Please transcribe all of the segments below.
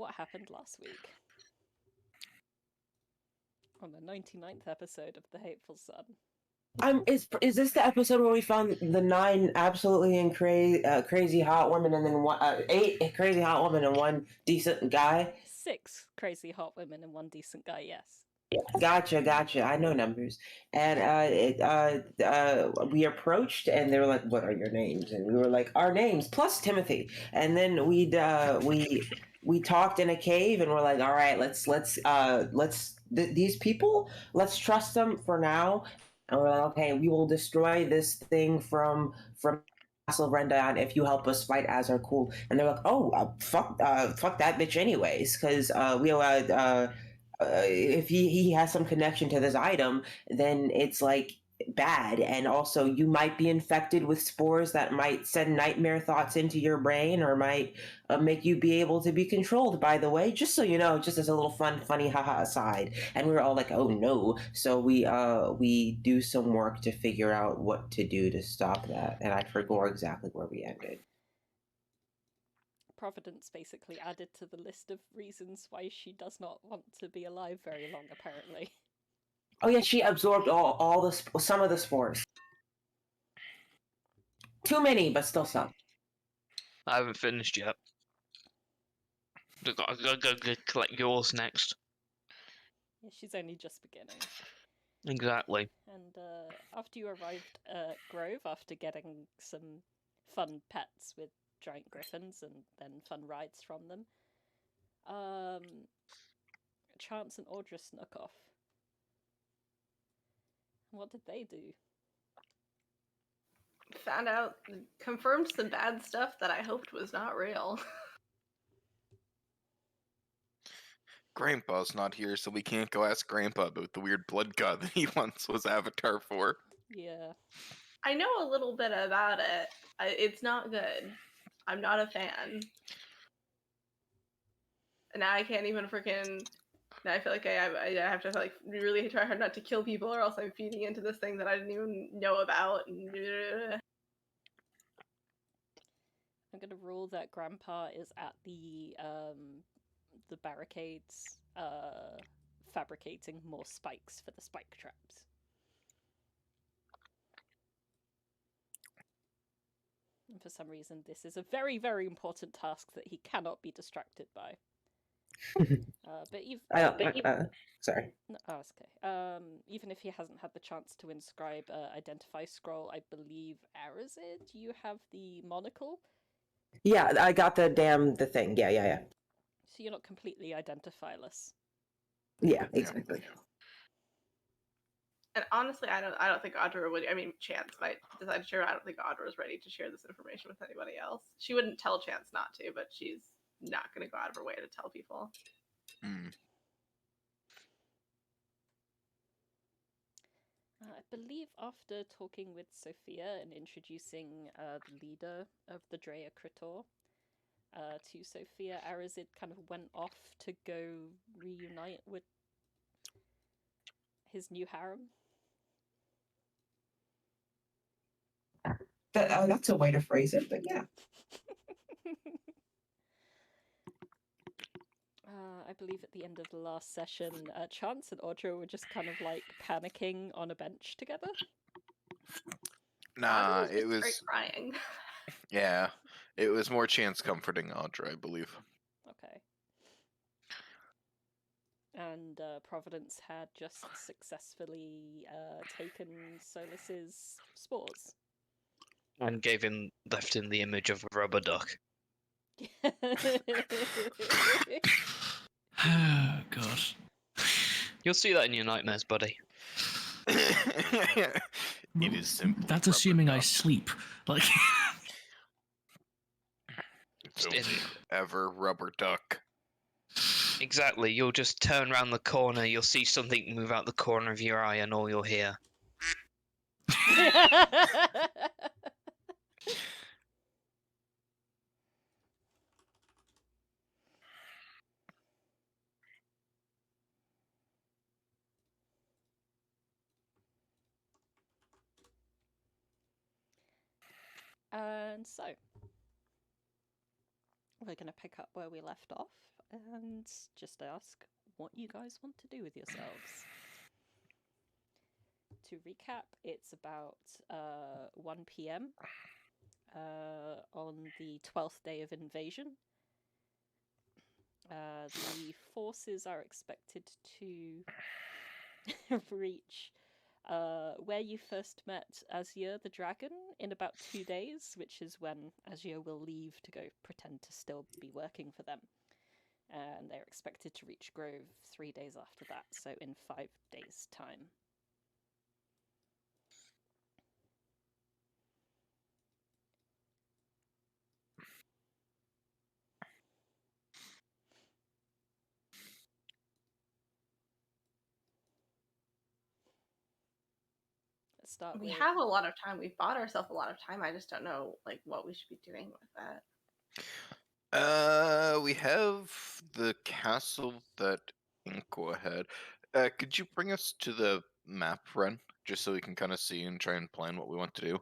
what happened last week. On the 99th episode of The Hateful Sun. Is this the episode where we found the 9 absolutely crazy hot women and then 8 crazy hot women and 1 decent guy? 6 crazy hot women and 1 decent guy, yes. Gotcha. I know numbers. And we approached, and they were like, "What are your names?" And we were like, "Our names plus Timothy." And then we talked in a cave, and we're like, "All right, these people, let's trust them for now." And we're like, "Okay, we will destroy this thing from Castle Rendon if you help us fight Azar Cool." And they're like, "Oh, fuck that bitch, anyways, because if he has some connection to this item, then it's like bad, and also you might be infected with spores that might send nightmare thoughts into your brain, or might make you be able to be controlled, by the way, just so you know, just as a little funny haha aside." And we were all like, "Oh no." So we do some work to figure out what to do to stop that, and I forgot exactly where we ended. Providence basically added to the list of reasons why she does not want to be alive very long, apparently. Oh yeah, she absorbed some of the spores. Too many, but still some. I haven't finished yet. I gotta go collect yours next. Yeah, she's only just beginning. Exactly. And after you arrived at Grove, after getting some fun pets with giant griffins and then fun rides from them, Chance and Audra snuck off. What did they do? Confirmed some bad stuff that I hoped was not real. Grandpa's not here, so we can't go ask Grandpa about the weird blood god that he once was Avatar for. Yeah. I know a little bit about it. It's not good. I'm not a fan. And now I can't even freaking... Now I feel like I have to like really try hard not to kill people, or else I'm feeding into this thing that I didn't even know about. I'm gonna rule that Grandpa is at the barricades, fabricating more spikes for the spike traps. And for some reason, this is a very, very important task that he cannot be distracted by. Sorry. No, oh, it's okay. Even if he hasn't had the chance to inscribe Identify Scroll, I believe Arazid, you have the monocle. Yeah, I got the thing. Yeah. So you're not completely identifyless. Yeah, exactly. And honestly, I don't think Audra would. I mean, Chance might decide to share. I don't think Audra is ready to share this information with anybody else. She wouldn't tell Chance not to, but she's not going to go out of her way to tell people. I believe after talking with Sophia and introducing the leader of the Drea Kritor to Sophia, Arazid kind of went off to go reunite with his new harem. That's a way to phrase it, but yeah. I believe at the end of the last session, Chance and Audra were just kind of like panicking on a bench together. Nah, it was crying. Yeah, it was more Chance comforting Audra, I believe. Okay. And Providence had just successfully taken Solas's spores. And left him the image of a rubber duck. Oh, God. You'll see that in your nightmares, buddy. It is simple. That's assuming I sleep. Like. Ever rubber duck. Exactly. You'll just turn around the corner, you'll see something move out the corner of your eye, and all you'll hear. And so, we're going to pick up where we left off. and just ask what you guys want to do with yourselves. To recap, it's about 1 p.m. On the 12th day of invasion. The forces are expected to reach where you first met Azir the dragon in about 2 days, which is when Azir will leave to go pretend to still be working for them. And they're expected to reach Grove 3 days after that, so in 5 days' time. Let's start We with... have a lot of time. We've bought ourselves a lot of time. I just don't know like what we should be doing with that. We have the castle that Inqua had. Could you bring us to the map, Ren, just so we can kind of see and try and plan what we want to do?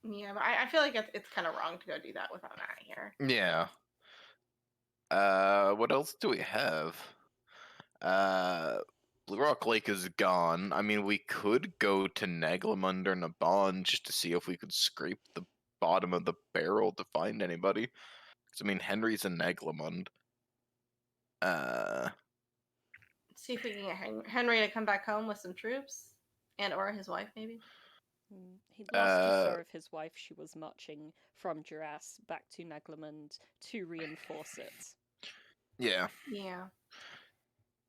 Yeah, but I feel like it's kind of wrong to go do that without Matt here. Yeah. What else do we have? Blue Rock Lake is gone. I mean, we could go to Naglamund or Naban just to see if we could scrape the bottom of the barrel to find anybody. Because, I mean, Henry's in Naglamund. See if we can get Henry to come back home with some troops, and or his wife maybe. He last you saw of his wife, she was marching from Duras back to Naglamund to reinforce it. Yeah. Yeah.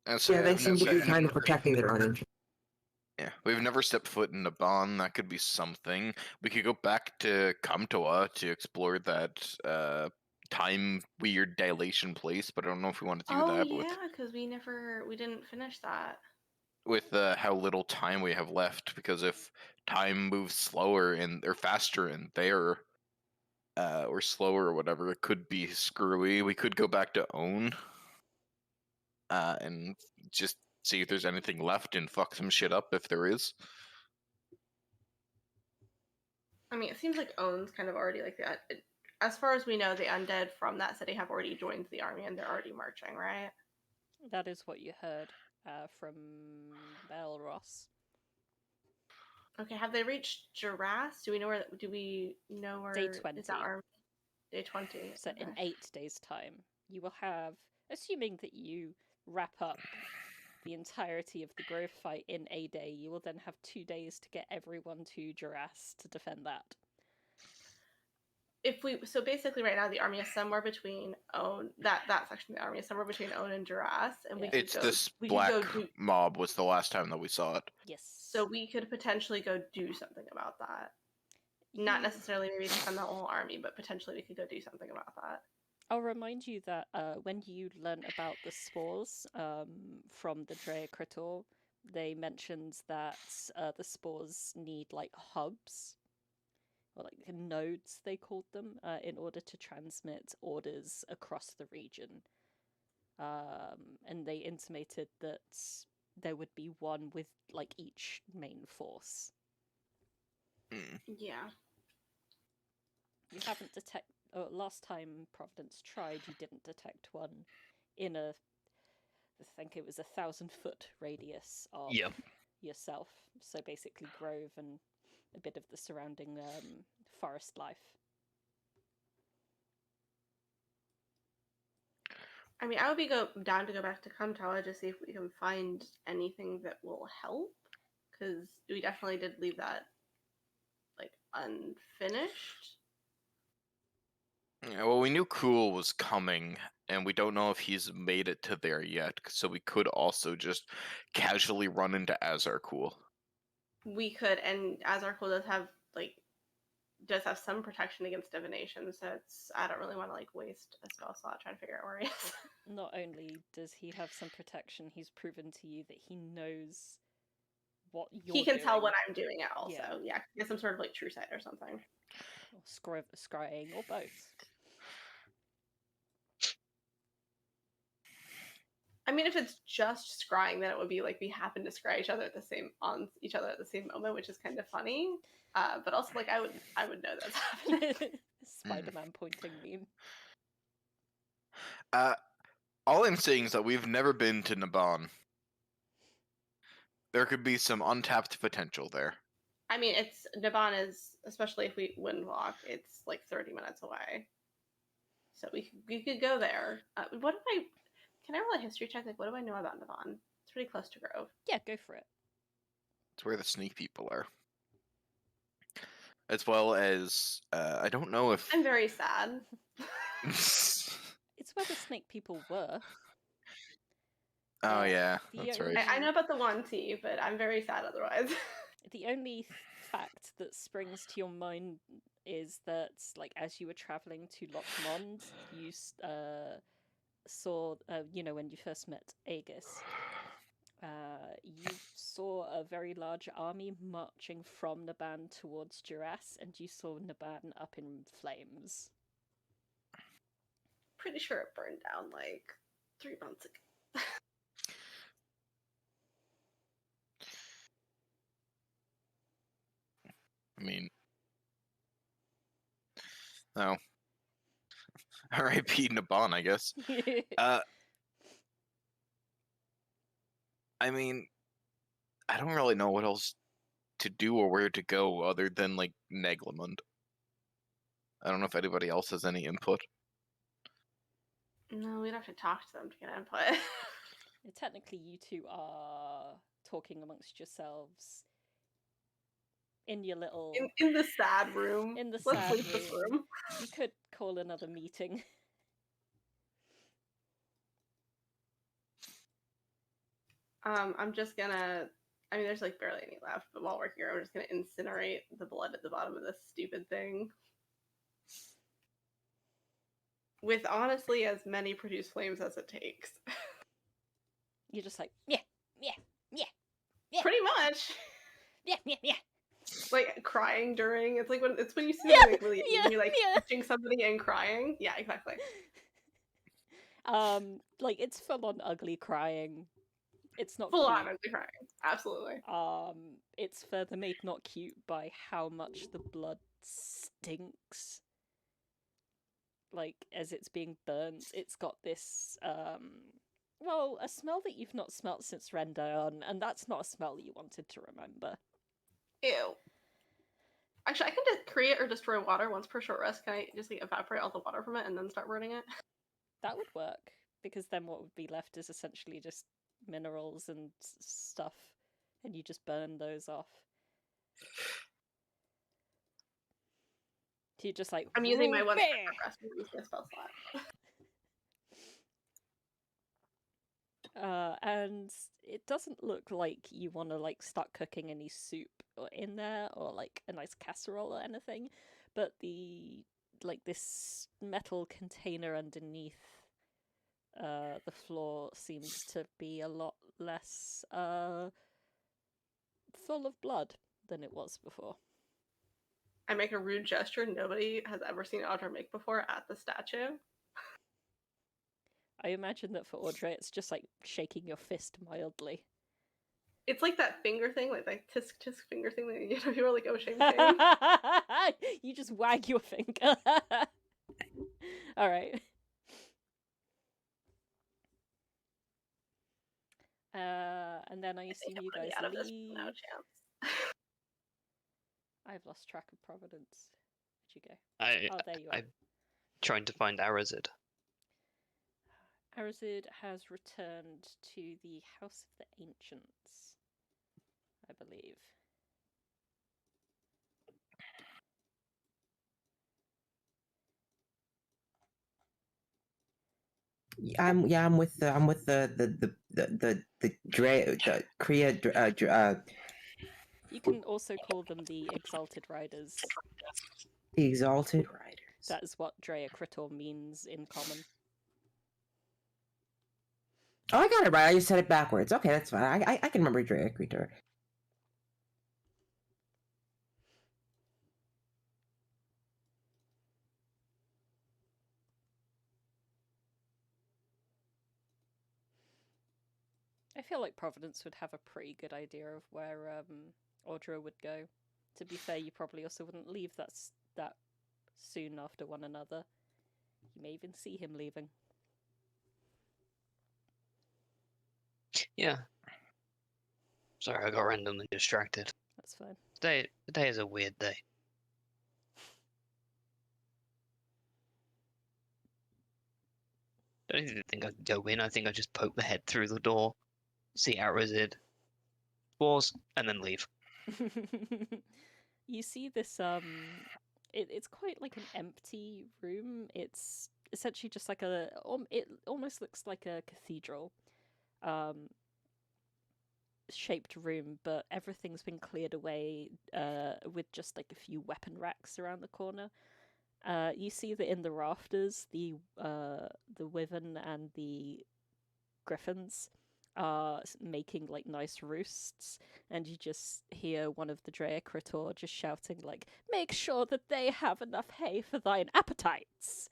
And so Yeah, they we've seem to be never- kind of protecting their own interests. Yeah, we've never stepped foot in Naban. That could be something. We could go back to Kamtoa to explore that time weird dilation place, but I don't know if we want to do Oh that yeah, because we didn't finish that. with how little time we have left. Because if time moves slower or faster in there, or slower or whatever, it could be screwy. We could go back to Own, and just see if there's anything left and fuck some shit up if there is. I mean, it seems like Owen's kind of already like that. As far as we know, the undead from that city have already joined the army and they're already marching, right? That is what you heard from Belros. Okay, have they reached Duras? Do we know where? Day 20. Is that army? Day 20. So okay. in 8 days' time, you will have, assuming that you wrap up the entirety of the Grove fight in a day, you will then have 2 days to get everyone to Duras to defend that. So basically right now the army is somewhere between Own that section of the army is somewhere between Own and Duras, and we Yeah. could It's go. this We black could go do. mob was the last time that we saw it. Yes. So we could potentially go do something about that. Not necessarily maybe defend the whole army, but potentially we could go do something about that. I'll remind you that when you learn about the spores from the Drea Kritor, they mentioned that the spores need like hubs, or like nodes they called them, in order to transmit orders across the region. And they intimated that there would be one with like each main force. Yeah. You haven't detected. Last time Providence tried, you didn't detect one in I think it was 1,000-foot radius of yourself. So basically Grove and a bit of the surrounding forest life. I mean, I would be down to go back to Kamtawa to see if we can find anything that will help, because we definitely did leave that like unfinished. Yeah, well, we knew Cool was coming, and we don't know if he's made it to there yet, so we could also just casually run into Azarcool. We could, and Azarcool does have some protection against divination, so I don't really want to like waste a spell slot trying to figure out where he is. Not only does he have some protection, he's proven to you that he knows what you're doing. He can tell what I'm doing it also. Yeah. He has some sort of like true sight or something. Or scrying, or both. I mean, if it's just scrying, then it would be like we happen to scry each other at the same moment, which is kind of funny. But also, like I would know that's happening. Spider-Man pointing meme. All I'm saying is that we've never been to Naban. There could be some untapped potential there. I mean, Naban is, especially if we wind walk, it's like 30 minutes away. So we could go there. Can I roll a history check? Like, what do I know about Naban? It's pretty close to Grove. Yeah, go for it. It's where the snake people are. As well as, I don't know if... I'm very sad. It's where the snake people were. Oh yeah, the that's only- right. I know about the 1T, but I'm very sad otherwise. The only fact that springs to your mind is that, like, as you were traveling to Lochmond, you saw, when you first met Aegis, you saw a very large army marching from Naban towards Duras, and you saw Naban up in flames. Pretty sure it burned down like 3 months ago. I mean... No. R.I.P. Naban, I guess. I mean, I don't really know what else to do or where to go other than, like, Neglamund. I don't know if anybody else has any input. No, we'd have to talk to them to get input. Technically, you two are talking amongst yourselves in your little... In the sad room. In the Let's sad leave this room. You could call another meeting. I'm just gonna... I mean, there's like barely any left, but while we're here, I'm just gonna incinerate the blood at the bottom of this stupid thing. With honestly as many produced flames as it takes. You're just like, yeah. Pretty much. Yeah. Like crying during. It's when you see Yeah, something like really yeah, angry, like yeah. touching somebody and crying. Yeah, exactly. Like it's full on ugly crying. It's not Full cute. on ugly crying. Absolutely. It's further made not cute by how much the blood stinks. Like, as it's being burnt, it's got this, a smell that you've not smelt since Rendayon, and that's not a smell you wanted to remember. Ew. Actually, I can just create or destroy water once per short rest. Can I just like, evaporate all the water from it and then start burning it? That would work, because then what would be left is essentially just minerals and stuff, and you just burn those off. You just like... I'm using my one "Bleh!" short rest to use my spell slot. And it doesn't look like you want to like start cooking any soup in there or like a nice casserole or anything, but this metal container underneath the floor seems to be a lot less full of blood than it was before. I make a rude gesture nobody has ever seen Audra make before at the statue. I imagine that for Audra, it's just like shaking your fist mildly. It's like that finger thing, like that tisk tisk finger thing that you really go shame shame. You just wag your finger. All right. And then I assume you guys leave. No chance. I've lost track of Providence. Where'd you go? There you are. I'm trying to find Arazid. Arazid has returned to the House of the Ancients, I believe. I'm with the Kriya. You can also call them the Exalted Riders. The Exalted Riders. That is what Drea Kritor means in common. Oh, I got it right. I just said it backwards. Okay, that's fine. I can remember Drea Kritor. I feel like Providence would have a pretty good idea of where Audra would go. To be fair, you probably also wouldn't leave that soon after one another. You may even see him leaving. Yeah. Sorry, I got randomly distracted. That's fine. Today is a weird day. I don't even think I can go in. I think I just poke the head through the door, see Arazid, pause, and then leave. You see this it's quite like an empty room. It's essentially just like it almost looks like a cathedral shaped room, but everything's been cleared away with just like a few weapon racks around the corner. You see that in the rafters, the wyvern and the griffins are making like nice roosts, and you just hear one of the Dreacritor just shouting like, "Make sure that they have enough hay for thine appetites."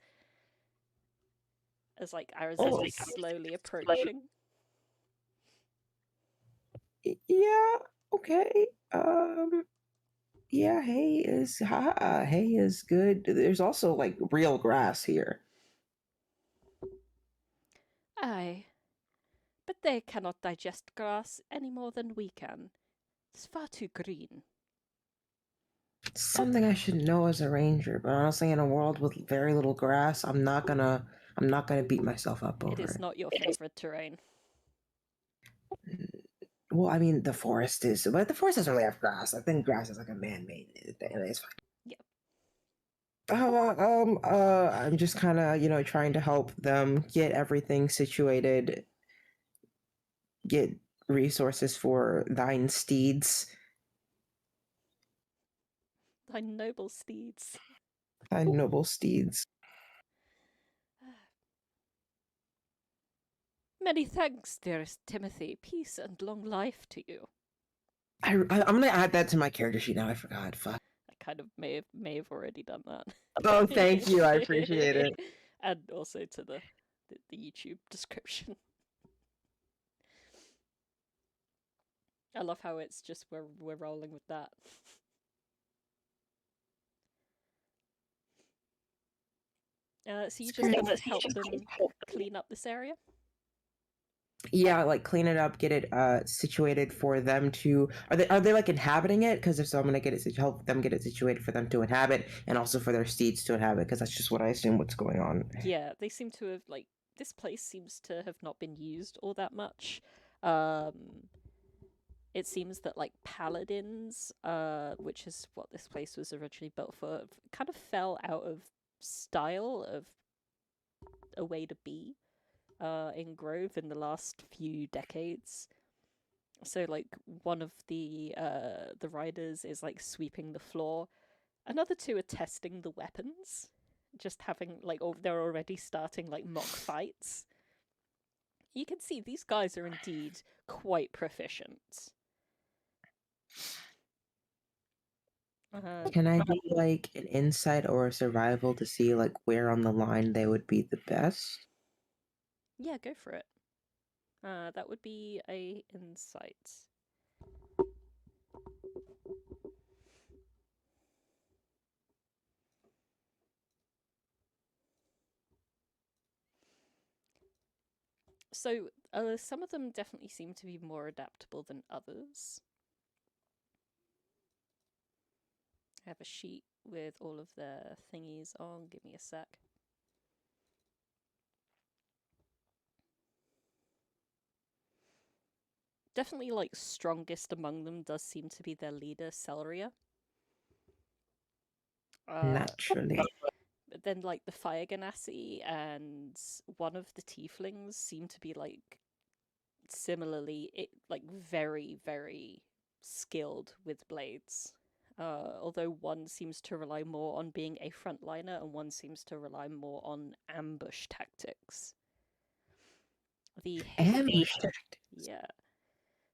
As like Arazid is slowly approaching. Yeah. Okay. Yeah. Hay is good. There's also like real grass here. Aye, but they cannot digest grass any more than we can. It's far too green. Something I should know as a ranger, but honestly, in a world with very little grass, I'm not gonna beat myself up over It is not your favorite terrain. Well, I mean, the forest is, but the forest doesn't really have grass. I think grass is like a man-made thing. It's fine. Yeah. I'm just kind of, trying to help them get everything situated, get resources for thine steeds. Thy noble steeds. Thy noble steeds. Many thanks, dearest Timothy. Peace and long life to you. I'm gonna add that to my character sheet now. I forgot. Fuck. I kind of may have already done that. Oh, thank you. I appreciate it. And also to the YouTube description. I love how it's just we're rolling with that. So you just kind of help them clean up this area? Yeah, like clean it up, get it situated for them to. Are they like inhabiting it? Because if so, I'm gonna get it help them get it situated for them to inhabit, and also for their steeds to inhabit. Because that's just what I assume what's going on. Yeah, they seem to have this place seems to have not been used all that much. It seems that like paladins, which is what this place was originally built for, kind of fell out of style of a way to be in Grove in the last few decades. So like one of the riders is like sweeping the floor. Another two are testing the weapons, just having like they're already starting like mock fights. You can see these guys are indeed quite proficient. Can I do like an insight or a survival to see like where on the line they would be the best? Yeah, go for it. That would be a insight. So, some of them definitely seem to be more adaptable than others. I have a sheet with all of their thingies on. Give me a sec. Definitely, like, strongest among them does seem to be their leader, Celeria. Naturally. But then, like, the Fire Ganassi and one of the Tieflings seem to be, like, similarly, very, very skilled with blades. Although one seems to rely more on being a frontliner and one seems to rely more on ambush tactics. Ambush tactics? Yeah.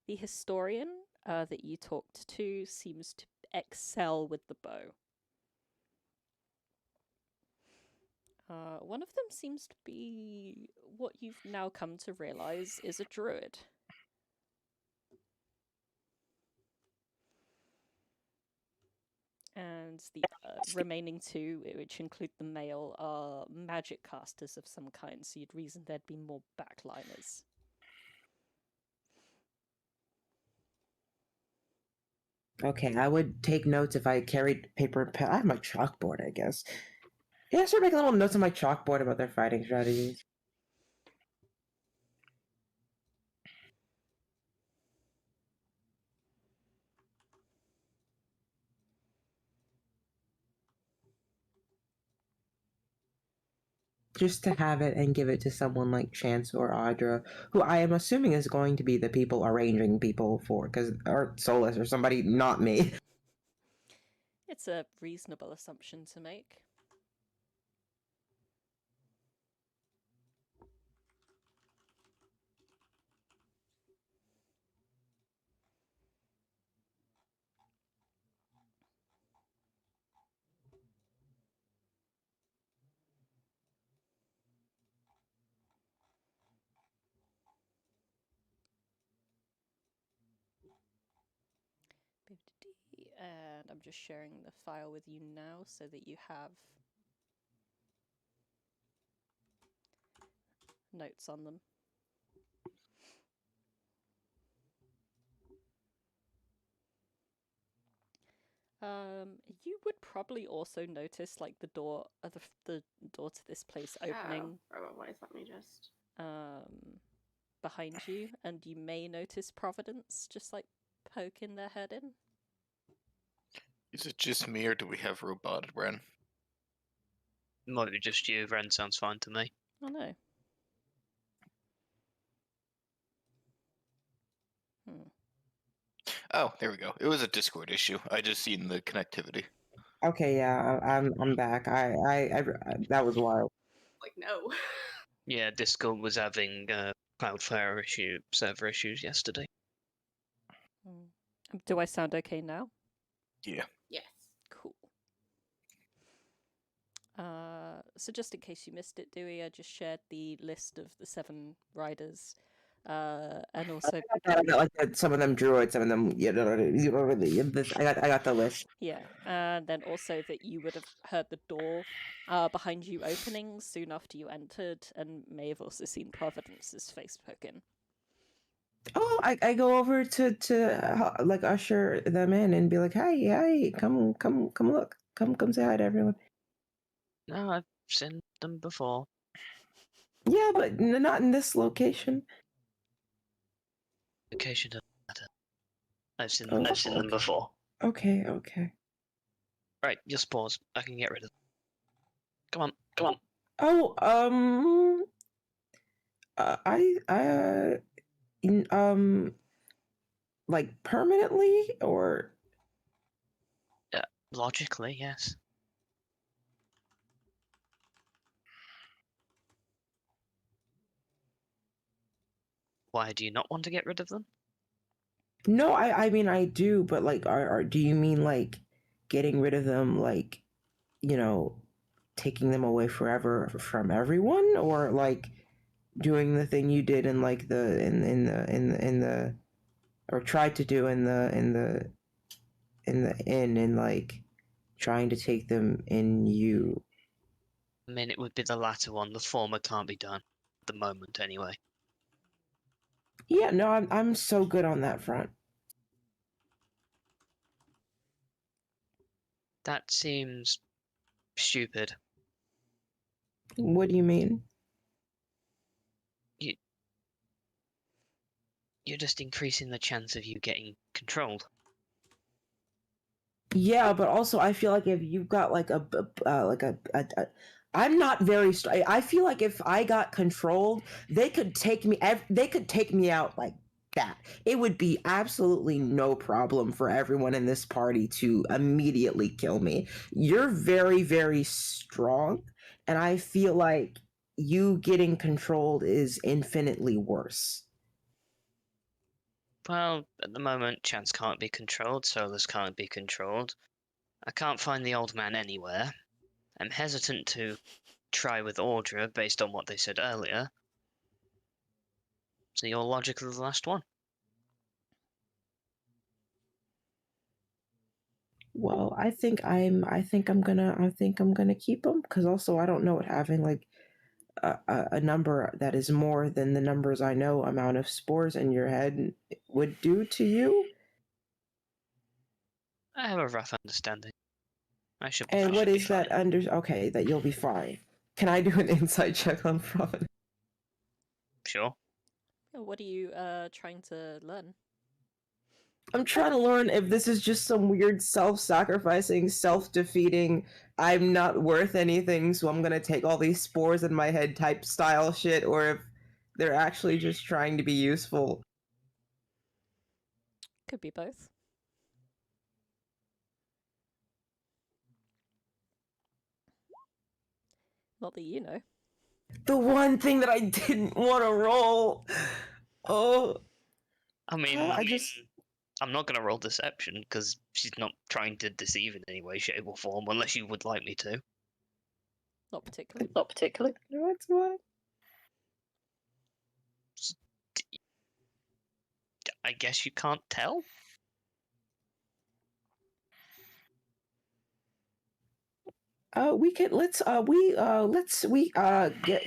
The historian that you talked to seems to excel with the bow. One of them seems to be what you've now come to realize is a druid. And the remaining two, which include the male, are magic casters of some kind, so you'd reason there'd be more backliners. Okay, I would take notes if I carried paper and pen. I have my chalkboard, I guess. Yeah, start making little notes on my chalkboard about their fighting strategies. Just to have it and give it to someone like Chance or Audra, who I am assuming is going to be the people arranging people for, or Solas or somebody, not me. It's a reasonable assumption to make. And I'm just sharing the file with you now so that you have notes on them. You would probably also notice like the door to this place opening. Otherwise, let me just. Behind you, and you may notice Providence just like poking their head in. Is it just me, or do we have robot Ren? Might be just you. Ren sounds fine to me. Oh no. Oh, there we go. It was a Discord issue. I just seen the connectivity. Okay, yeah, I'm back. I that was wild. Like, no. Yeah, Discord was having Cloudflare server issues yesterday. Do I sound okay now? Yeah. Yes. Cool. So just in case you missed it, Dewey, I just shared the list of the 7 riders. And also I got like some of them druid, some of them I got the list. Yeah, and then also that you would have heard the door behind you opening soon after you entered, and may have also seen Providence's face poking. Oh, I go over to like usher them in and be like, hey, come look, come say hi to everyone. No, I've seen them before. Yeah, but not in this location. Location doesn't matter. I've seen them before. Okay. Right, just pause. I can get rid of them. Come on. Oh, like permanently or? Yeah, logically, yes. Why do you not want to get rid of them? No, I mean I do, but like, do you mean like getting rid of them, like, taking them away forever from everyone, or like doing the thing you did in like the or tried to do in the inn and like trying to take them in you? I mean, it would be the latter one. The former can't be done at the moment, anyway. Yeah, no, I'm so good on that front. That seems stupid. What do you mean? You're just increasing the chance of you getting controlled. Yeah, but also I feel like if you've got like I'm not very. I feel like if I got controlled, they could take me. They could take me out like that. It would be absolutely no problem for everyone in this party to immediately kill me. You're very, very strong, and I feel like you getting controlled is infinitely worse. Well, at the moment, Chance can't be controlled, Solas can't be controlled. I can't find the old man anywhere. I'm hesitant to try with Audra based on what they said earlier. So you're logically the last one. Well, I think I'm gonna keep them, because also I don't know what having like a number that is more than the numbers I know amount of spores in your head would do to you. I have a rough understanding. I should be And fine. what is that under? Okay, that you'll be fine. Can I do an insight check on Providence? Sure. What are you trying to learn? I'm trying to learn if this is just some weird self-sacrificing, self-defeating, I'm not worth anything, so I'm gonna take all these spores in my head type style shit, or if they're actually just trying to be useful. Could be both. Not that you know. The one thing that I didn't want to roll. Oh, I mean, just I'm not going to roll deception because she's not trying to deceive in any way, shape, or form, unless you would like me to. Not particularly. Not particularly. What's what? I guess you can't tell. We can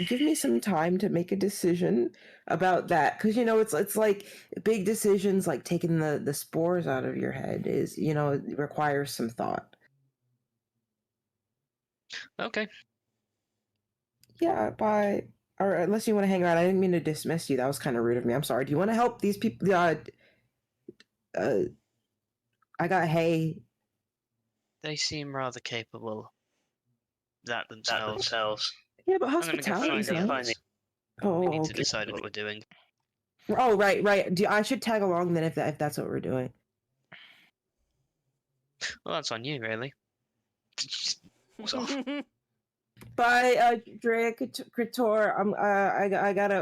give me some time to make a decision about that, because it's like big decisions like taking the spores out of your head is it requires some thought. Okay. Yeah, bye. Or unless you want to hang around, I didn't mean to dismiss you. That was kind of rude of me. I'm sorry. Do you want to help these people? I got hay. They seem rather capable. That themselves. Yeah, but I'm gonna go hospitality. find the Oh, we need okay. to decide what we're doing. Oh, right. I should tag along then if that's what we're doing. Well, that's on you, really. Walks off. Bye, Drea Kritor.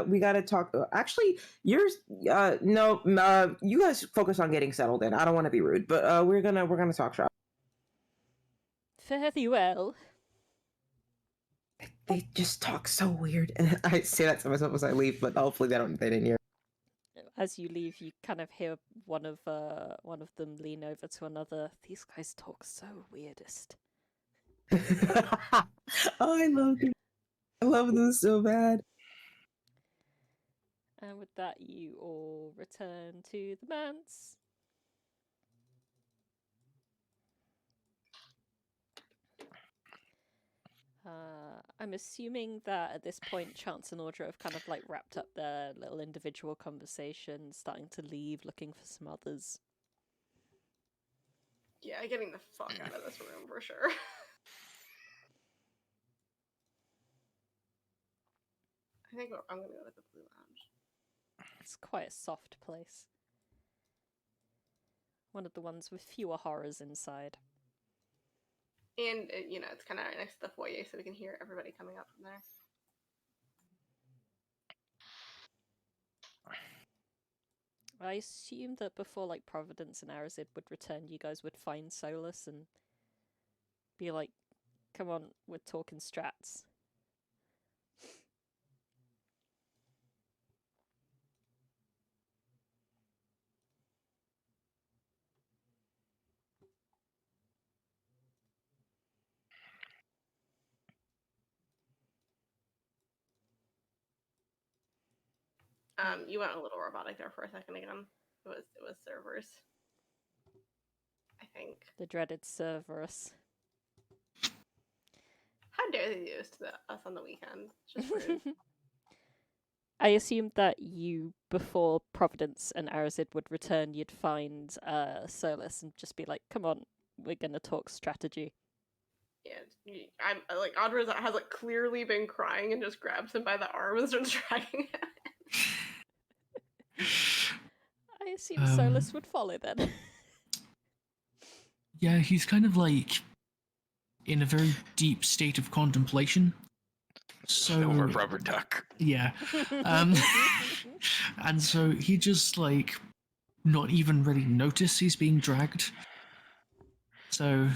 We gotta talk. Actually, yours. No. You guys focus on getting settled in. I don't want to be rude, but we're gonna talk shop. Fare thee well. They just talk so weird, and I say that to myself as I leave, but hopefully they didn't hear. As you leave, you kind of hear one of them lean over to another. These guys talk so weirdest. Oh, I love them. I love them so bad. And with that, you all return to the manse. I'm assuming that at this point, Chance and Audra have kind of like wrapped up their little individual conversations, starting to leave, looking for some others. Yeah, getting the fuck out of this room for sure. I think I'm gonna go to the Blue Lounge. It's quite a soft place. One of the ones with fewer horrors inside. And, it's kind of right next to the foyer, so we can hear everybody coming up from there. I assume that before, like, Providence and Arazid would return, you guys would find Solas and be like, come on, we're talking strats. You went a little robotic there for a second again. It was servers. I think. The dreaded Cerberus. How dare they do this to us on the weekend? It's just rude. I assumed that you, before Providence and Arazid would return, you'd find Solas and just be like, come on, we're gonna talk strategy. Yeah, I'm like, Audra has like clearly been crying and just grabs him by the arm and starts dragging him. I assume Solas would follow then. Yeah, he's kind of like in a very deep state of contemplation. So Silver rubber duck. yeah, and so he just like not even really notice he's being dragged. So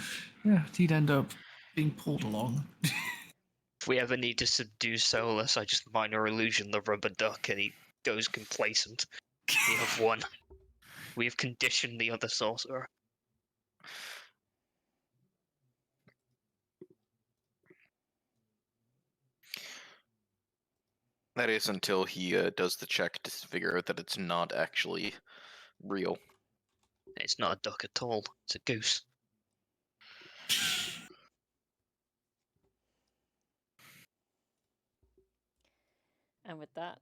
yeah, he'd end up being pulled along. If we ever need to subdue Solas, I just minor illusion the rubber duck and he goes complacent. We have won. We have conditioned the other sorcerer. That is until he does the check to figure out that it's not actually real. It's not a duck at all. It's a goose. And with that,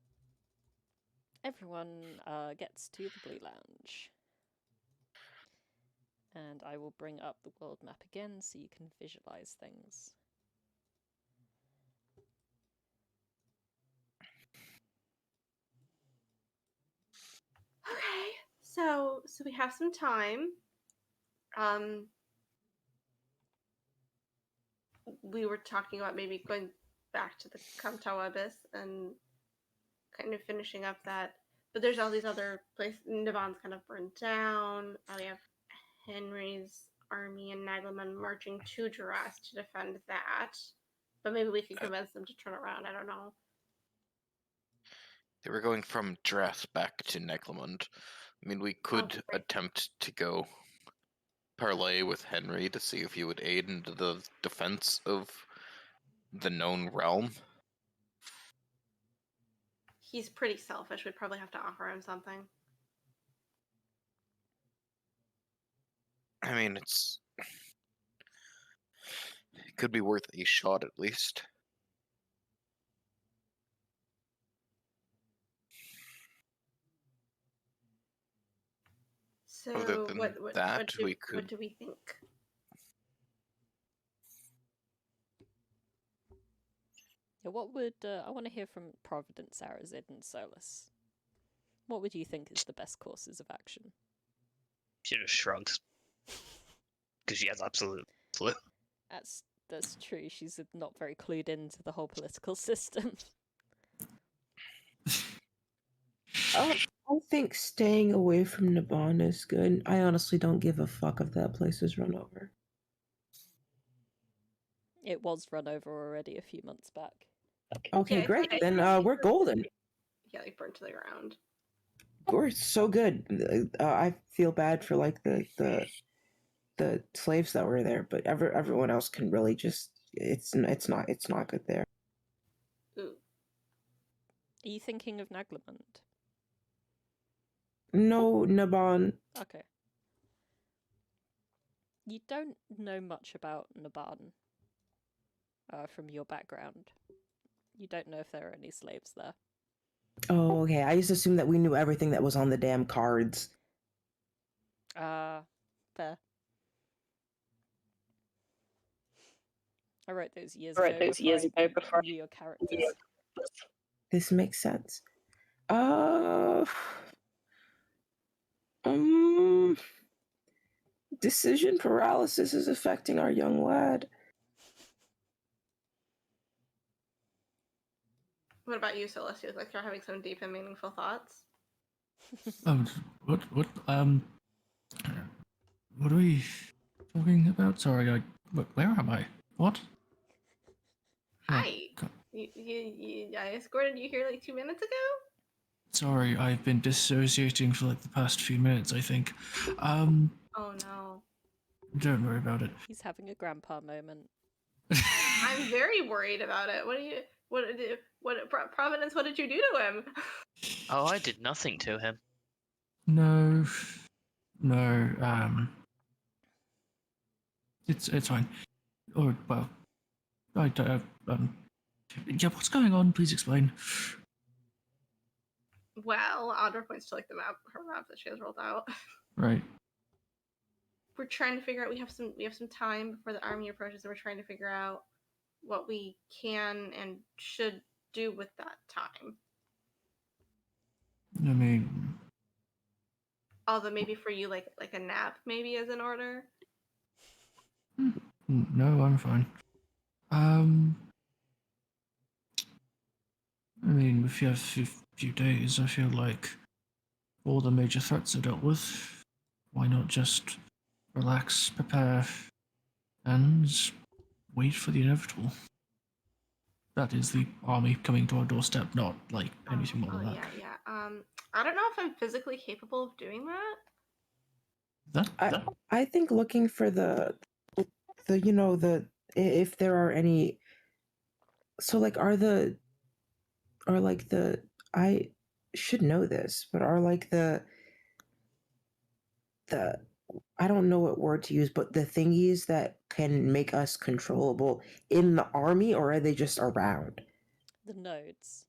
everyone gets to the Blue Lounge. And I will bring up the world map again so you can visualize things. Okay, so we have some time. We were talking about maybe going back to the Kamtawa Abyss and kind of finishing up that. But there's all these other places. Navon's kind of burned down. We have Henry's army and Nagleman marching to Duras to defend that. But maybe we could convince them to turn around. I don't know. They were going from Duras back to Neclamund. I mean, we could attempt to go parlay with Henry to see if he would aid into the defense of the known realm. He's pretty selfish. We'd probably have to offer him something. I mean, it could be worth a shot at least. So Other than what we could. What do we think? Yeah, what would I want to hear from Providence, Arazid, and Solas? What would you think is the best courses of action? She just shrugs. Because she has absolute clue. That's true. She's not very clued into the whole political system. I think staying away from Nabon is good. I honestly don't give a fuck if that place is run over. It was run over already a few months back. Okay, Yeah, great. Then we're golden. Yeah, like burnt to the ground. We're so good. I feel bad for like the slaves that were there, but everyone else can really just it's not good there. Ooh. Are you thinking of Naglamund? No, Nabon. Okay. You don't know much about Naban from your background. You don't know if there are any slaves there. Oh, okay. I just assumed that we knew everything that was on the damn cards. Fair. I wrote those years ago before I knew your characters. This makes sense. Decision paralysis is affecting our young lad. What about you, Solas? You look like you're having some deep and meaningful thoughts. What are we talking about? Sorry, where am I? What? Hi. I escorted you here like 2 minutes ago? Sorry, I've been dissociating for like the past few minutes, I think. Oh no. Don't worry about it. He's having a grandpa moment. I'm very worried about it. Providence, what did you do to him? Oh, I did nothing to him. No, it's fine. Or, well, yeah, what's going on? Please explain. Well, Audra points to like her map that she has rolled out. Right. We're trying to figure out. We have some time before the army approaches, and we're trying to figure out what we can and should do with that time. I mean, although maybe for you, like a nap, maybe is in order. No, I'm fine. I mean, if you have a few days, I feel like all the major threats are dealt with. Why not just relax, prepare, and wait for the inevitable? That is the army coming to our doorstep, not like anything more than that. Yeah. I don't know if I'm physically capable of doing that. I think looking for the if there are any. So like, I should know this, but are like the I don't know what word to use, but the thingies that can make us controllable in the army, or are they just around? The nodes.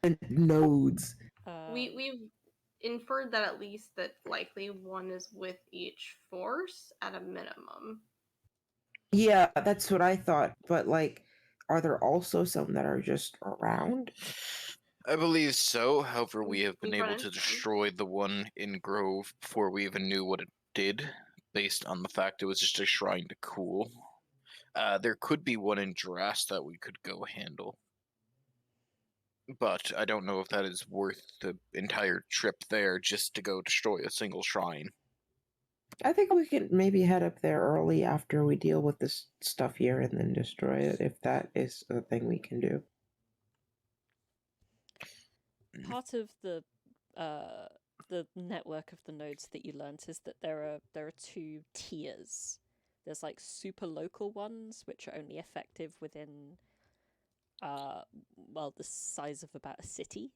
The nodes. We've inferred that at least that likely one is with each force at a minimum. Yeah, that's what I thought. But like, are there also some that are just around? I believe so. However, we have been We've run able to into them. destroy the one in Grove before we even knew what it did, based on the fact it was just a shrine to cool. There could be one in Dras that we could go handle. But I don't know if that is worth the entire trip there just to go destroy a single shrine. I think we can maybe head up there early after we deal with this stuff here and then destroy it, if that is a thing we can do. Part of the network of the nodes that you learnt is that there are 2 tiers. There's like super local ones, which are only effective within the size of about a city,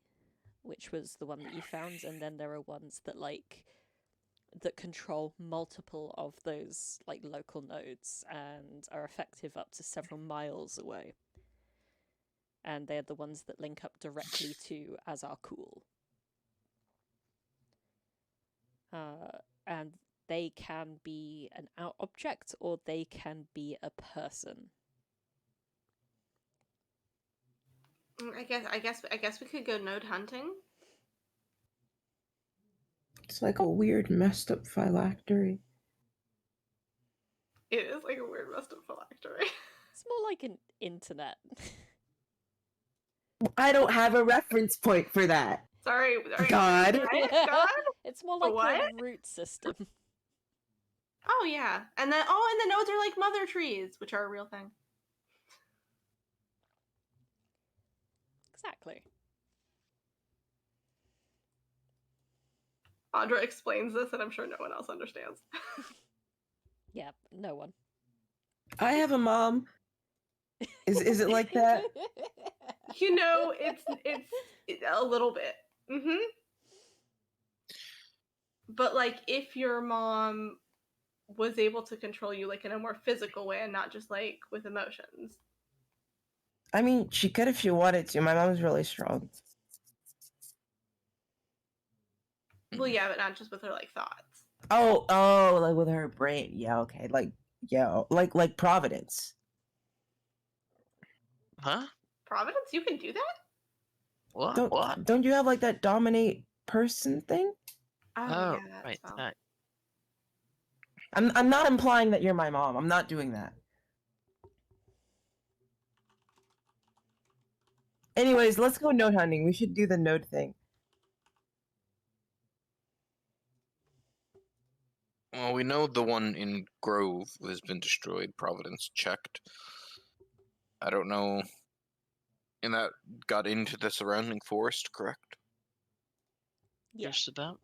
which was the one that you found, and then there are ones that control multiple of those like local nodes and are effective up to several miles away. And they're the ones that link up directly to Azarkul. And they can be an out object or they can be a person. I guess we could go node hunting. It's like a weird, messed up phylactery. It is like a weird messed up phylactery. It's more like an internet. I don't have a reference point for that. Sorry. God. What? God? It's more like What? a root system. Oh yeah, and the nodes are like mother trees, which are a real thing. Exactly. Audra explains this, and I'm sure no one else understands. Yeah, no one. I have a mom. Is it like that? You know, it's a little bit. Mm-hmm. But like, if your mom was able to control you like in a more physical way and not just like with emotions. I mean, she could if she wanted to. My mom's really strong. Well, yeah, but not just with her like thoughts. Oh, like with her brain. Yeah, okay. Like Providence. Huh? Providence, you can do that? What? Don't you have like that dominate person thing? Oh Oh, yeah, that's right, well. that. I'm not implying that you're my mom. I'm not doing that. Anyways, let's go node hunting. We should do the node thing. Well, we know the one in Grove has been destroyed. Providence checked. I don't know. And that got into the surrounding forest, correct? Yeah. Just about.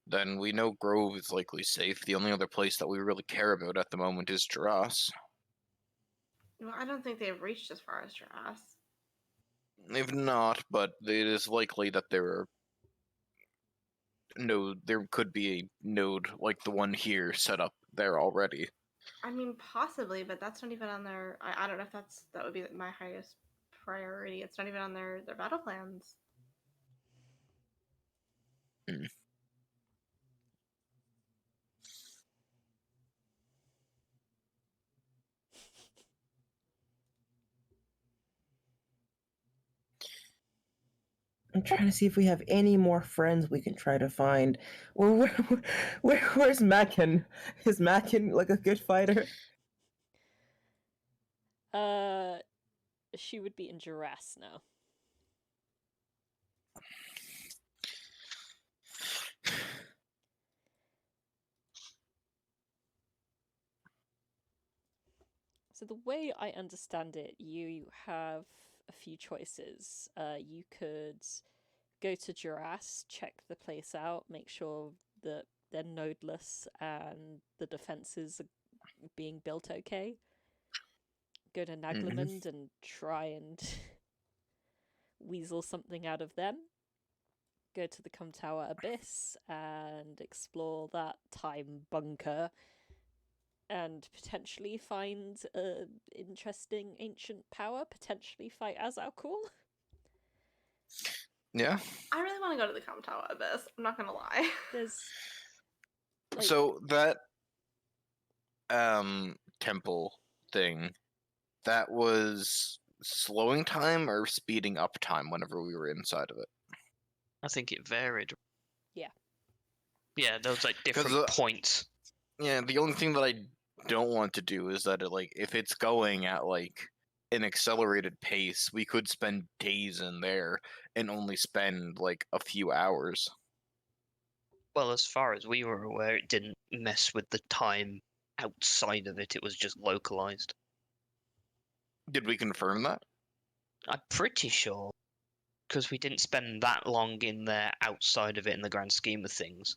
Then we know Grove is likely safe. The only other place that we really care about at the moment is Dras. Well, I don't think they've reached as far as Dras. If not, but it is likely that there could be a node like the one here set up there already. I mean, possibly, but that's not even on their. I don't know if that would be my highest priority. It's not even on their battle plans. Hmm. I'm trying to see if we have any more friends we can try to find. Well, where's Mackin? Is Mackin like a good fighter? She would be in Duras now. So the way I understand it, you have a few choices. You could go to Duras, check the place out, make sure that they're nodeless and the defenses are being built okay. Go to Naglamond and try and weasel something out of them. go to the Cum Tower Abyss and explore that time bunker and potentially find an interesting ancient power, potentially fight Azalcool. Yeah. I really want to go to the Cum Tower Abyss. I'm not gonna lie. There's So that temple thing, that was slowing time or speeding up time whenever we were inside of it? I think it varied. Yeah. Yeah, there was like different points. Yeah, the only thing that I don't want to do is that if it's going at like an accelerated pace, we could spend days in there and only spend like a few hours. Well, as far as we were aware, it didn't mess with the time outside of it. It was just localized. Did we confirm that? I'm pretty sure, because we didn't spend that long in there outside of it in the grand scheme of things.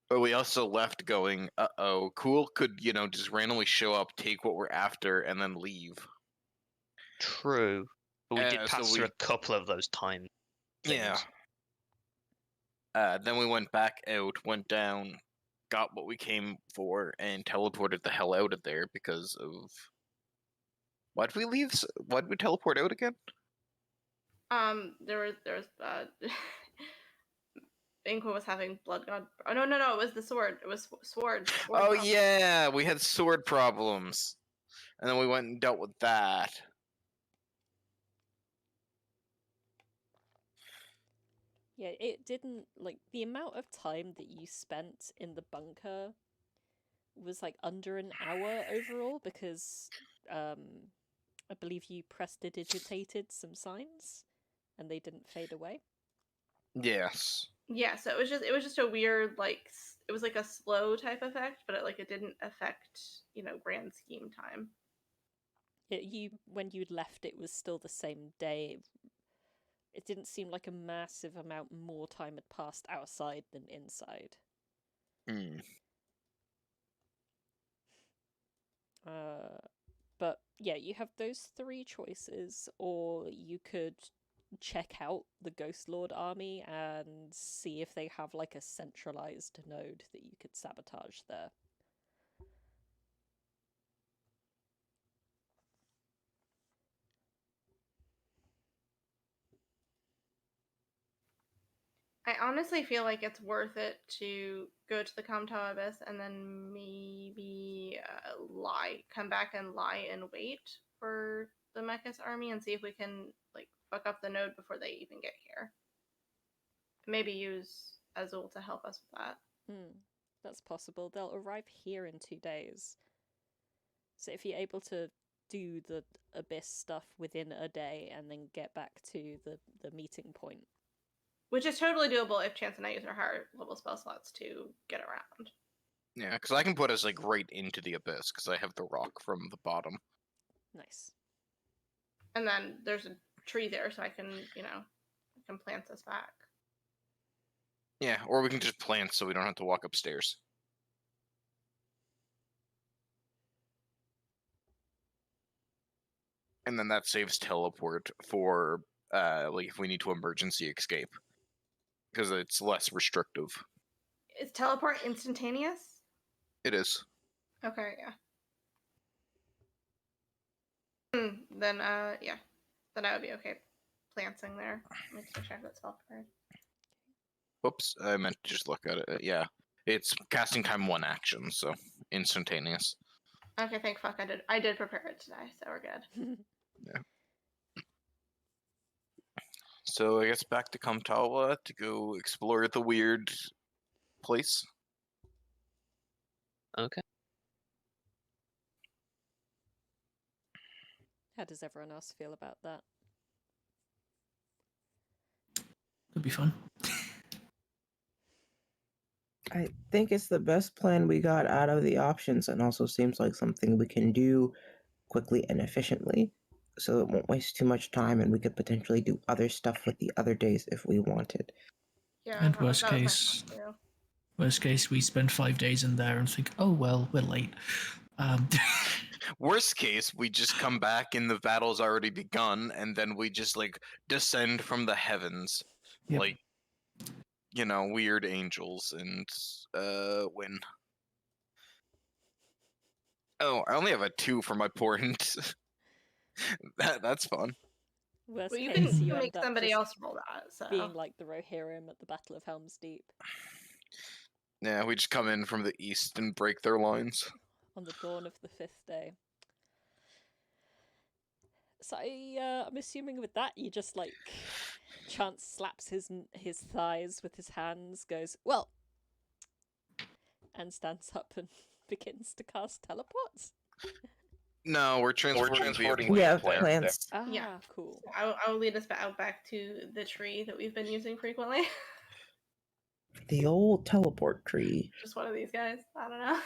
But we also left going, uh-oh, Cool could, just randomly show up, take what we're after, and then leave. True. But we did so pass through a couple of those time things. Yeah. Then we went back out, went down, got what we came for, and teleported the hell out of there because of... Why'd we leave? Why'd we teleport out again? There was Inqua was having blood god. Oh no, it was the sword. It was sword. Oh problem. yeah, we had sword problems, and then we went and dealt with that. Yeah, it didn't, like, the amount of time that you spent in the bunker was like under an hour overall because I believe you prestidigitated some signs and they didn't fade away. Yes. Yeah, so it was just a weird, like, it was like a slow type effect, but it didn't affect, grand scheme time. When you'd left, it was still the same day. It didn't seem like a massive amount more time had passed outside than inside. But yeah, you have those three choices, or you could check out the Ghost Lord army and see if they have like a centralized node that you could sabotage there. I honestly feel like it's worth it to go to the Cum Tower Abyss and then maybe come back and lie in wait for the Mechas army and see if we can like fuck up the node before they even get here. Maybe use Azul to help us with that. That's possible. They'll arrive here in 2 days. So if you're able to do the Abyss stuff within a day and then get back to the meeting point. Which is totally doable if Chance and I use our higher level spell slots to get around. Yeah, because I can put us like right into the abyss because I have the rock from the bottom. Nice. And then there's a tree there, so I can plant us back. Yeah, or we can just plant so we don't have to walk upstairs. And then that saves teleport for like if we need to emergency escape. Because it's less restrictive. Is teleport instantaneous? It is. Okay, yeah. Then yeah. Then I would be okay planting there. Let me just check that spell card. Whoops, I meant to just look at it. Yeah. It's casting time 1 action, so instantaneous. Okay, thank fuck. I did prepare it today, so we're good. Yeah. So I guess back to Kamtawa to go explore the weird place. Okay. How does everyone else feel about that? It'll be fun. I think it's the best plan we got out of the options and also seems like something we can do quickly and efficiently. So it won't waste too much time and we could potentially do other stuff with the other days if we wanted. Yeah. And worst case, we spend 5 days in there and think, oh well, we're late. Worst case, we just come back and the battle's already begun, and then we just like descend from the heavens. Yep. Like weird angels and win. Oh, I only have a 2 for my point. That's fun. Worst Well, you case, can you make end up somebody just else roll that. So being like the Rohirrim at the Battle of Helm's Deep Yeah, we just come in from the east and break their lines. on the dawn of the 5th day. So I'm assuming with that you just like Chance slaps his thighs with his hands, goes well, and stands up and begins to cast teleports. No, we're transporting via transporting Yeah, plant plants. Ah, Yeah. cool. I will lead us out back to the tree that we've been using frequently. The old teleport tree. Just one of these guys. I don't know.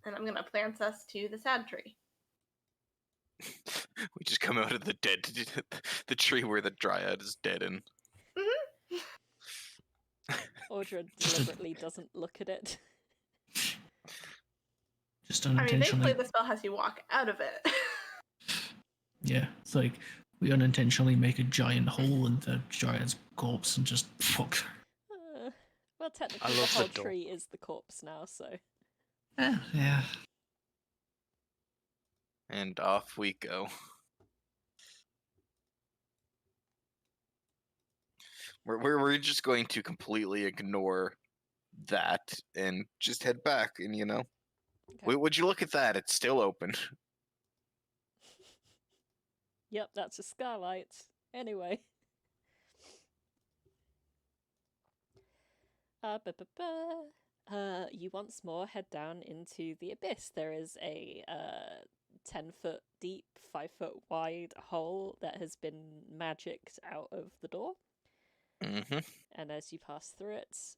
And I'm gonna plant us to the sad tree. We just come out of the the tree where the dryad is dead in. Audra deliberately doesn't look at it. Just I mean, unintentionally. thankfully the spell has you walk out of it. Yeah, it's like we unintentionally make a giant hole in the giant's corpse and just fuck. Well, technically, the love the whole door. tree is the corpse now, so. Yeah. And off we go. We're just going to completely ignore that and just head back. And Okay. would you look at that? It's still open. Yep, that's a skylight. Anyway. You once more head down into the abyss. There is a 10-foot deep, 5-foot wide hole that has been magicked out of the door. Mm-hmm. And as you pass through it,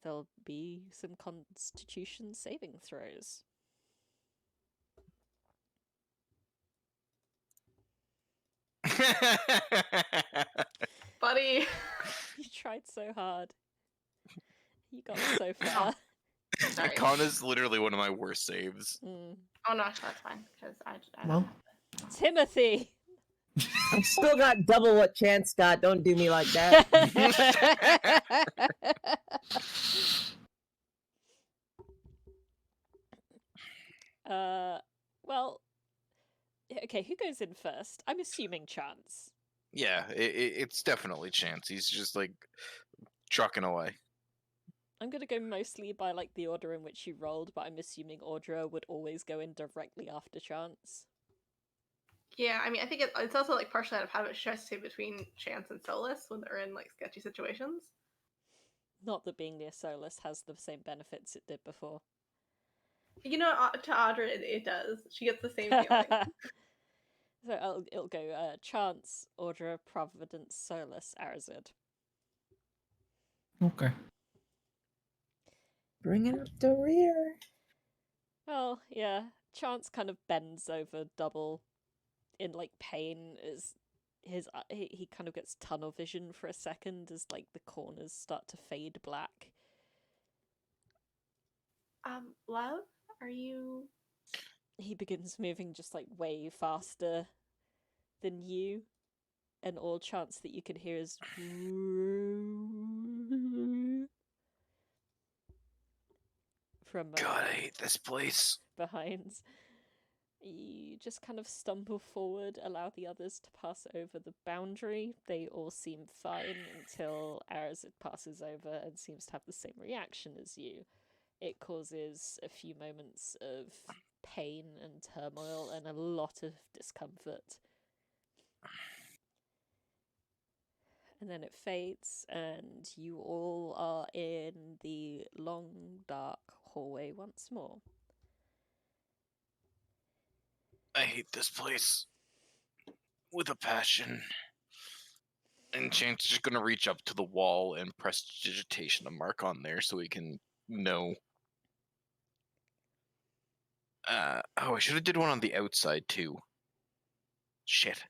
there'll be some Constitution saving throws. Buddy. You tried so hard. You got so far. Sorry. Con is literally one of my worst saves. Mm. Oh no, that's fine. Because I Well. don't have Timothy! I still got double what Chance got. Don't do me like that. Well, okay, who goes in first? I'm assuming Chance. Yeah, it's definitely Chance. He's just like trucking away. I'm gonna go mostly by like the order in which you rolled, but I'm assuming Audra would always go in directly after Chance. Yeah, I mean, I think it's also like partially out of habit stress too between Chance and Solas when they're in like sketchy situations. Not that being near Solas has the same benefits it did before. You know, to Audra, it does. She gets the same feeling. So it'll go Chance, Audra, Providence, Solas, Arazid. Okay. Bringing up the rear. Well, yeah, Chance kind of bends over double in like pain as he kind of gets tunnel vision for a second as like the corners start to fade black. Love, are you? He begins moving just like way faster than you, and all Chance that you can hear is from God, I hate this place. behind. You just kind of stumble forward, allow the others to pass over the boundary. They all seem fine until Arazid passes over and seems to have the same reaction as you. It causes a few moments of pain and turmoil and a lot of discomfort. And then it fades, and you all are in the long, dark hallway once more. I hate this place with a passion. And Chance is just gonna reach up to the wall and press digitation a mark on there so we can know. I should have did one on the outside too. Shit.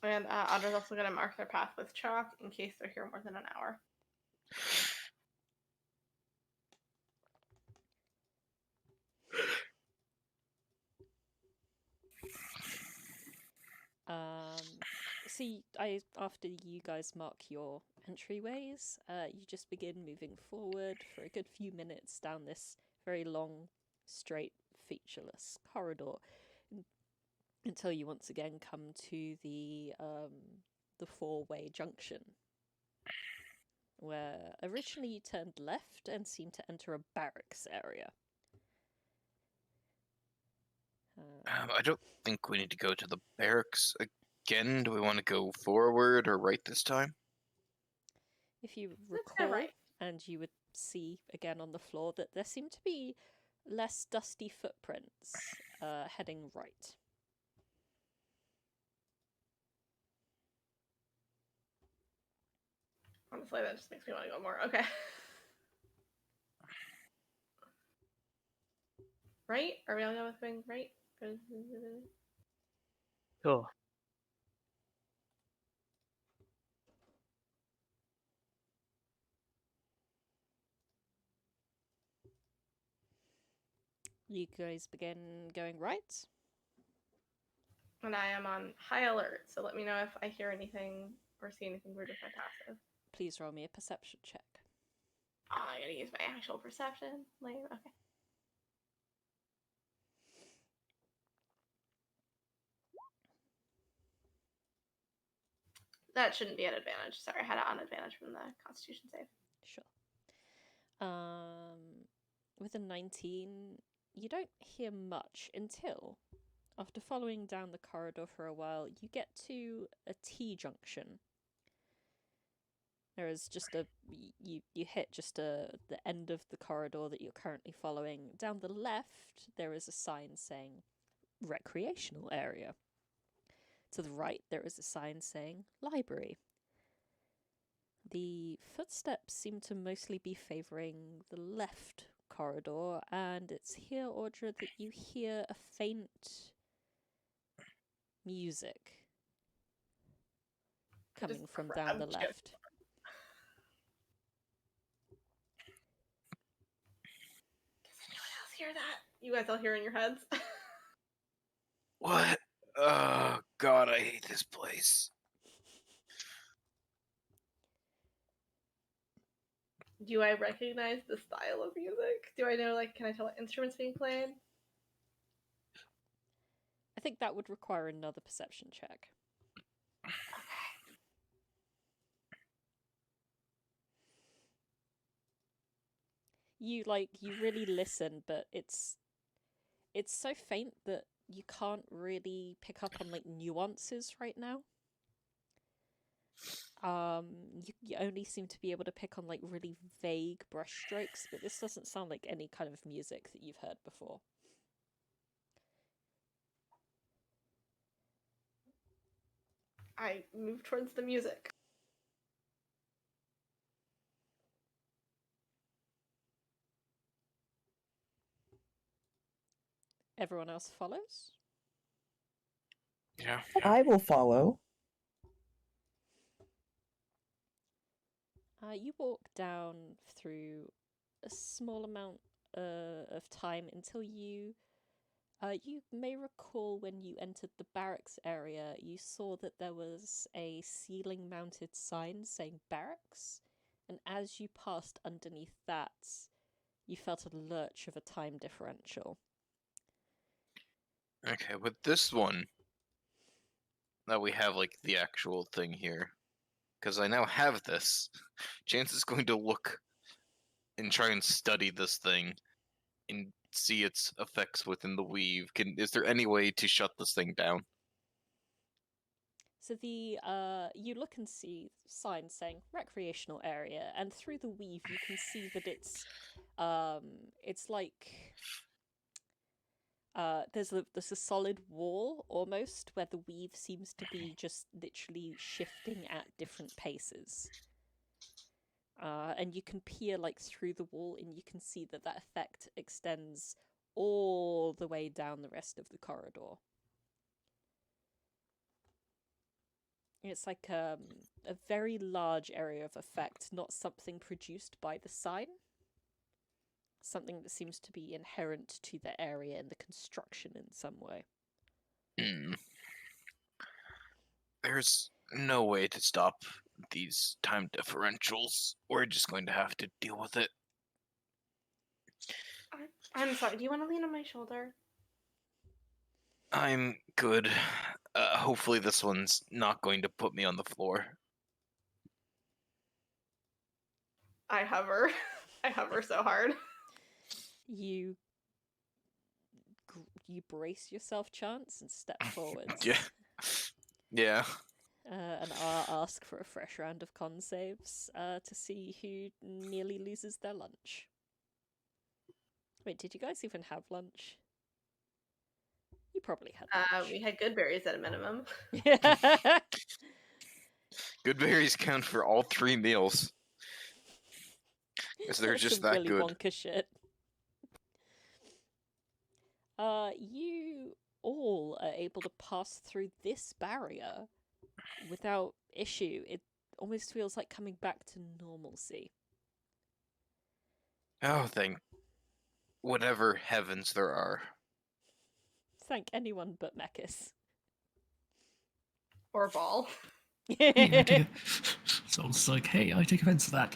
And Audra's also going to mark their path with chalk in case they're here more than an hour. after you guys mark your entryways, you just begin moving forward for a good few minutes down this very long, straight, featureless corridor until you once again come to the four-way junction, where originally you turned left and seemed to enter a barracks area. I don't think we need to go to the barracks again. Do we want to go forward or right this time? If you Let's go recall, right. and you would see again on the floor that there seem to be less dusty footprints heading right. Honestly, that just makes me want to go more. Okay. Right? Are we all going right? Sure. You guys begin going right. And I am on high alert, so let me know if I hear anything or see anything weird with my passive. Please roll me a perception check. Oh, I gotta use my actual perception. Lame. Okay. That shouldn't be an advantage. Sorry, I had an advantage from the Constitution save. Sure. With a 19, you don't hear much until, after following down the corridor for a while, you get to a T-junction. There is just you hit just the end of the corridor that you're currently following. Down the left, there is a sign saying recreational area. To the right, there is a sign saying library. The footsteps seem to mostly be favouring the left corridor, and it's here, Audra, that you hear a faint music coming from down the left. Does anyone else hear that? You guys all hear in your heads? What? Oh, God, I hate this place. Do I recognize the style of music? Do I know, can I tell what instrument's being played? I think that would require another perception check. Okay. You really listen, but it's so faint that you can't really pick up on nuances right now. You only seem to be able to pick on really vague brushstrokes, but this doesn't sound like any kind of music that you've heard before. I move towards the music. Everyone else follows? Yeah. I will follow. You walk down through a small amount of time until you may recall when you entered the barracks area, you saw that there was a ceiling-mounted sign saying barracks, and as you passed underneath that, you felt a lurch of a time differential. Okay, with this one, now we have the actual thing here, because I now have this. Chance is going to look and try and study this thing and see its effects within the weave. Is there any way to shut this thing down? So you look and see signs saying recreational area, and through the weave you can see that it's there's a solid wall almost where the weave seems to be just literally shifting at different paces. And you can peer through the wall, and you can see that effect extends all the way down the rest of the corridor. It's a very large area of effect, not something produced by the sign. Something that seems to be inherent to the area and the construction in some way. There's no way to stop these time differentials. We're just going to have to deal with it. I'm sorry. Do you want to lean on my shoulder? I'm good. Hopefully this one's not going to put me on the floor. I hover. I hover so hard. You brace yourself, Chance, and step forwards. Yeah. Yeah. And ask for a fresh round of con saves to see who nearly loses their lunch. Wait, did you guys even have lunch? You probably had lunch. We had good berries at a minimum. Good berries count for all 3 meals. Because they're That's just some that Willy good. Wonka shit. You all are able to pass through this barrier without issue. It almost feels like coming back to normalcy. Oh, thank whatever heavens there are. Thank anyone but Mekis. Or ball. Hey, I take so it's like, hey, I take offense to that.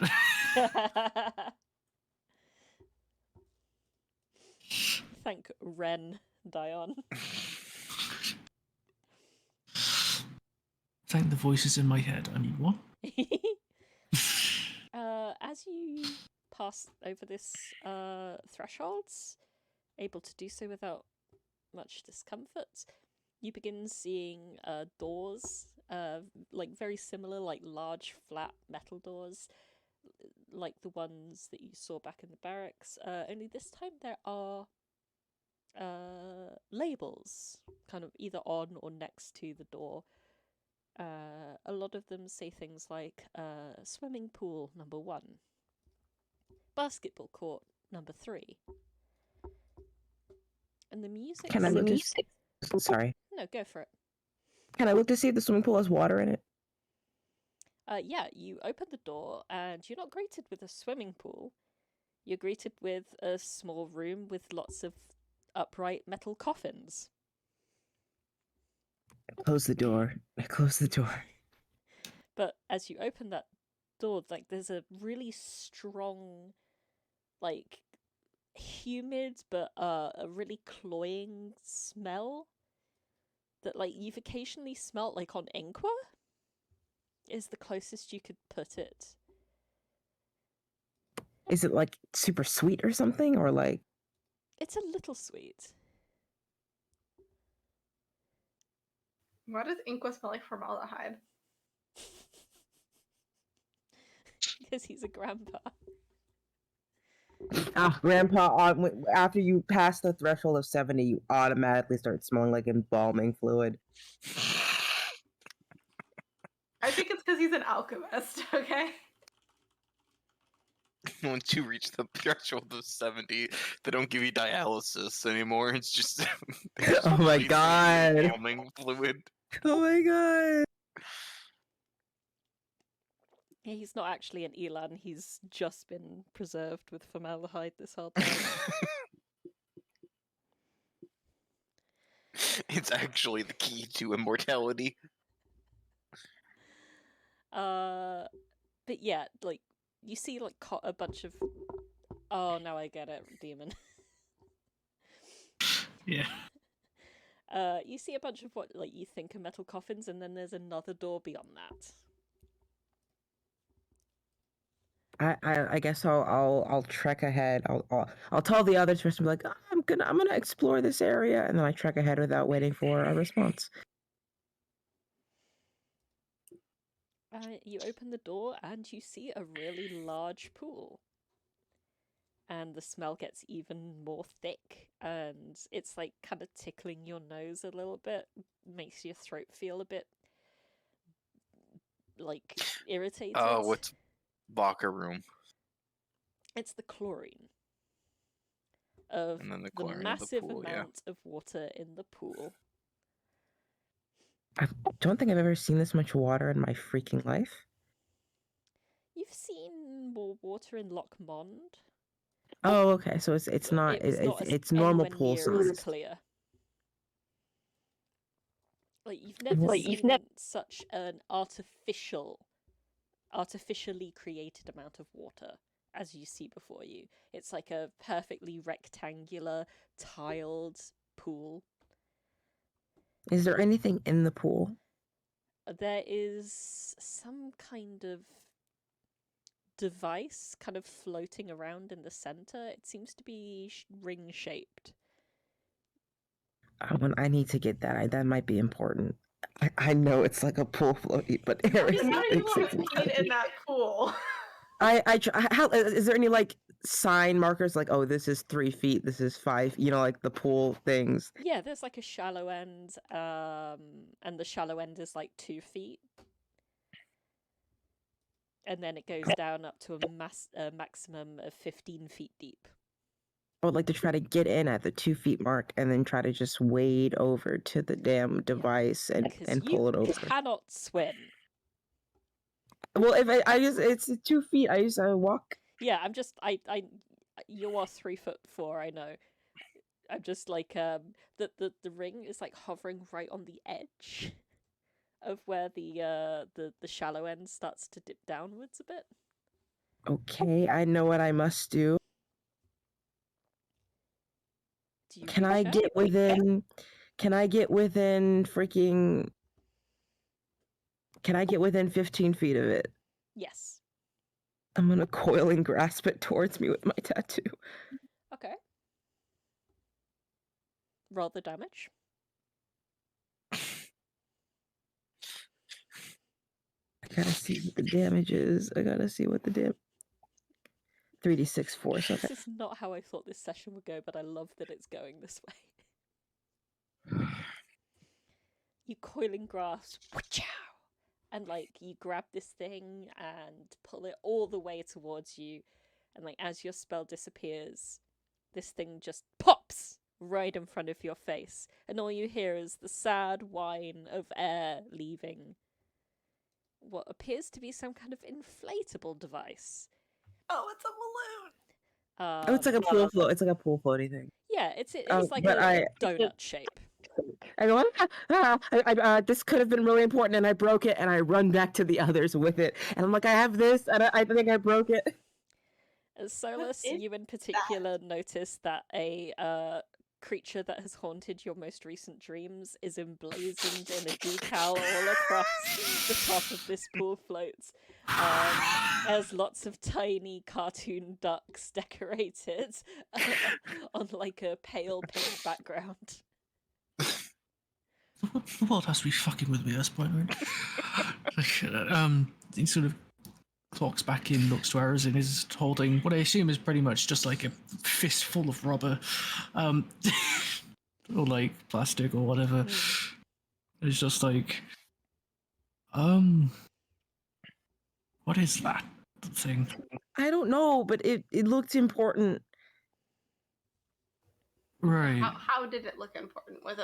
Thank Ren, Dion. Thank the voices in my head. I mean, what? As you pass over this thresholds, able to do so without much discomfort, you begin seeing doors, like very similar, like large flat metal doors, like the ones that you saw back in the barracks. Only this time there are labels, kind of either on or next to the door. A lot of them say things like swimming pool number 1, basketball court number 3, and the music. Can I look to Sorry. No, go for it. Can I look to see if the swimming pool has water in it? Yeah, you open the door and you're not greeted with a swimming pool. You're greeted with a small room with lots of upright metal coffins. Close the door. Close the door. But as you open that door, like there's a really strong, like humid but a really cloying smell that like you've occasionally smelt like on Inqua is the closest you could put it. Is it like super sweet or something, or like? It's a little sweet. Why does Inqua smell like formaldehyde? Because he's a grandpa. Grandpa, after you pass the threshold of 70, you automatically start smelling like embalming fluid. I think it's because he's an alchemist, okay? Once you reach the threshold of 70, they don't give you dialysis anymore. It's just Oh my god. embalming fluid. Oh my god. Yeah, he's not actually an Elan, he's just been preserved with formaldehyde this whole time. It's actually the key to immortality. But yeah, like you see like a bunch of. Oh, now I get it, demon. Yeah. You see a bunch of what like you think are metal coffins, and then there's another door beyond that. I guess I'll trek ahead. I'll tell the others first. I'm like, oh, I'm gonna explore this area, and then I trek ahead without waiting for a response. You open the door and you see a really large pool. And the smell gets even more thick, and it's like kind of tickling your nose a little bit, makes your throat feel a bit like irritated. Oh, what's locker room? It's the chlorine of And then the the chlorine of the massive pool, yeah. amount of water in the pool. I don't think I've ever seen this much water in my freaking life. You've seen more water in Loch Mond. Oh, okay. So it's not It was not it's normal anywhere pool near as size. clear. Like, you've never seen such an artificially created amount of water as you see before you. It's like a perfectly rectangular, tiled pool. Is there anything in the pool? There is some kind of device kind of floating around in the center. It seems to be ring-shaped. I need to get that. That might be important. I know it's like a pool floaty, but Eric How do you thinks want to it's peed in that pool? how is there any like sign markers like, oh, this is 3 feet, this is 5, like the pool things? Yeah, there's like a shallow end, and the shallow end is like 2 feet. And then it goes down up to a maximum of 15 feet deep. I would like to try to get in at the 2 feet mark and then try to just wade over to the damn device and pull it over. You cannot swim. Well, if I just, it's 2 feet, I walk. Yeah, you are 3'4", I know. I'm just like, the ring is like hovering right on the edge of where the shallow end starts to dip downwards a bit. Okay, I know what I must do. Can I get within freaking... Can I get within 15 feet of it? Yes. I'm gonna coil and grasp it towards me with my tattoo. Okay. Roll the damage. I gotta see what the damage is. 3d6 force. Okay. This is not how I thought this session would go, but I love that it's going this way. You coil and grasp, and like you grab this thing and pull it all the way towards you, and like as your spell disappears, this thing just pops right in front of your face, and all you hear is the sad whine of air leaving what appears to be some kind of inflatable device. Oh, it's a balloon. It's like a pool float. It's like a pool floaty thing. Yeah, it's like a donut shape. I go, this could have been really important, and I broke it, and I run back to the others with it, and I'm like, I have this, and I think I broke it. As Solas, you in particular notice that a creature that has haunted your most recent dreams is emblazoned in a decal all across the top of this pool float. There's lots of tiny cartoon ducks decorated on like a pale pink background. The world has to be fucking with me at this point, right? He sort of clocks back in, looks to Arazid, and is holding what I assume is pretty much just like a fistful of rubber, or like plastic or whatever. It's just like, what is that thing? I don't know, but it looked important. Right. How did it look important? Was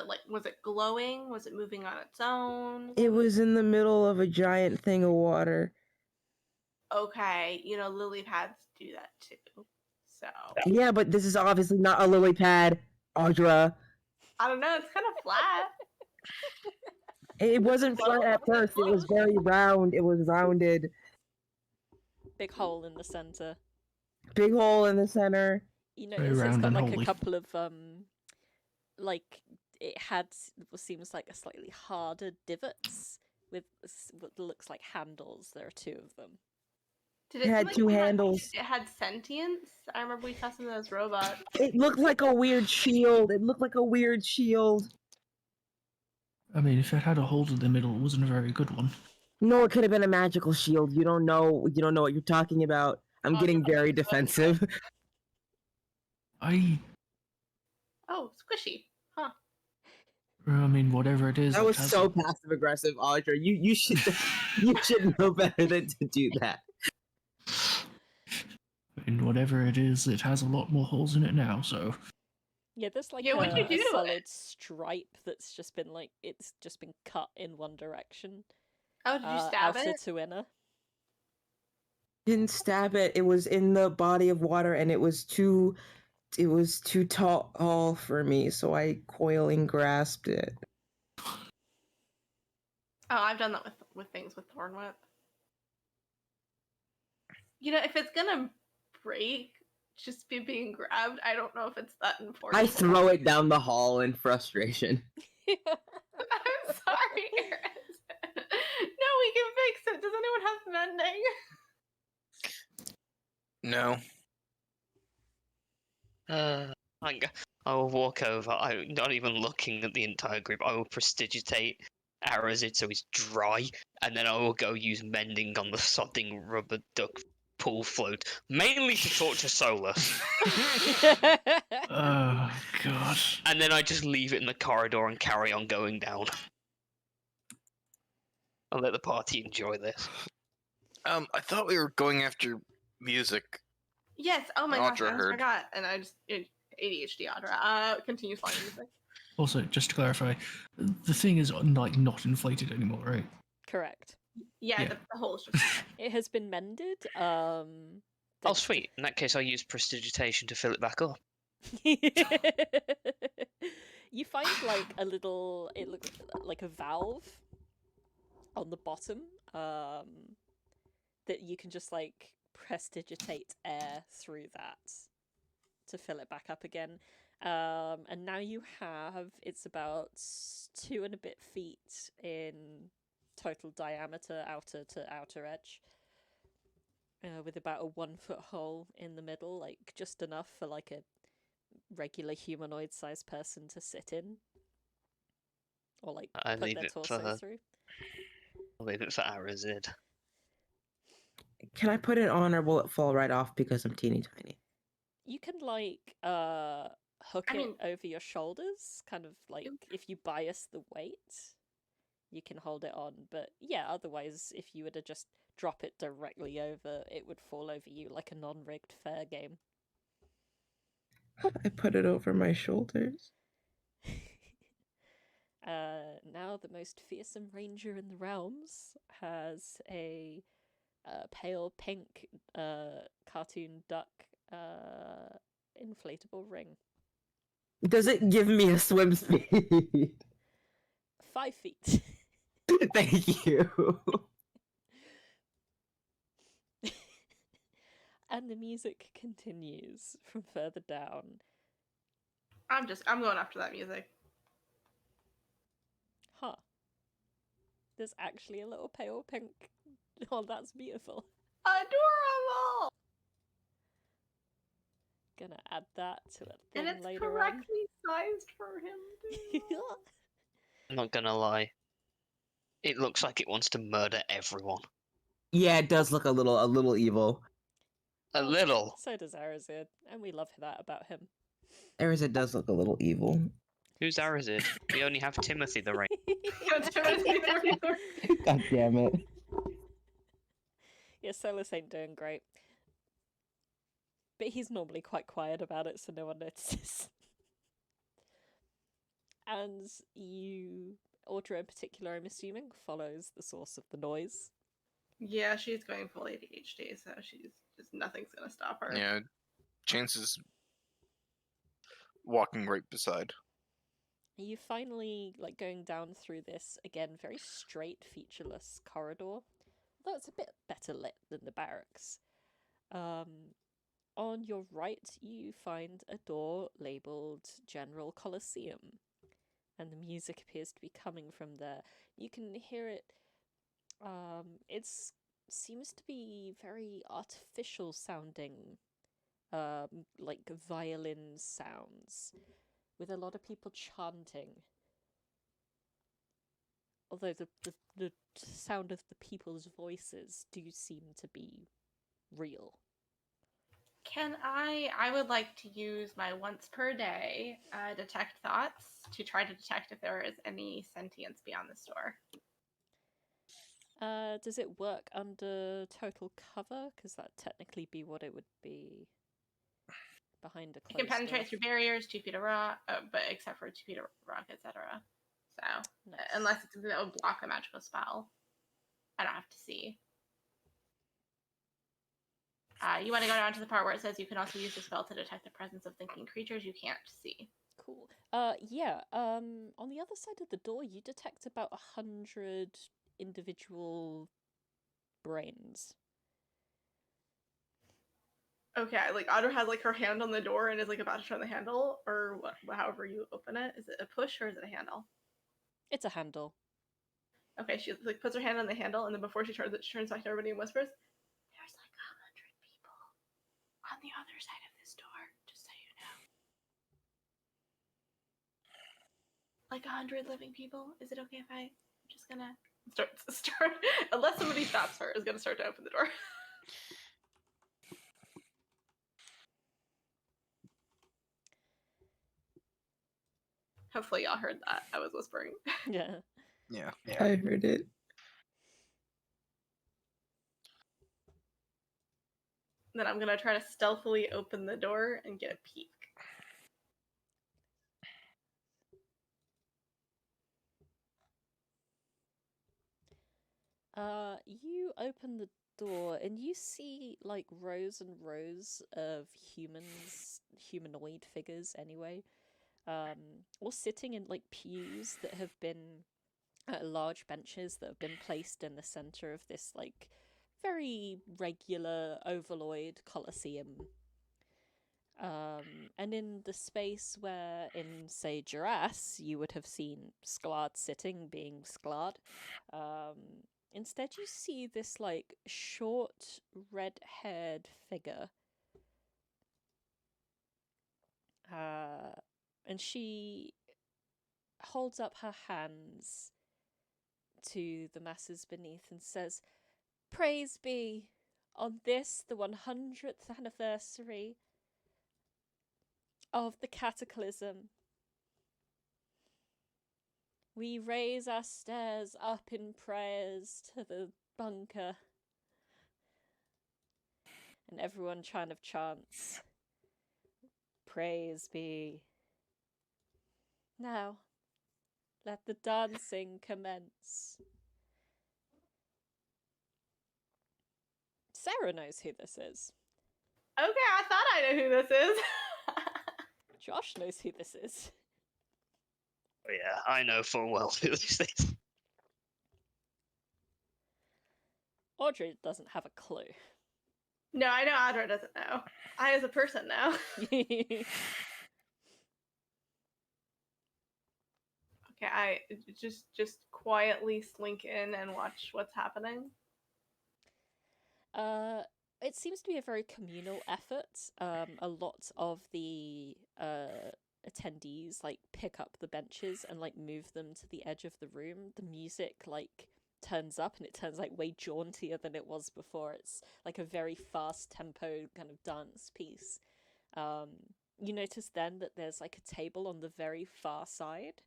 it glowing? Was it moving on its own? It was in the middle of a giant thing of water. Okay, lily pads do that too. So yeah, but this is obviously not a lily pad, Audra. I don't know. It's kind of flat. It wasn't flat at first. It was very round. It was rounded. Big hole in the center. Big hole in the center. You notice it's got like a couple of like it had what seems like a slightly harder divots with what looks like handles. There are 2 of them. It had 2 handles. It had sentience. I remember we saw some of those robots. It looked like a weird shield. I mean, if it had a hole in the middle, it wasn't a very good one. No, it could have been a magical shield. You don't know what you're talking about. I'm getting very defensive. Oh, squishy. Huh. I mean, whatever it is. That was so passive aggressive, Audra. You should know better than to do that. I mean, whatever it is, it has a lot more holes in it now, so. Yeah, there's like what'd you do a to solid it? stripe that's just been cut in one direction. Oh, did you stab outer it? to inner. Didn't stab it. It was in the body of water, and it was too tall for me, so I coiling grasped it. Oh, I've done that with things with Thorn Whip. You know, if it's gonna break, just be being grabbed. I don't know if it's that important. I throw it down the hall in frustration. I'm sorry, Arazid. No, we can fix it. Does anyone have mending? No. I will walk over. I'm not even looking at the entire group. I will prestidigitate Arazid so he's dry, and then I will go use mending on the sodding rubber duck pool float, mainly to torture Solas. Oh, God. And then I just leave it in the corridor and carry on going down. I'll let the party enjoy this. I thought we were going after music. Yes. Oh my gosh, Audra I almost heard. forgot. And I just ADHD Audra. Continue flying music. Also, just to clarify, the thing is like not inflated anymore, right? Correct. Yeah, Yeah. the hole is just. It has been mended. Oh, sweet. In that case, I'll use prestidigitation to fill it back up. You find like a little, it looks like a valve on the bottom that you can just like prestidigitate air through that to fill it back up again. And now you have, it's about 2 and a bit feet in total diameter, outer to outer edge, with about a 1 foot hole in the middle, like just enough for like a regular humanoid-sized person to sit in, or like I put leave their it for torso her. through. I'll leave it for Arazid. Can I put it on, or will it fall right off because I'm teeny tiny? You can like hook I it mean- over your shoulders, kind of like if you bias the weight, you can hold it on. But yeah, otherwise, if you were to just drop it directly over, it would fall over you like a non-rigged fair game. I put it over my shoulders. Now the most fearsome ranger in the realms has a pale pink cartoon duck inflatable ring. Does it give me a swim speed? 5 feet. Thank you. And the music continues from further down. I'm going after that music. Huh. There's actually a little pale pink. Oh, that's beautiful. Adorable. Gonna add that to a thing And it's later correctly sized for him. Too. on. I'm not gonna lie. It looks like it wants to murder everyone. Yeah, it does look a little evil. A little. So does Arazid, and we love that about him. Arazid does look a little evil. Who's Arazid? We only have Timothy the Rain. God damn it. Yeah, Solas ain't doing great. But he's normally quite quiet about it, so no one notices. And you, Audra in particular, I'm assuming, follows the source of the noise. Yeah, she's going full ADHD, so she's just nothing's gonna stop her. Yeah. Chance is walking right beside. You finally, like, going down through this, again, very straight, featureless corridor. Although it's a bit better lit than the barracks. On your right, you find a door labelled General Colosseum. And the music appears to be coming from there. You can hear it. It seems to be very artificial sounding, like violin sounds, with a lot of people chanting. Although the sound of the people's voices do seem to be real. Can I would like to use my once per day detect thoughts to try to detect if there is any sentience beyond this door. Does it work under total cover? Because that'd technically be what it would be behind a It can closed penetrate door. through barriers, 2 feet of rock, but except for 2 feet of rock, etc. So, Nice. unless it's something that would block a magical spell, I don't have to see. You want to go down to the part where it says you can also use the spell to detect the presence of thinking creatures you can't see. Cool. Yeah. On the other side of the door, you detect about 100 individual brains. Okay, like Audra has like her hand on the door and is like about to turn the handle, or however you open it. Is it a push or is it a handle? It's a handle. Okay, she like puts her hand on the handle, and then before she turns it, she turns back to everybody and whispers, "There's like 100 people on the other side of this door, just so you know. Like 100 living people. Is it okay if I'm just gonna start unless somebody stops her, is gonna start to open the door." Hopefully y'all heard that. I was whispering. Yeah. Yeah. I heard it. Then I'm gonna try to stealthily open the door and get a peek. You open the door and you see like rows and rows of humanoid figures anyway, all sitting in like pews that have been large benches that have been placed in the center of this like very regular ovalloid coliseum. And in the space where in, say, Duras, you would have seen Sklard sitting, being Sklard, instead you see this, like, short, red-haired figure. And she holds up her hands to the masses beneath and says, "Praise be, on this, the 100th anniversary of the cataclysm, we raise our stairs up in prayers to the bunker." And everyone kind of chants, "Praise be. Now, let the dancing commence." Sarah knows who this is. Okay, I thought I know who this is. Josh knows who this is. Oh, yeah, I know full well who this is. Audrey doesn't have a clue. No, I know Audra doesn't know. I as a person know. Okay, I just quietly slink in and watch what's happening. It seems to be a very communal effort. A lot of the attendees like pick up the benches and like move them to the edge of the room. The music like turns up and it turns like way jauntier than it was before. It's like a very fast tempo kind of dance piece. You notice then that there's like a table on the very far side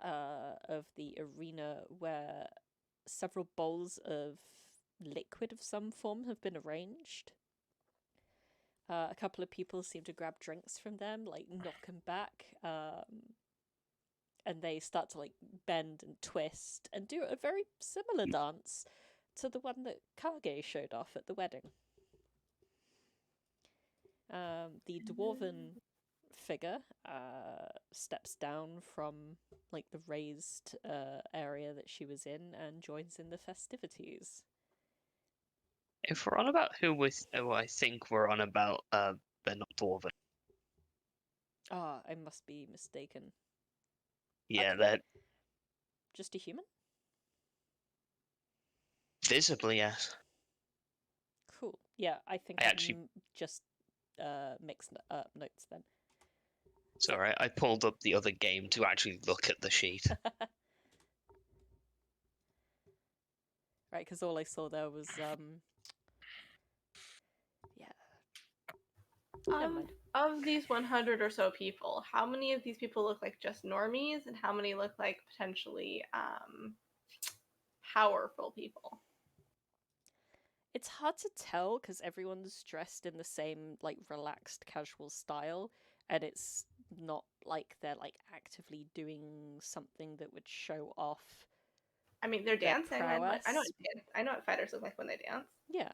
of the arena where several bowls of liquid of some form have been arranged. A couple of people seem to grab drinks from them, like knock them back, and they start to like bend and twist and do a very similar dance to the one that Kage showed off at the wedding. The dwarven figure steps down from like the raised area that she was in and joins in the festivities. If we're on about who I think we're on about, they're not dwarven. Ah, I must be mistaken. Yeah, Okay. they're Just a human? visibly, yes. Cool. Yeah, I think I actually just mixed up notes then. It's alright, I pulled up the other game to actually look at the sheet. Right, because all I saw there was never mind. Of these 100 or so people, how many of these people look like just normies, and how many look like potentially powerful people? It's hard to tell because everyone's dressed in the same like relaxed casual style, and it's not like they're like actively doing something that would show off. I mean, they're their dancing. I prowess. know what fighters look like when they dance. Yeah,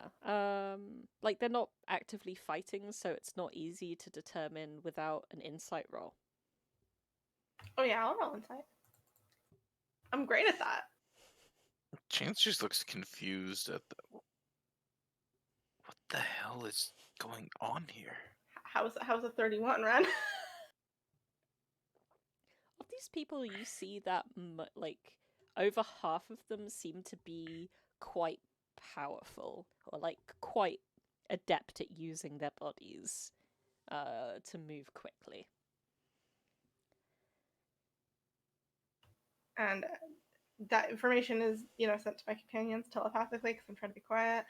like they're not actively fighting, so it's not easy to determine without an insight roll. Oh yeah, I'll roll insight. I'm great at that. Chance just looks confused at the. What the hell is going on here? How's a 31, Ren? Of these people, you see that like over half of them seem to be quite powerful, or like quite adept at using their bodies to move quickly. And that information is, sent to my companions telepathically because I'm trying to be quiet.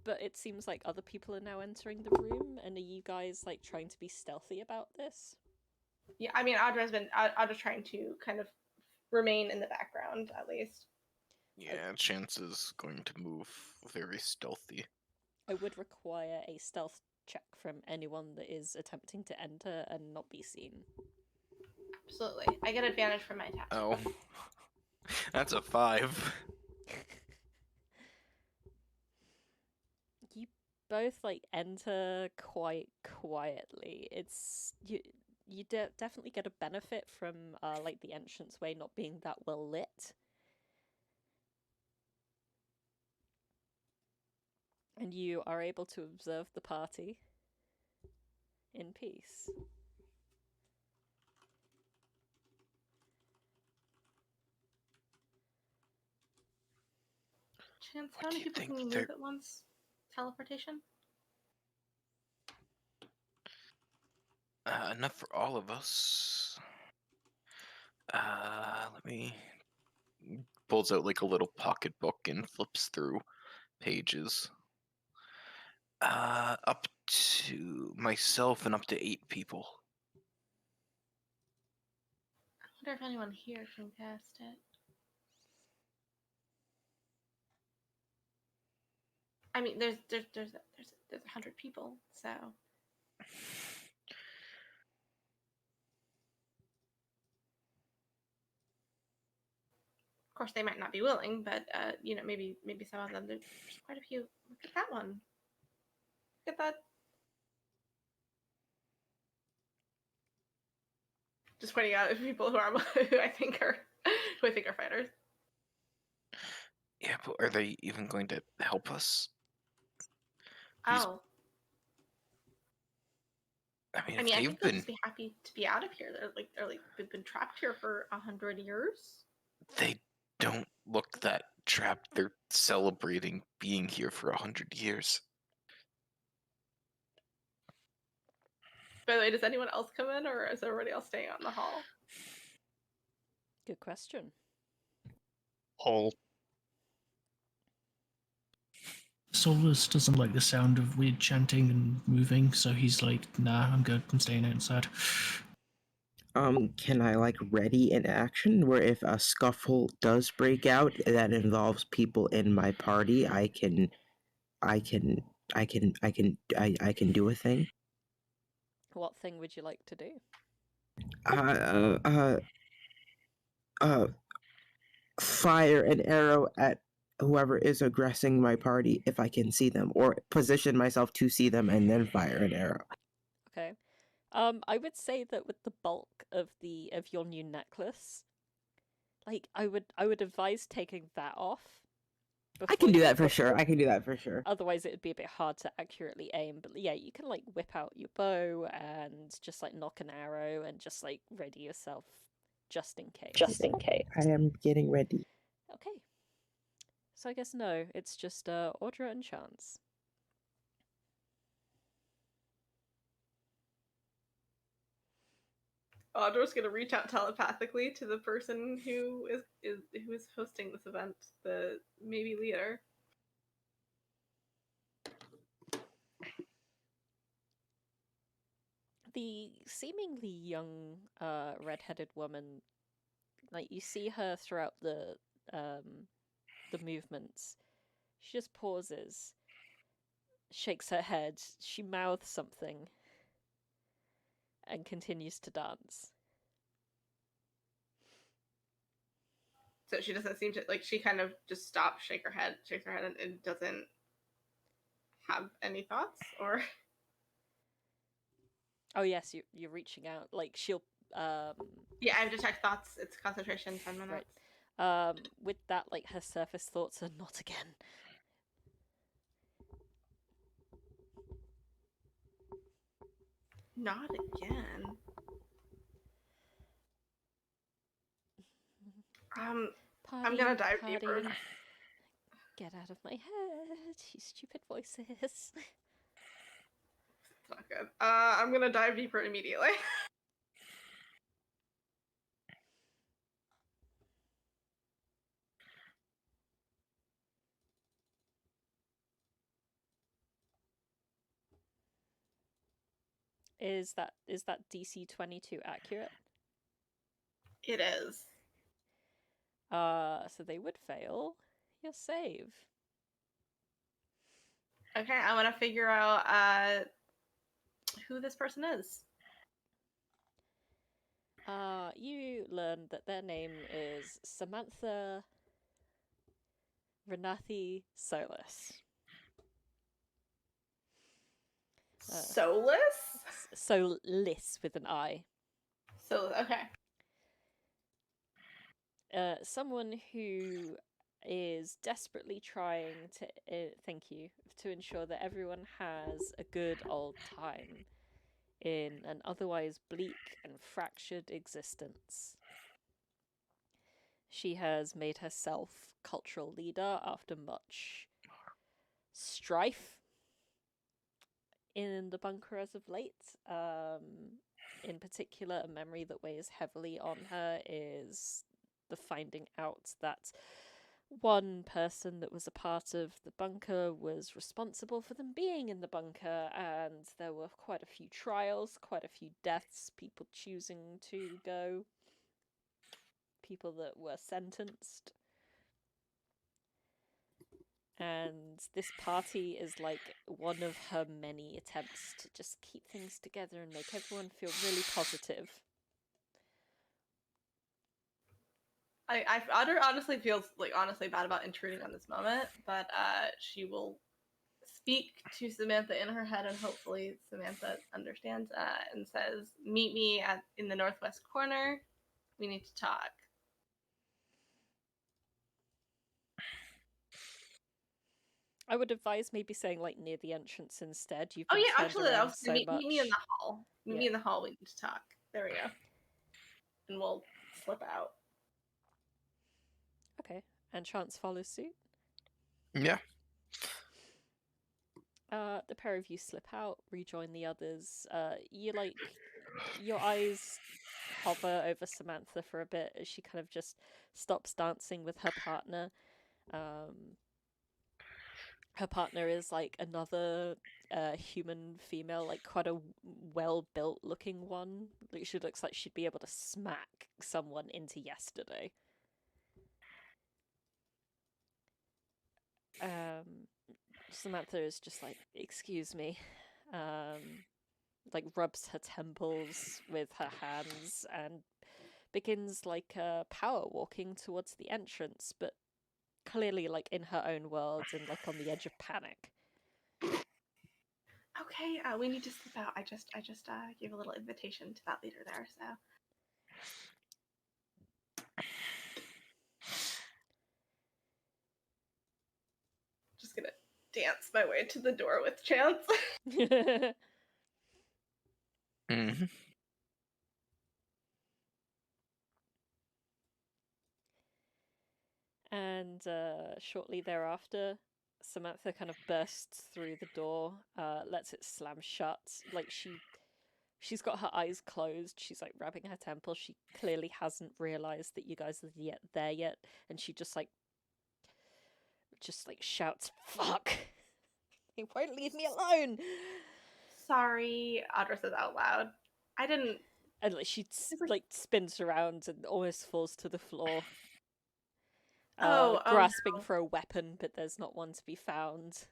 But it seems like other people are now entering the room, and are you guys like trying to be stealthy about this? Yeah, I mean, Audra's trying to kind of remain in the background at least. Yeah, Chance is going to move very stealthy. I would require a stealth check from anyone that is attempting to enter and not be seen. Absolutely. I get advantage from my attack. Oh. That's a 5. You both like enter quite quietly. It's you definitely get a benefit from like the entranceway not being that well lit. And you are able to observe the party in peace. Chance, how many people can you move at once? Teleportation? Enough for all of us. Let me. Pulls out like a little pocketbook and flips through pages. Up to myself and up to 8 people. I wonder if anyone here can cast it. I mean, there's 100 people, so. Of course, they might not be willing, but maybe some of them. There's quite a few. Look at that one. Look at that. Just pointing out people who I think are fighters. Yeah, but are they even going to help us? Oh. I mean, I think they'll just be happy to be out of here. They've been trapped here for 100 years. They don't look that trapped. They're celebrating being here for 100 years. By the way, does anyone else come in, or is everybody else staying out in the hall? Good question. Hall. Solas doesn't like the sound of weird chanting and moving, so he's like, nah, I'm good, I'm staying outside. Can I like ready an action where if a scuffle does break out that involves people in my party, I can do a thing? What thing would you like to do? Fire an arrow at whoever is aggressing my party if I can see them, or position myself to see them and then fire an arrow. Okay. I would say that with the bulk of your new necklace, like I would advise taking that off. I can do that for sure. Otherwise, it would be a bit hard to accurately aim. But yeah, you can like whip out your bow and just like knock an arrow and just like ready yourself just in case. I am getting ready. Okay. So I guess no, it's just Audra and Chance. Audra's gonna reach out telepathically to the person who is hosting this event, the maybe leader. The seemingly young red-headed woman, like you see her throughout the movements. She just pauses, shakes her head, she mouths something, and continues to dance. So she doesn't seem to she kind of just stops, shakes her head, and doesn't have any thoughts, or. Oh yes, you're reaching out. Like she'll. Yeah, I have detect thoughts. It's concentration, 10 minutes. With that, like, her surface thoughts are not again. Not again. I'm gonna dive deeper. Get out of my head, you stupid voices. It's not good. I'm gonna dive deeper immediately. Is that DC 22 accurate? It is. So they would fail your save. Okay, I want to figure out who this person is. You learn that their name is Samantha Renathi Solas. Solas? Solis with an I. So, okay. Someone who is desperately trying to to ensure that everyone has a good old time in an otherwise bleak and fractured existence. She has made herself cultural leader after much strife in the bunker as of late. In particular, a memory that weighs heavily on her is the finding out that one person that was a part of the bunker was responsible for them being in the bunker, and there were quite a few trials, quite a few deaths, people choosing to go, people that were sentenced. And this party is like one of her many attempts to just keep things together and make everyone feel really positive. Audra honestly feels like honestly bad about intruding on this moment, but she will speak to Samantha in her head, and hopefully Samantha understands and says, "Meet me in the northwest corner. We need to talk." I would advise maybe saying like near the entrance instead. You've Oh been yeah, turned actually, around so meet much. me in the hall. Meet me Yeah. in the hall. We need to talk. There we go. And we'll slip out. Okay, and Chance follows suit. Yeah. The pair of you slip out, rejoin the others. You like your eyes hover over Samantha for a bit as she kind of just stops dancing with her partner. Her partner is like another human female, like quite a well-built looking one. Like she looks like she'd be able to smack someone into yesterday. Samantha is just like, excuse me, like rubs her temples with her hands and begins like power walking towards the entrance, but clearly like in her own world and like on the edge of panic. Okay, we need to slip out. I just gave a little invitation to that leader there, so. Just gonna dance my way to the door with Chance. Mm-hmm. And shortly thereafter, Samantha kind of bursts through the door, lets it slam shut. Like she's got her eyes closed. She's like rubbing her temple. She clearly hasn't realized that you guys are there yet, and she just like shouts, "Fuck! They won't leave me alone!" Sorry, Audra says out loud. I didn't. And like she like spins around and almost falls to the floor. Grasping for a weapon, but there's not one to be found.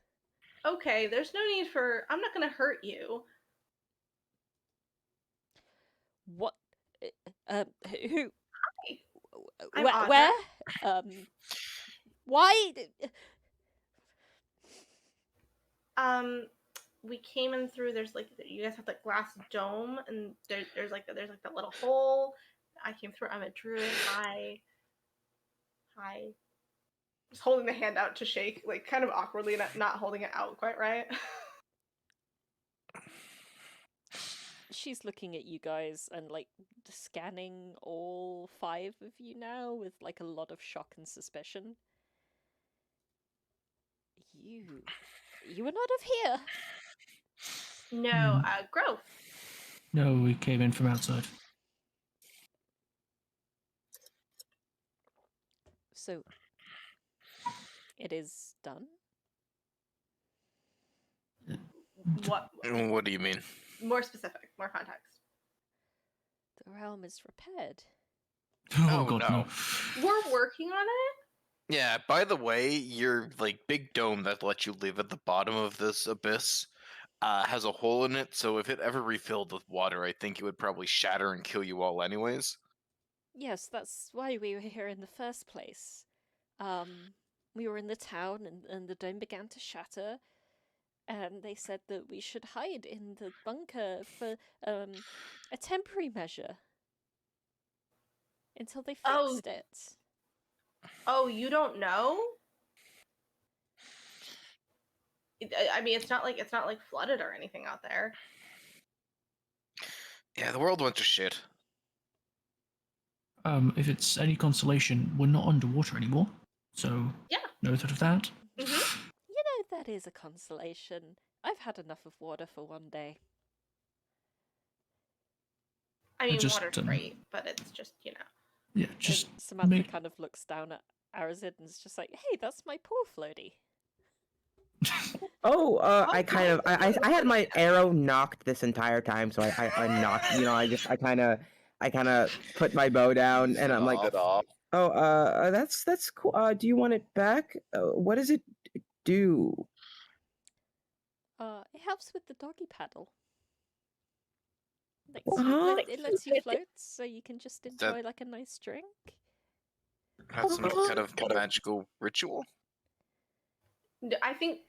Okay, there's no need for. I'm not gonna hurt you. What? Who? Hi. Where? Why? We came in through. There's like you guys have the glass dome, and there's like that little hole. I came through. I'm a druid. Hi. Just holding the hand out to shake, like kind of awkwardly, not holding it out quite right. She's looking at you guys and like scanning all 5 of you now with like a lot of shock and suspicion. You are not of here. No, Grove. No, we came in from outside. So it is done. What? What do you mean? More specific, more context. The realm is repaired. Oh, Oh, God, no. no. We're working on it. Yeah, by the way, your like big dome that lets you live at the bottom of this abyss has a hole in it, so if it ever refilled with water, I think it would probably shatter and kill you all anyways. Yes, that's why we were here in the first place. We were in the town and the dome began to shatter, and they said that we should hide in the bunker for a temporary measure until they fixed it. Oh, you don't know? I mean, it's not like flooded or anything out there. Yeah, the world went to shit. If it's any consolation, we're not underwater anymore. So, Yeah. no thought of that. Mm-hmm. You know, that is a consolation. I've had enough of water for one day. I mean, just, water's great, but it's just, you know. Yeah, just and Samantha make... kind of looks down at Arazid and is just like, hey, that's my poor floaty. I had my arrow knocked this entire time, so I knocked. You know, I kind of put my bow down, and I'm like, that's cool. Do you want it back? What does it do? It helps with the doggy paddle. Like, it lets you float, so you can just enjoy like a nice drink. That's some kind of magical ritual? I think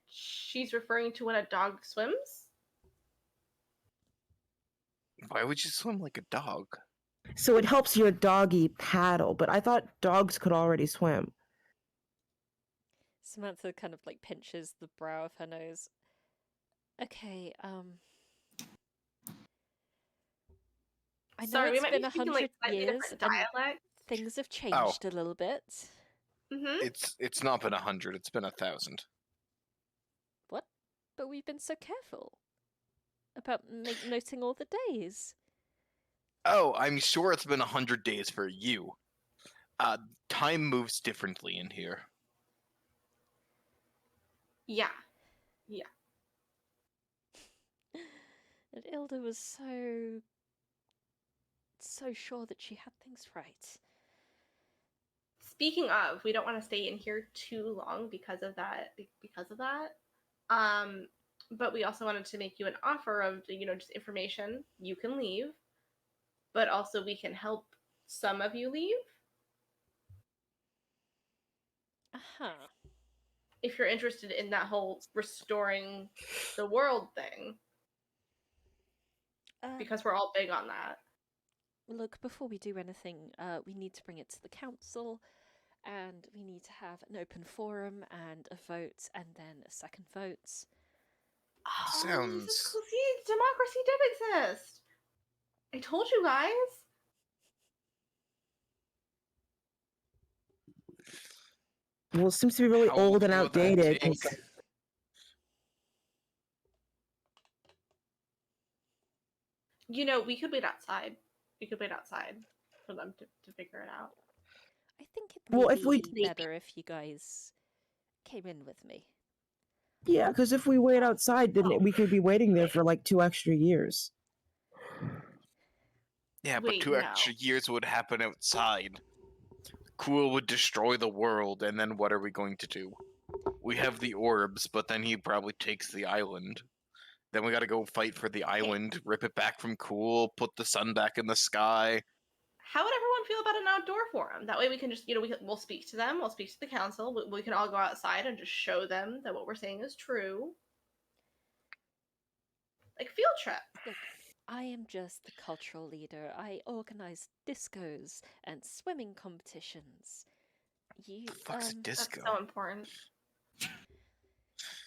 she's referring to when a dog swims. Why would you swim like a dog? So it helps your doggy paddle, but I thought dogs could already swim. Samantha kind of like pinches the brow of her nose. Okay, I know it's been 100 years and things have changed a little bit. Mm-hmm. It's not been 100, it's been 1,000. What? But we've been so careful about noting all the days. Oh, I'm sure it's been 100 days for you. Time moves differently in here. Yeah. And Ilda was so sure that she had things right. Speaking of, we don't want to stay in here too long because of that. But we also wanted to make you an offer of, you know, just information. You can leave, but also we can help some of you leave. Uh-huh. If you're interested in that whole restoring the world thing. Because we're all big on that. Look, before we do anything, we need to bring it to the council, and we need to have an open forum and a vote, and then a second vote. Oh, Sounds... See, democracy did exist. I told you guys. Well, it seems to be really old and outdated. You know, we could wait outside. For them to figure it out. I think it would be better if you guys came in with me. Yeah, because if we wait outside, then we could be waiting there for like 2 extra years. Yeah, but 2 extra years would happen outside. Cool would destroy the world, and then what are we going to do? We have the orbs, but then he probably takes the island. Then we gotta go fight for the island, rip it back from Cool, put the sun back in the sky. How would everyone feel about an outdoor forum? That way we can just, you know, we'll speak to them, we'll speak to the council, we can all go outside and just show them that what we're saying is true. Like field trip. Look, I am just the cultural leader. I organize discos and swimming competitions. You, The fuck's a That's disco? so important.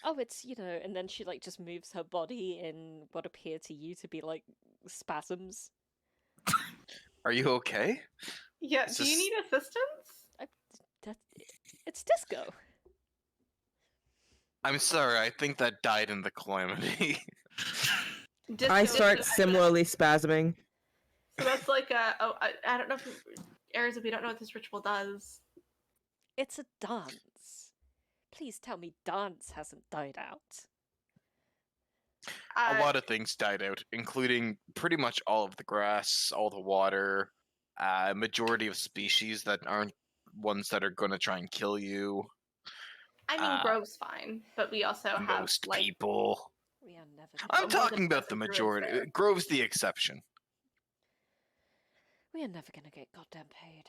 Oh, it's, and then she, like, just moves her body in what appear to you to be, like, spasms. Are you okay? Yeah, It's do you just- need assistance? It's disco. I'm sorry, I think that died in the calamity. I Disco start is- similarly spasming. So that's like I don't know if Arazid, we don't know what this ritual does. It's a dance. Please tell me dance hasn't died out. A lot of things died out, including pretty much all of the grass, all the water, majority of species that aren't ones that are going to try and kill you. I mean, Grove's fine, but we also have Most like people. We are never. I'm more talking than about the druids majority. there. Grove's the exception. We are never gonna get goddamn paid.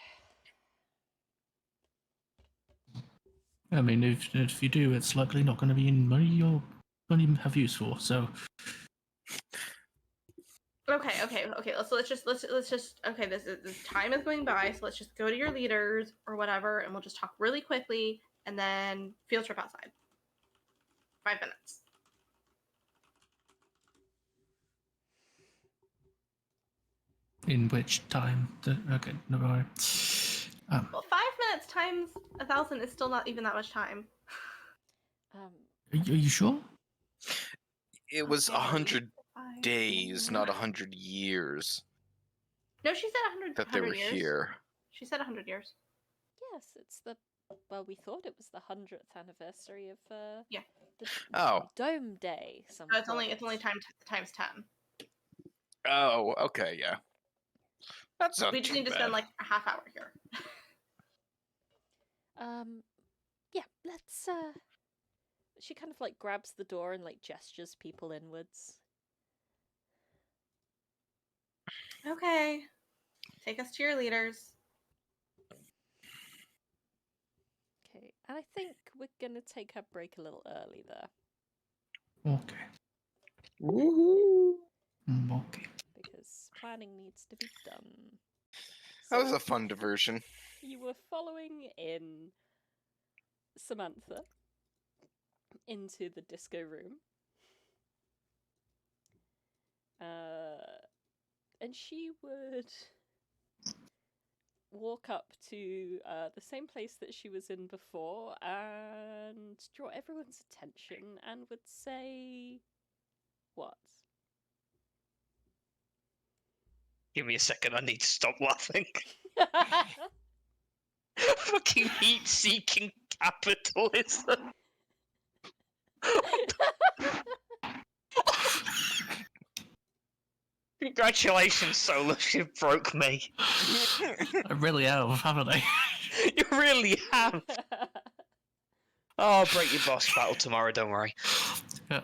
I mean, if you do, it's likely not going to be in money you're going to have use for. So, Okay. Let's just okay. This time is going by, so let's just go to your leaders or whatever, and we'll just talk really quickly, and then field trip outside. 5 minutes. in which time? Okay, no worry. Well, 5 minutes times 1,000 is still not even that much time. Are you sure? It was Okay, 100 5 days, not 100 years No, she said 100. that they 100 were years. here. She said 100 years. Yes, it's the. Well, we thought it was the 100th anniversary of Yeah. the Oh. Dome Day. Some So it's only call it. times 10. Oh, okay, yeah. That's not We just too need to bad. spend like a half hour here. Yeah. Let's. She kind of like grabs the door and like gestures people inwards. Okay. Take us to your leaders. Okay, and I think we're gonna take our break a little early there. Okay. Woohoo! Okay. Because planning needs to be done. That was So, a fun diversion. you were following in Samantha into the disco room. And she would walk up to the same place that she was in before and draw everyone's attention and would say, what? Give me a second, I need to stop laughing. Fucking heat-seeking capitalism. Congratulations, Solas, you broke me. I really have, haven't I? You really have. Oh, I'll break your boss battle tomorrow, don't worry. Yeah.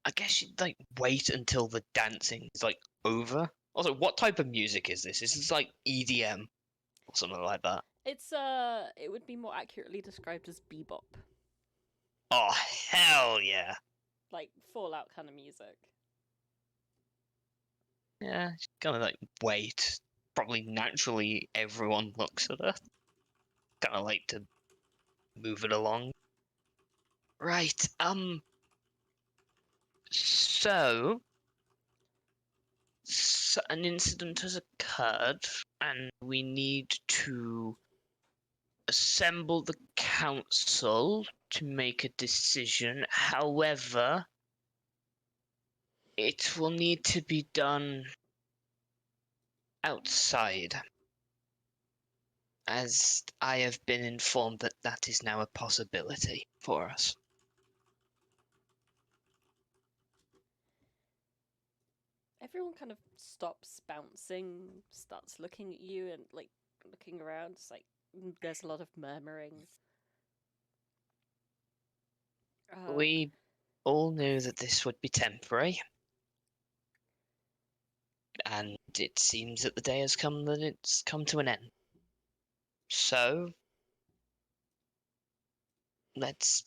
I guess you'd like wait until the dancing is like over. Also, what type of music is this? Is this like EDM or something like that? It's it would be more accurately described as bebop, Oh hell yeah! like Fallout kind of music. Yeah, just kind of like wait. Probably naturally everyone looks at her. Kind of like to move it along. Right. So an incident has occurred, and we need to assemble the council to make a decision. However, it will need to be done outside, as I have been informed that that is now a possibility for us. Everyone kind of stops bouncing, starts looking at you and like looking around. It's like there's a lot of murmuring. We all knew that this would be temporary, and it seems that the day has come that it's come to an end. So, let's...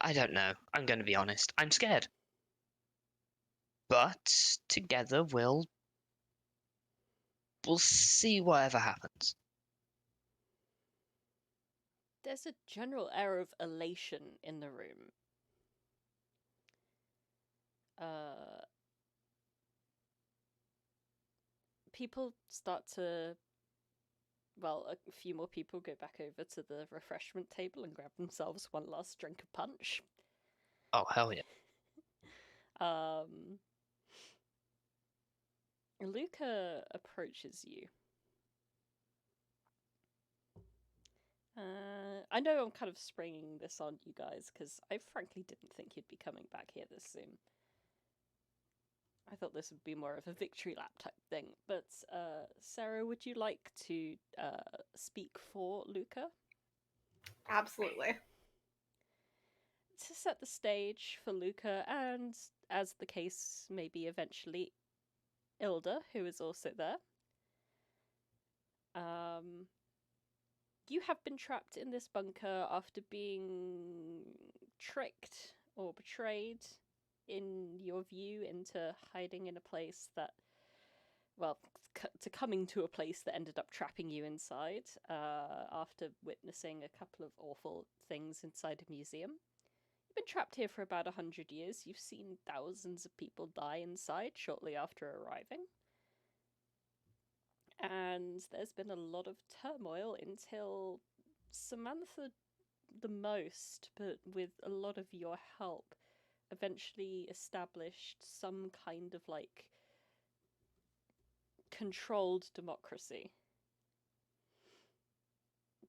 I don't know. I'm going to be honest. I'm scared. but together we'll see whatever happens. There's a general air of elation in the room. People start to... Well, a few more people go back over to the refreshment table and grab themselves one last drink of punch. Oh, hell yeah. Luca approaches you. I know I'm kind of springing this on you guys, because I frankly didn't think you'd be coming back here this soon. I thought this would be more of a victory lap type thing, but Sarah, would you like to speak for Luca? Absolutely. To set the stage for Luca, and as the case may be eventually, Ilda, who is also there. You have been trapped in this bunker after being tricked or betrayed, in your view, into hiding in a place that, well, to coming to a place that ended up trapping you inside, after witnessing a couple of awful things inside a museum. You've been trapped here for about 100 years. You've seen thousands of people die inside shortly after arriving. And there's been a lot of turmoil until Samantha the most, but with a lot of your help, eventually established some kind of, like, controlled democracy.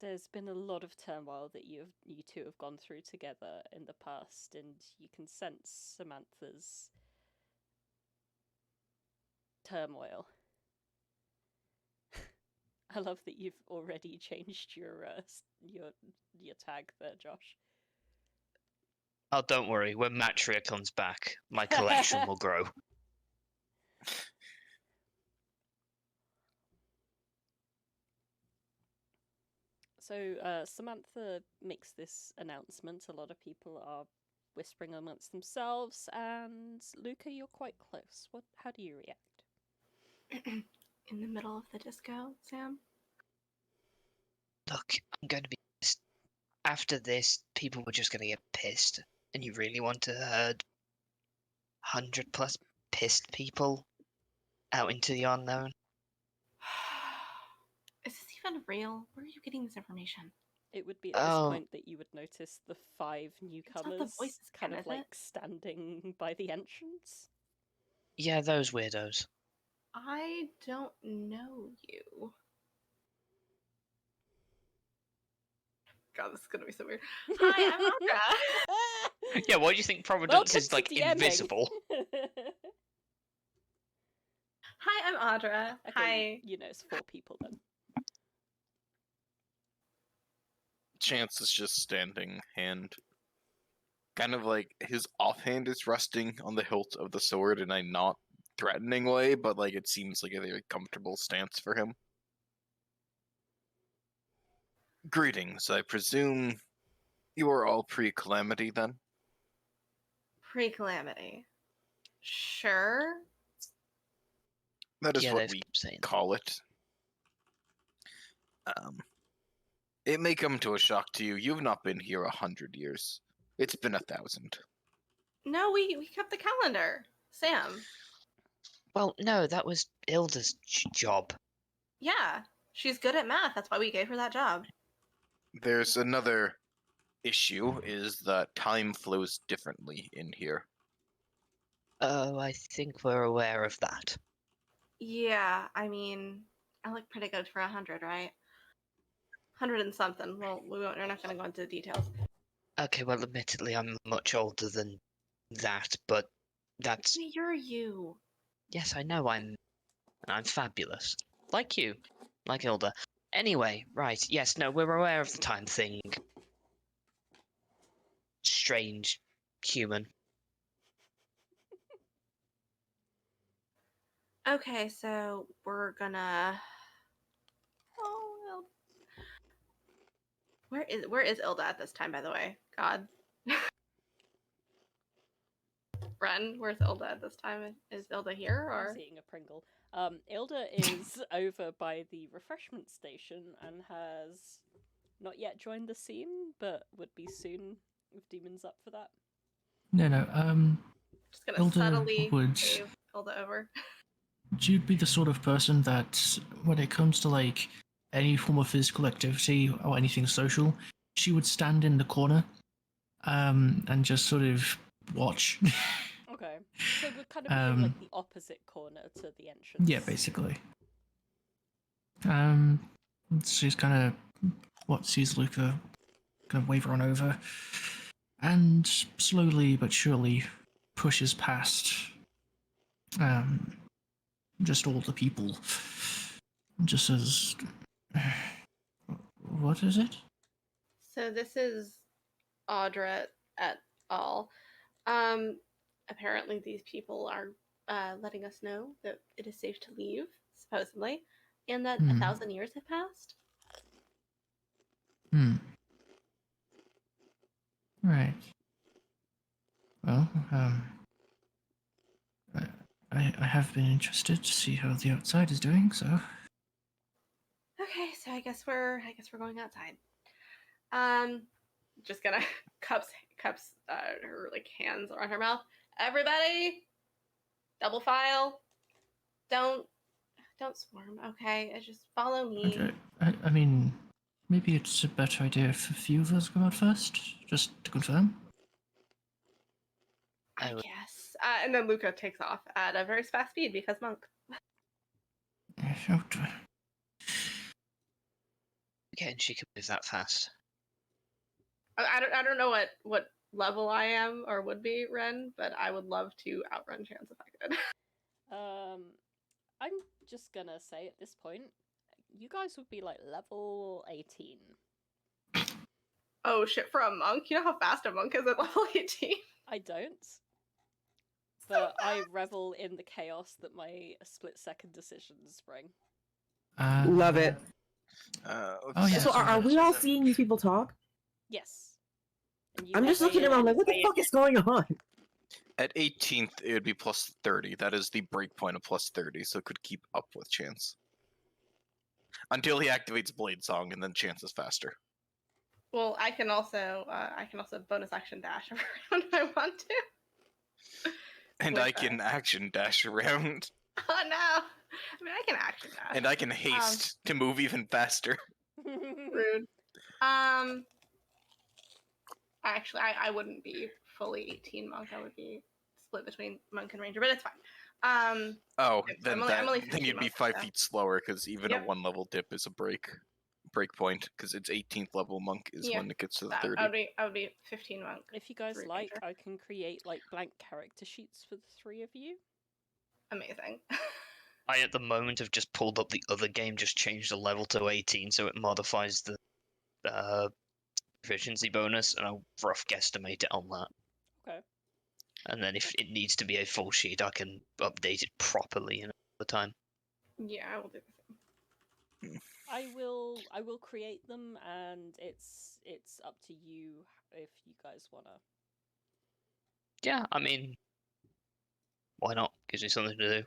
There's been a lot of turmoil that you two have gone through together in the past, and you can sense Samantha's turmoil. I love that you've already changed your tag there, Josh. Oh, don't worry. When Matria comes back, my collection will grow. So Samantha makes this announcement. A lot of people are whispering amongst themselves, and Luca, you're quite close. How do you react? In the middle of the disco, Sam? Look, I'm going to be pissed. After this, people were just going to get pissed. And you really want to herd 100+ pissed people out into the unknown? Is this even real? Where are you getting this information? It would be at this point that you would notice the 5 newcomers kind of like standing by the entrance. Yeah, those weirdos. I don't know you. God, this is gonna be so weird. Hi, I'm Audra. Yeah, why do you think Providence is like invisible? Hi, I'm Audra. Okay, Hi. You know, it's 4 people then. Chance is just standing, hand kind of like his offhand is resting on the hilt of the sword in a not threatening way, but like it seems like a very comfortable stance for him. Greetings, I presume you are all pre-calamity then? Pre-calamity. Sure. That is what we call it. It may come to a shock to you. You've not been here 100 years. It's been 1,000. No, we kept the calendar. Sam. Well, no, that was Ilda's job. Yeah, she's good at math. That's why we gave her that job. There's another issue, is that time flows differently in here. Oh, I think we're aware of that. Yeah, I mean, I look pretty good for 100, right? 100 and something. Well, we're not going to go into the details. Okay, well, admittedly, I'm much older than that, but that's... You're you. Yes, I know I'm fabulous. Like you. Like Ilda. Anyway, right, yes, no, we're aware of the time thing. Strange. Human. Okay, so we're gonna... Oh, well... Where is Ilda at this time, by the way? God. Ren, where's Ilda at this time? Is Ilda here I or? was eating a Pringle. Ilda is over by the refreshment station and has not yet joined the scene, but would be soon if Demon's up for that. No. Just gonna Ilda subtly would- wave Ilda over. You'd be the sort of person that, when it comes to like any form of physical activity or anything social, she would stand in the corner, and just sort of watch. Okay, so we're kind of in like the opposite corner to the entrance. Yeah, basically. She's kind of sees Luca, kind of wave her on over, and slowly but surely pushes past just all the people. Just says, "What is it?" So this is Audra et al. Apparently these people are letting us know that it is safe to leave, supposedly, and that 1,000 years have passed. Right. Well, I have been interested to see how the outside is doing, so. Okay, so I guess we're going outside. Just gonna cups her like hands around her mouth. Everybody, double file. Don't swarm, okay? Just follow me. Okay. I mean, maybe it's a better idea if a few of us go out first, just to confirm. I guess. And then Luca takes off at a very fast speed because monk. Again, she could move that fast. I don't know what level I am or would be, Ren, but I would love to outrun Chance if I could. I'm just gonna say at this point, you guys would be like level 18. Oh shit, for a monk? You know how fast a monk is at level 18? I don't. But I revel in the chaos that my split-second decisions bring. Love it. Yeah. So are we all seeing these people talk? Yes. I'm just looking around like, what the fuck is going on? At 18th, it would be plus 30. That is the breakpoint of plus 30, so it could keep up with Chance. Until he activates Blade Song, and then Chance is faster. Well, I can also bonus action dash around if I want to. And I can action dash around. Oh no! I mean, I can action dash. And I can haste to move even faster. Rude. Actually, I wouldn't be fully 18 monk. I would be split between monk and ranger, but it's fine. Then you'd be 5 feet slower, because even a 1 level dip is a break point, because it's 18th level monk is when it gets to the 30. I would be 15 monk. If you guys like, ranger. I can create like blank character sheets for the three of you. Amazing. I at the moment have just pulled up the other game, just changed the level to 18, so it modifies the proficiency bonus, and I'll rough guesstimate it on that. Okay. And then if it needs to be a full sheet, I can update it properly in the time. Yeah, I will do the same. I will create them, and it's up to you if you guys wanna. Yeah, I mean, why not? Gives me something to do.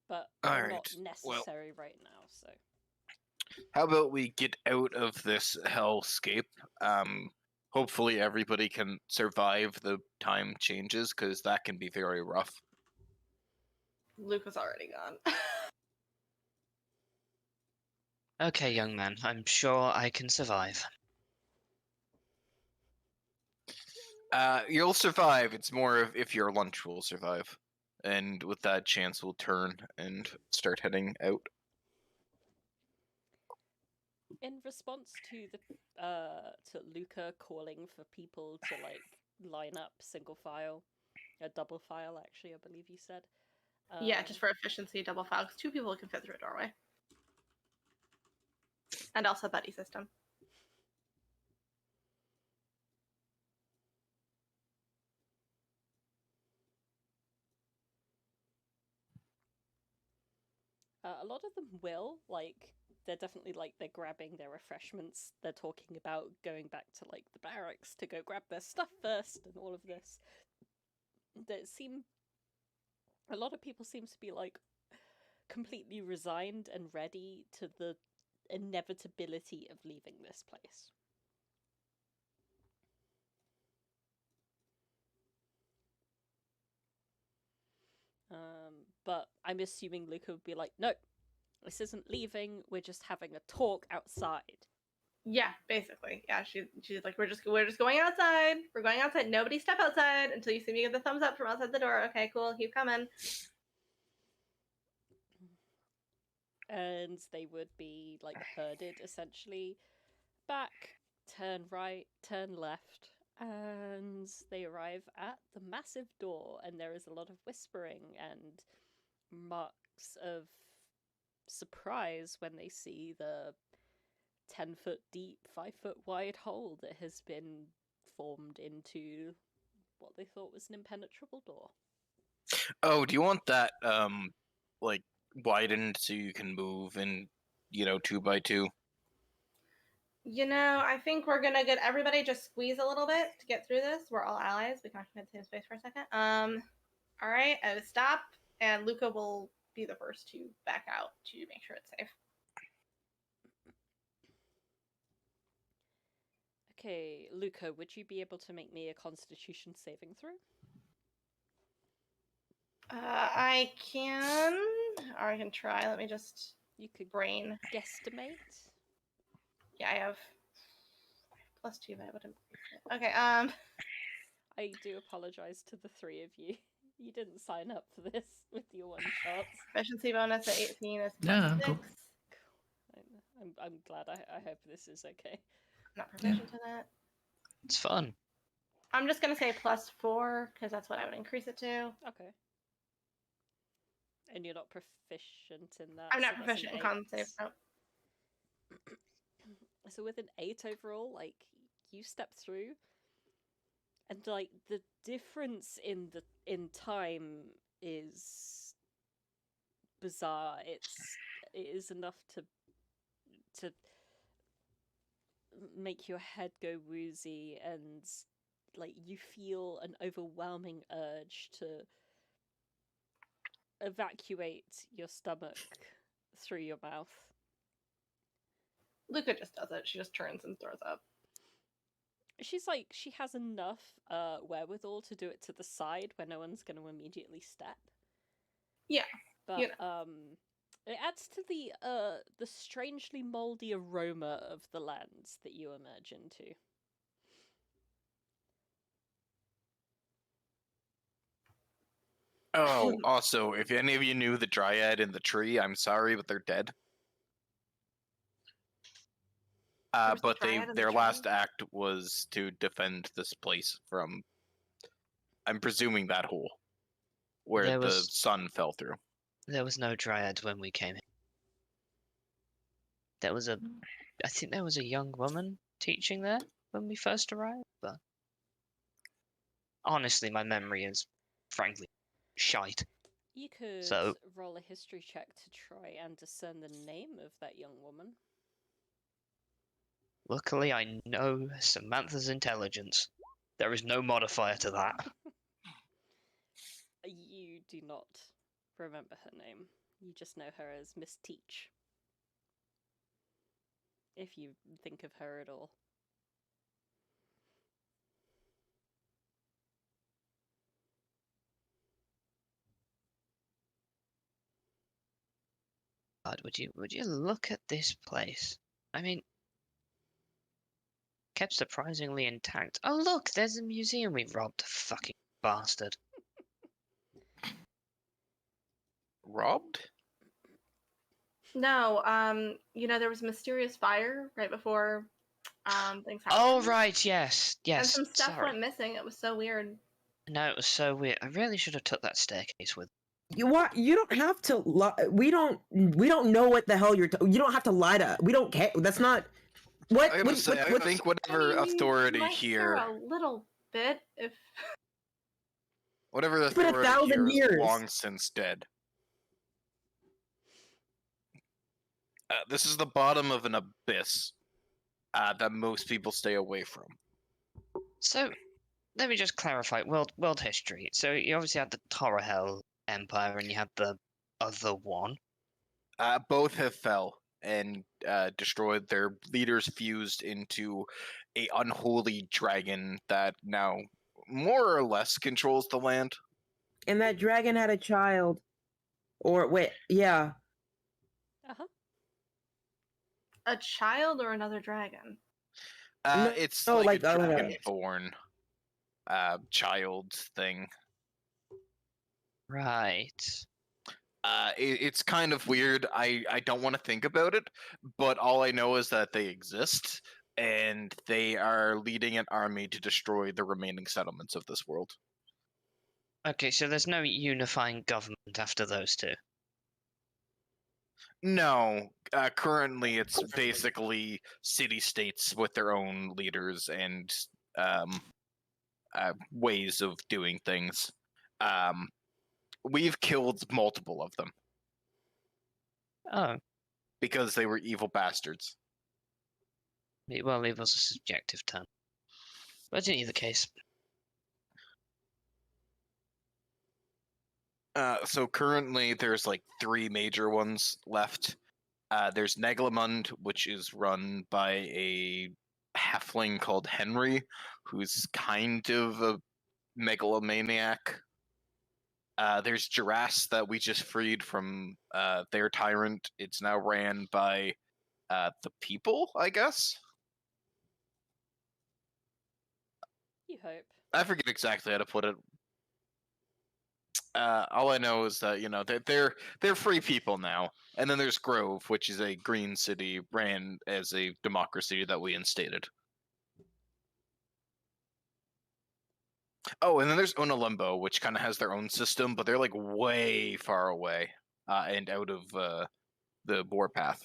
But they're not necessary right now, so. How about we get out of this hellscape? Hopefully everybody can survive the time changes, because that can be very rough. Luke was already gone. Okay, young man, I'm sure I can survive. You'll survive. It's more of if your lunch will survive. And with that, Chance will turn and start heading out. In response to the to Luca calling for people to like line up single file, a double file actually, I believe you said. Yeah, just for efficiency, double file, because 2 people can fit through a doorway. And also buddy system. A lot of them will, like, they're definitely, like, they're grabbing their refreshments. They're talking about going back to, like, the barracks to go grab their stuff first and all of this. a lot of people seem to be like completely resigned and ready to the inevitability of leaving this place. But I'm assuming Luca would be like, no, this isn't leaving, we're just having a talk outside. Yeah, basically. Yeah, she's like, we're just going outside. We're going outside. Nobody step outside until you see me give the thumbs up from outside the door. Okay, cool. Keep coming. And they would be like herded essentially back, turn right, turn left, and they arrive at the massive door, and there is a lot of whispering and marks of surprise when they see the 10-foot deep, 5-foot wide hole that has been formed into what they thought was an impenetrable door. Oh, do you want that like widened so you can move in, 2 by 2? I think we're gonna get everybody just squeeze a little bit to get through this. We're all allies. We can occupy the same space for a second. All right, stop, and Luca will be the first to back out to make sure it's safe. Okay, Luca, would you be able to make me a Constitution saving throw? I can, or I can try. Let me just. You could brain guesstimate. Yeah, I have +2, but I wouldn't. Okay. I do apologize to the three of you. You didn't sign up for this with your one shots. Efficiency bonus at 18 is Yeah, +6. cool. I'm glad. I hope this is okay. I'm not proficient to that. It's fun. I'm just gonna say +4 because that's what I would increase it to. Okay. And you're not proficient in that. I'm not so that's proficient an in con save. 8. No. So with an 8 overall, like you step through, and like the difference in time is bizarre. It is enough to make your head go woozy, and like you feel an overwhelming urge to evacuate your stomach through your mouth. Luca just does it. She just turns and throws up. She's like, she has enough wherewithal to do it to the side where no one's going to immediately step. Yeah. But it adds to the strangely moldy aroma of the lands that you emerge into. Oh, also, if any of you knew the dryad in the tree, I'm sorry, but they're dead. But their last act was to defend this place from, I'm presuming, that hole where the sun fell through. There was no dryad when we came in. I think there was a young woman teaching there when we first arrived, but honestly, my memory is, frankly, shite. You could roll a history check to try and discern the name of that young woman. Luckily, I know Samantha's intelligence. There is no modifier to that. You do not remember her name. You just know her as Miss Teach. If you think of her at all. God, would you look at this place? I mean, kept surprisingly intact. Oh look, there's a museum we robbed, fucking bastard. Robbed? No, there was a mysterious fire right before things happened. Oh right, yes. And some stuff went missing. It was so weird. No, it was so weird. I really should have took that staircase with. You don't have to we don't know what the hell you don't have to lie to. We don't care. That's not what I think whatever authority here, a little bit if whatever authority here is long since dead. This is the bottom of an abyss that most people stay away from. So, let me just clarify world history. So you obviously had the Torahel Empire, and you had the other one. Both have fell and destroyed. Their leaders fused into a unholy dragon that now more or less controls the land. And that dragon had a child. Or wait, yeah. Uh-huh. A child or another dragon? No, It's no, like like, a dragonborn child thing. Right. It's kind of weird. I don't want to think about it, but all I know is that they exist, and they are leading an army to destroy the remaining settlements of this world. Okay, so there's no unifying government after those two. No, currently it's basically city-states with their own leaders and ways of doing things. We've killed multiple of them. Oh. Because they were evil bastards. Well, it was a subjective term. But in either case. So currently there's like 3 major ones left. There's Neglamund, which is run by a halfling called Henry, who's kind of a megalomaniac. There's Jurass that we just freed from their tyrant. It's now ran by the people, I guess? You hope. I forget exactly how to put it. All I know is that, you know, they're free people now. And then there's Grove, which is a green city ran as a democracy that we instated. Oh, and then there's Unalimbo, which kind of has their own system, but they're like way far away and out of the warpath.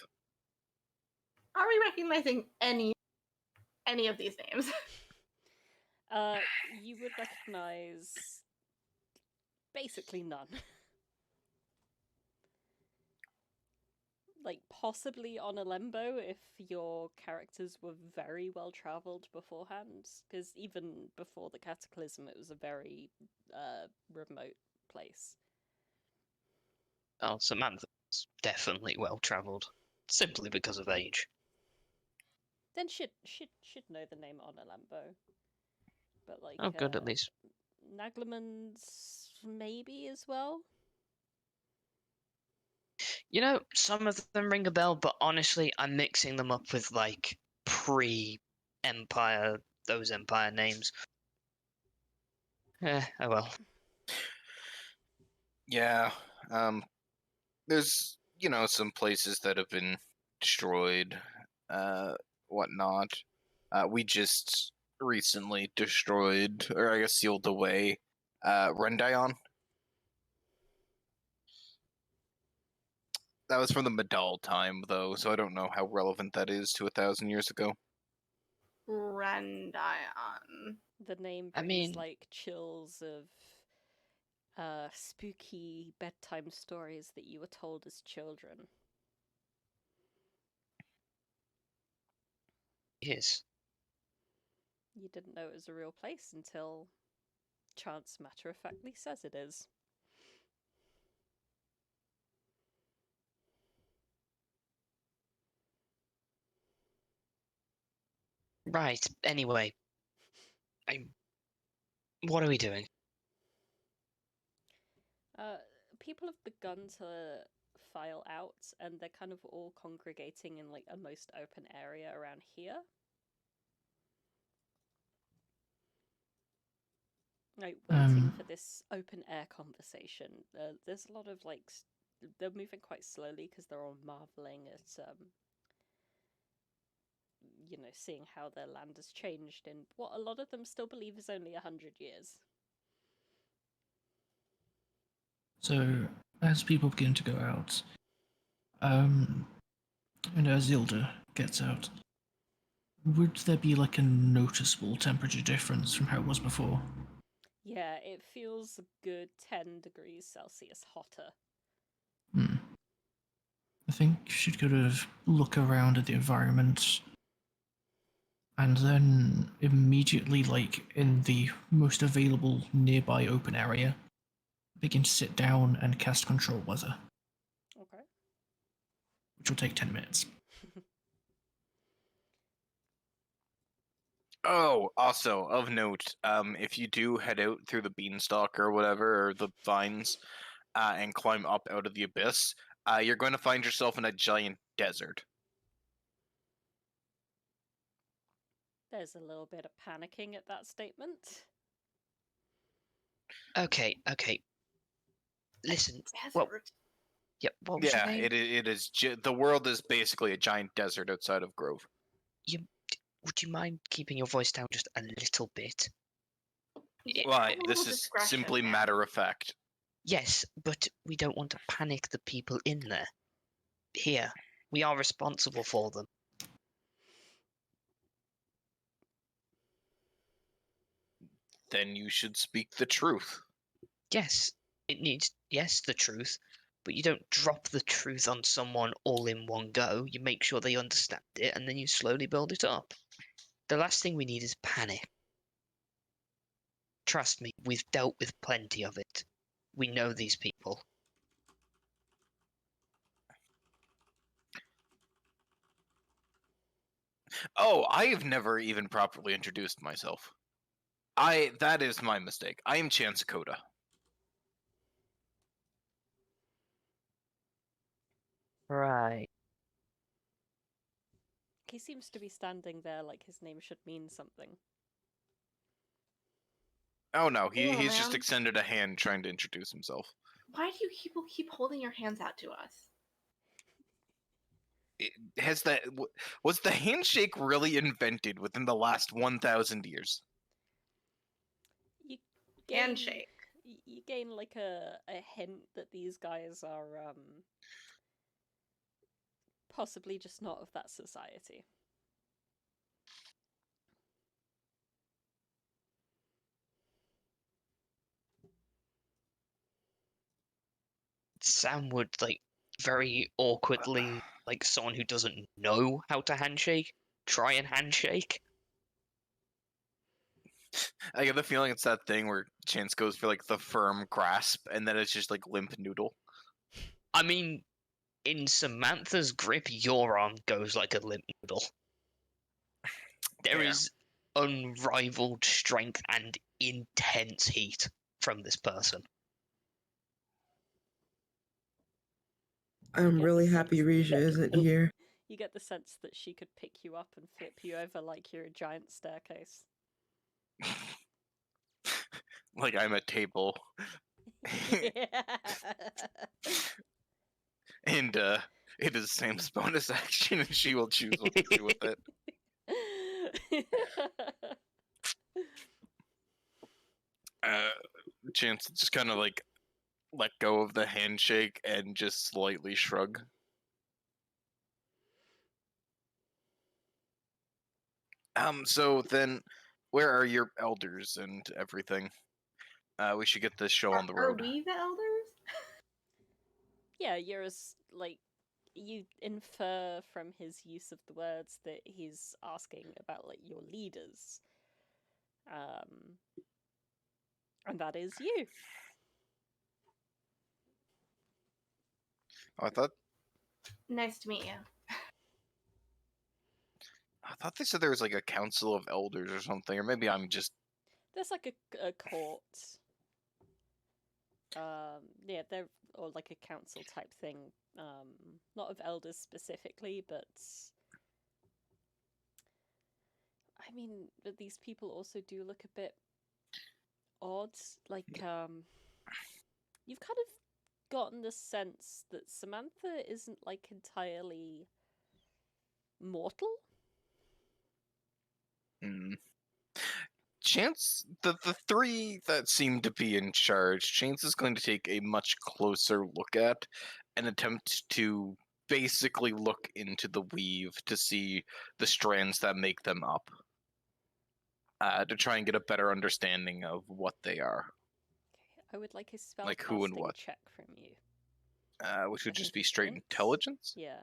Are we recognizing any of these names? You would recognize basically none. Like, possibly on a limbo if your characters were very well traveled beforehand, because even before the cataclysm it was a very remote place. Oh, Samantha was definitely well travelled, simply because of age. Then should know the name on a limbo. But like, oh, good at least. Naglamund's maybe as well. You know, some of them ring a bell, but honestly, I'm mixing them up with like pre-Empire, those Empire names. Oh well. Yeah, there's, you know, some places that have been destroyed, whatnot. We just recently destroyed, or I guess sealed away, Rendayon. That was from the Medal time, though, so I don't know how relevant that is to 1,000 years ago. Rendayon. The name brings like chills of spooky bedtime stories that you were told as children. Yes. You didn't know it was a real place until chance matter-of-factly says it is. Right, anyway. What are we doing? People have begun to file out, and they're kind of all congregating in like a most open area around here. Like, waiting for this open air conversation. There's a lot of like, they're moving quite slowly because they're all marveling at you know, seeing how their land has changed in what a lot of them still believe is only 100 years. So, as people begin to go out, and as Hilda gets out, would there be like a noticeable temperature difference from how it was before? Yeah, it feels a good 10 degrees Celsius hotter. I think you should kind of look around at the environment and then immediately, like in the most available nearby open area, begin to sit down and cast Control Weather, Okay. which will take 10 minutes. Oh, also of note, if you do head out through the beanstalk or whatever, or the vines, and climb up out of the abyss, you're going to find yourself in a giant desert. There's a little bit of panicking at that statement. Okay. Listen. Well, Desert. yep. What was your Yeah, name? it is. The world is basically a giant desert outside of Grove. Would you mind keeping your voice down just a little bit? Yeah, Why? have a This little is discretion, simply man. matter of fact. Yes, but we don't want to panic the people in there. Here, we are responsible for them. Then you should speak the truth. Yes, the truth, but you don't drop the truth on someone all in one go. You make sure they understand it, and then you slowly build it up. The last thing we need is panic. Trust me, we've dealt with plenty of it. We know these people. Oh, I have never even properly introduced myself. That is my mistake. I am Chance Koda. Right. He seems to be standing there like his name should mean something. Oh no, Cool, he's just man. extended a hand trying to introduce himself. Why do you keep holding your hands out to us? Was the handshake really invented within the last 1,000 years? You gain, Handshake. You gain like a hint that these guys are possibly just not of that society. Sam would very awkwardly, like someone who doesn't know how to handshake, try and handshake. I get the feeling it's that thing where Chance goes for like the firm grasp, and then it's just like limp noodle. I mean, in Samantha's grip, your arm goes like a limp noodle. There is unrivaled strength and intense heat from this person. I'm really happy Risha isn't here. You get the sense that she could pick you up and flip you over like you're a giant staircase. Like I'm a table. And it is Sam's bonus action, and she will choose what to do with it. Chance just kind of like let go of the handshake and just slightly shrug. So then, where are your elders and everything? We should get this show on the road. Are we the elders? Yeah, you're as like you infer from his use of the words that he's asking about like your leaders. And that is you. Oh, Nice to meet you. I thought they said there was like a council of elders or something, or maybe I'm just. There's like a court. Yeah, they're or like a council type thing. Not of elders specifically, but I mean, but these people also do look a bit odd. Like, you've kind of gotten the sense that Samantha isn't like entirely mortal. Chance, the three that seem to be in charge, Chance is going to take a much closer look at and attempt to basically look into the weave to see the strands that make them up. To try and get a better understanding of what they are. Okay, I would like a spellcasting Like who and what. check from you. Which would I just think be it's straight int. intelligence? Yeah.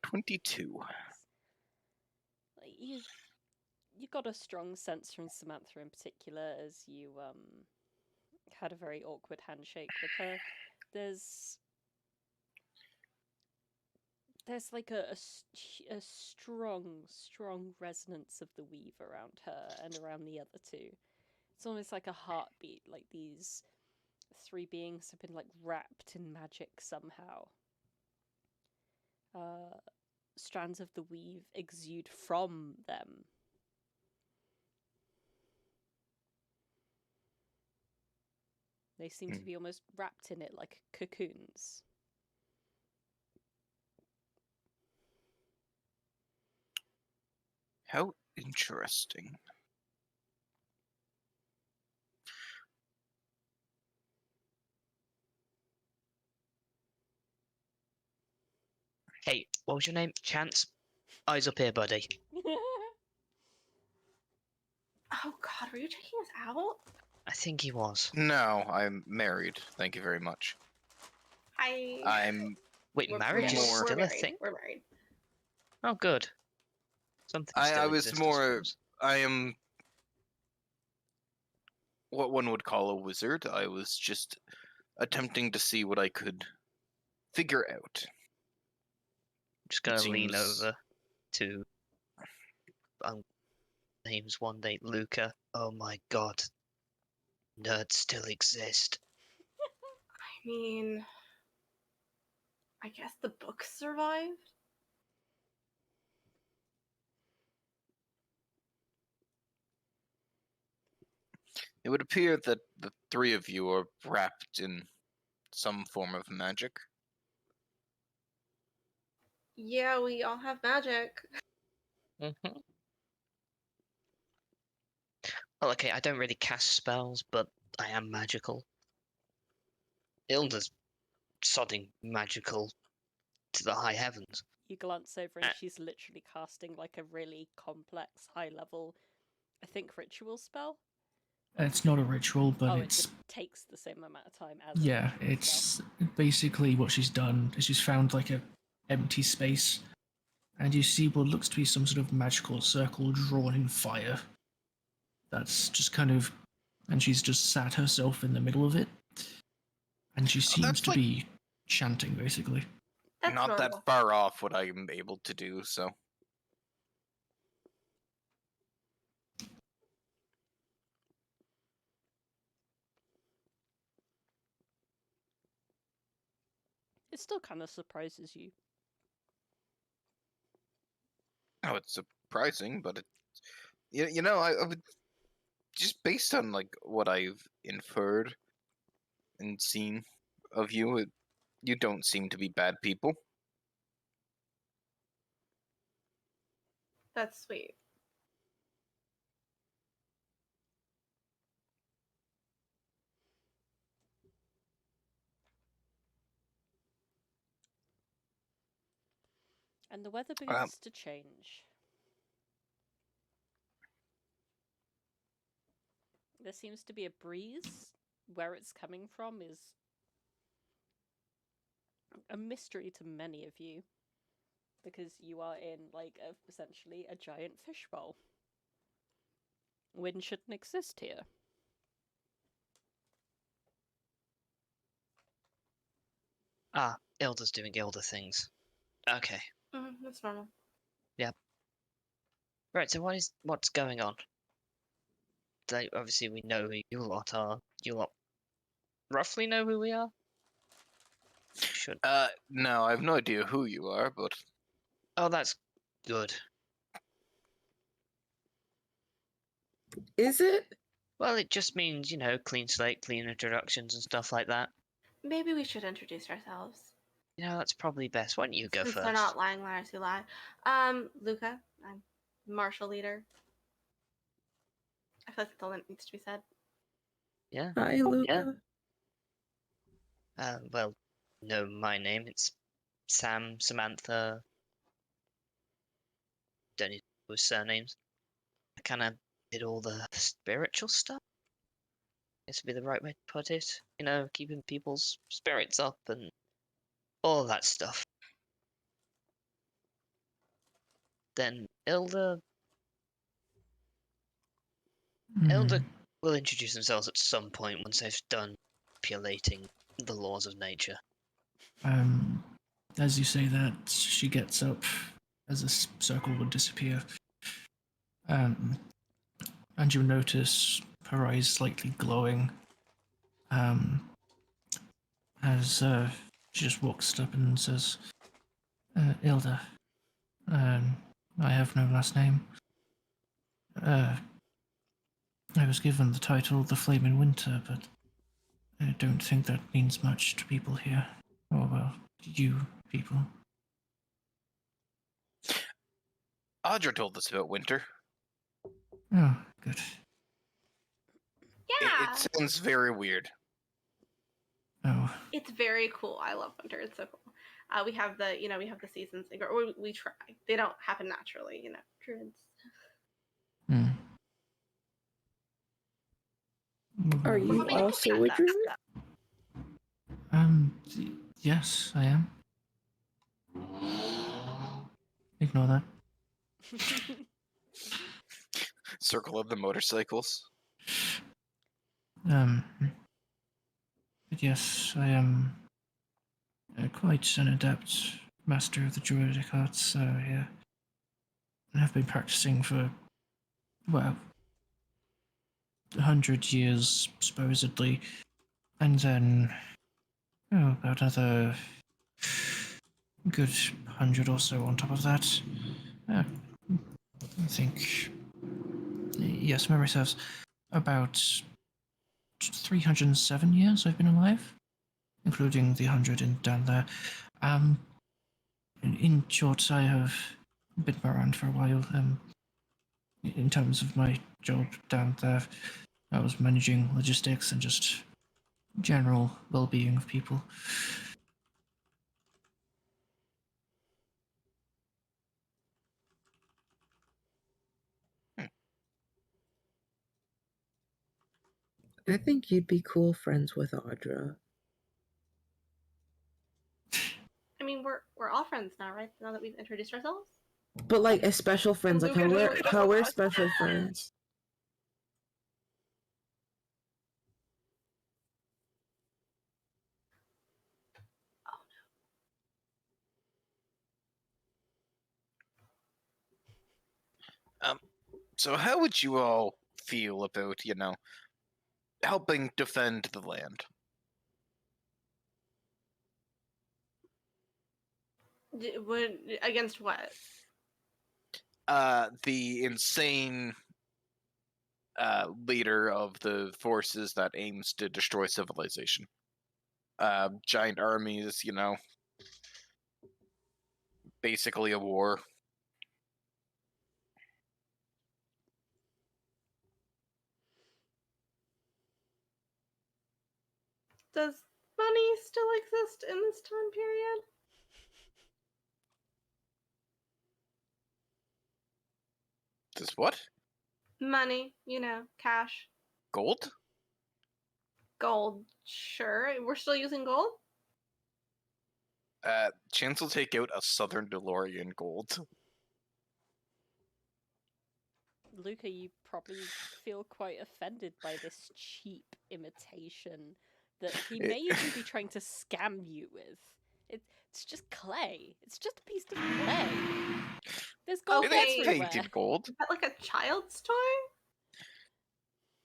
22. you got a strong sense from Samantha in particular as you had a very awkward handshake with her. There's like a strong resonance of the weave around her and around the other two. It's almost like a heartbeat, like these three beings have been like wrapped in magic somehow. Strands of the weave exude from them. They seem to be almost wrapped in it like cocoons. How interesting. Hey, what was your name? Chance? Eyes up here, buddy. Oh God, were you checking us out? I think he was. No, I'm married. Thank you very much. Hi. I'm Wait, We're marriage is more- still a married. thing? We're married. Oh, good. Something I still was exists, I more- suppose. I am what one would call a wizard. I was just attempting to see what I could figure out. Just gonna lean seems- over to names one day. Luca. Oh my god. Nerds still exist. I mean, I guess the books survived. It would appear that the three of you are wrapped in some form of magic. Yeah, we all have magic. Mm-hmm. Well, okay, I don't really cast spells, but I am magical. Ilda's sodding magical to the high heavens. You glance over and she's literally casting like a really complex, high-level, I think, ritual spell. It's not a ritual, but It it's just takes the same amount of time as yeah, a ritual it's spell. basically what she's done is she's found like a empty space, and you see what looks to be some sort of magical circle drawn in fire. That's just kind of, and she's just sat herself in the middle of it, and she seems that's to like- be chanting basically. That's Not normal. that far off what I'm able to do, so. It still kind of surprises you. Oh, it's surprising, but it, you know, I would just based on like what I've inferred and seen of you, you don't seem to be bad people. That's sweet. And the weather begins to change. There seems to be a breeze. Where it's coming from is a mystery to many of you, because you are in like essentially a giant fishbowl. Wind shouldn't exist here. Ah, Ilda's doing Ilda things. Okay. That's normal. Right, so what's going on? Obviously we know who you lot are. You lot roughly know who we are? Should. No, I have no idea who you are, but Oh, that's good. Is it? Well, it just means, clean slate, clean introductions and stuff like that. Maybe we should introduce ourselves. That's probably best. Why don't you go Since first? they're not lying liars who lie. Luca, I'm martial leader. I feel like that's all that needs to be said. Yeah. Hi, Luca. Well, know my name. It's Sam, Samantha. Don't need those surnames. I kind of did all the spiritual stuff. Guess would be the right way to put it. Keeping people's spirits up and all that stuff. Then Ilda Elder will introduce themselves at some point once they've done manipulating the laws of nature. As you say that, she gets up as a circle would disappear. And you'll notice her eyes slightly glowing. As she just walks up and says, Ilda, I have no last name. I was given the title The Flame in Winter, but I don't think that means much to people here. Or, well, you people. Audra told us about winter. Oh, good. Yeah. It sounds very weird. Oh, It's very cool. I love winter. It's so cool. We have the seasons. Or we try. They don't happen naturally, druids. Are you I mean, also a druid? Yes, I am. Ignore that. Circle of the motorcycles. But yes, I am quite an adept master of the druidic arts here. And I've been practicing for, 100 years, supposedly. And then, about another good 100 or so on top of that. I think, yes, memory serves, about 307 years I've been alive, including the 100 down there. In short, I have been around for a while. In terms of my job down there, I was managing logistics and just general well-being of people. I think you'd be cool friends with Audra. I mean, we're all friends now, right? Now that we've introduced ourselves. But like as special friends, like how we're special friends. So how would you all feel about, helping defend the land? Against what? The insane leader of the forces that aims to destroy civilization. Giant armies, basically a war. Does money still exist in this time period? Does what? Money, cash. Gold? Gold, sure. We're still using gold? Chance will take out a Southern DeLorean gold. Luca, you probably feel quite offended by this cheap imitation that he may even be trying to scam you with. It's just clay. It's just a piece of clay. There's gold Okay. It's everywhere. painted gold. Is that like a child's toy?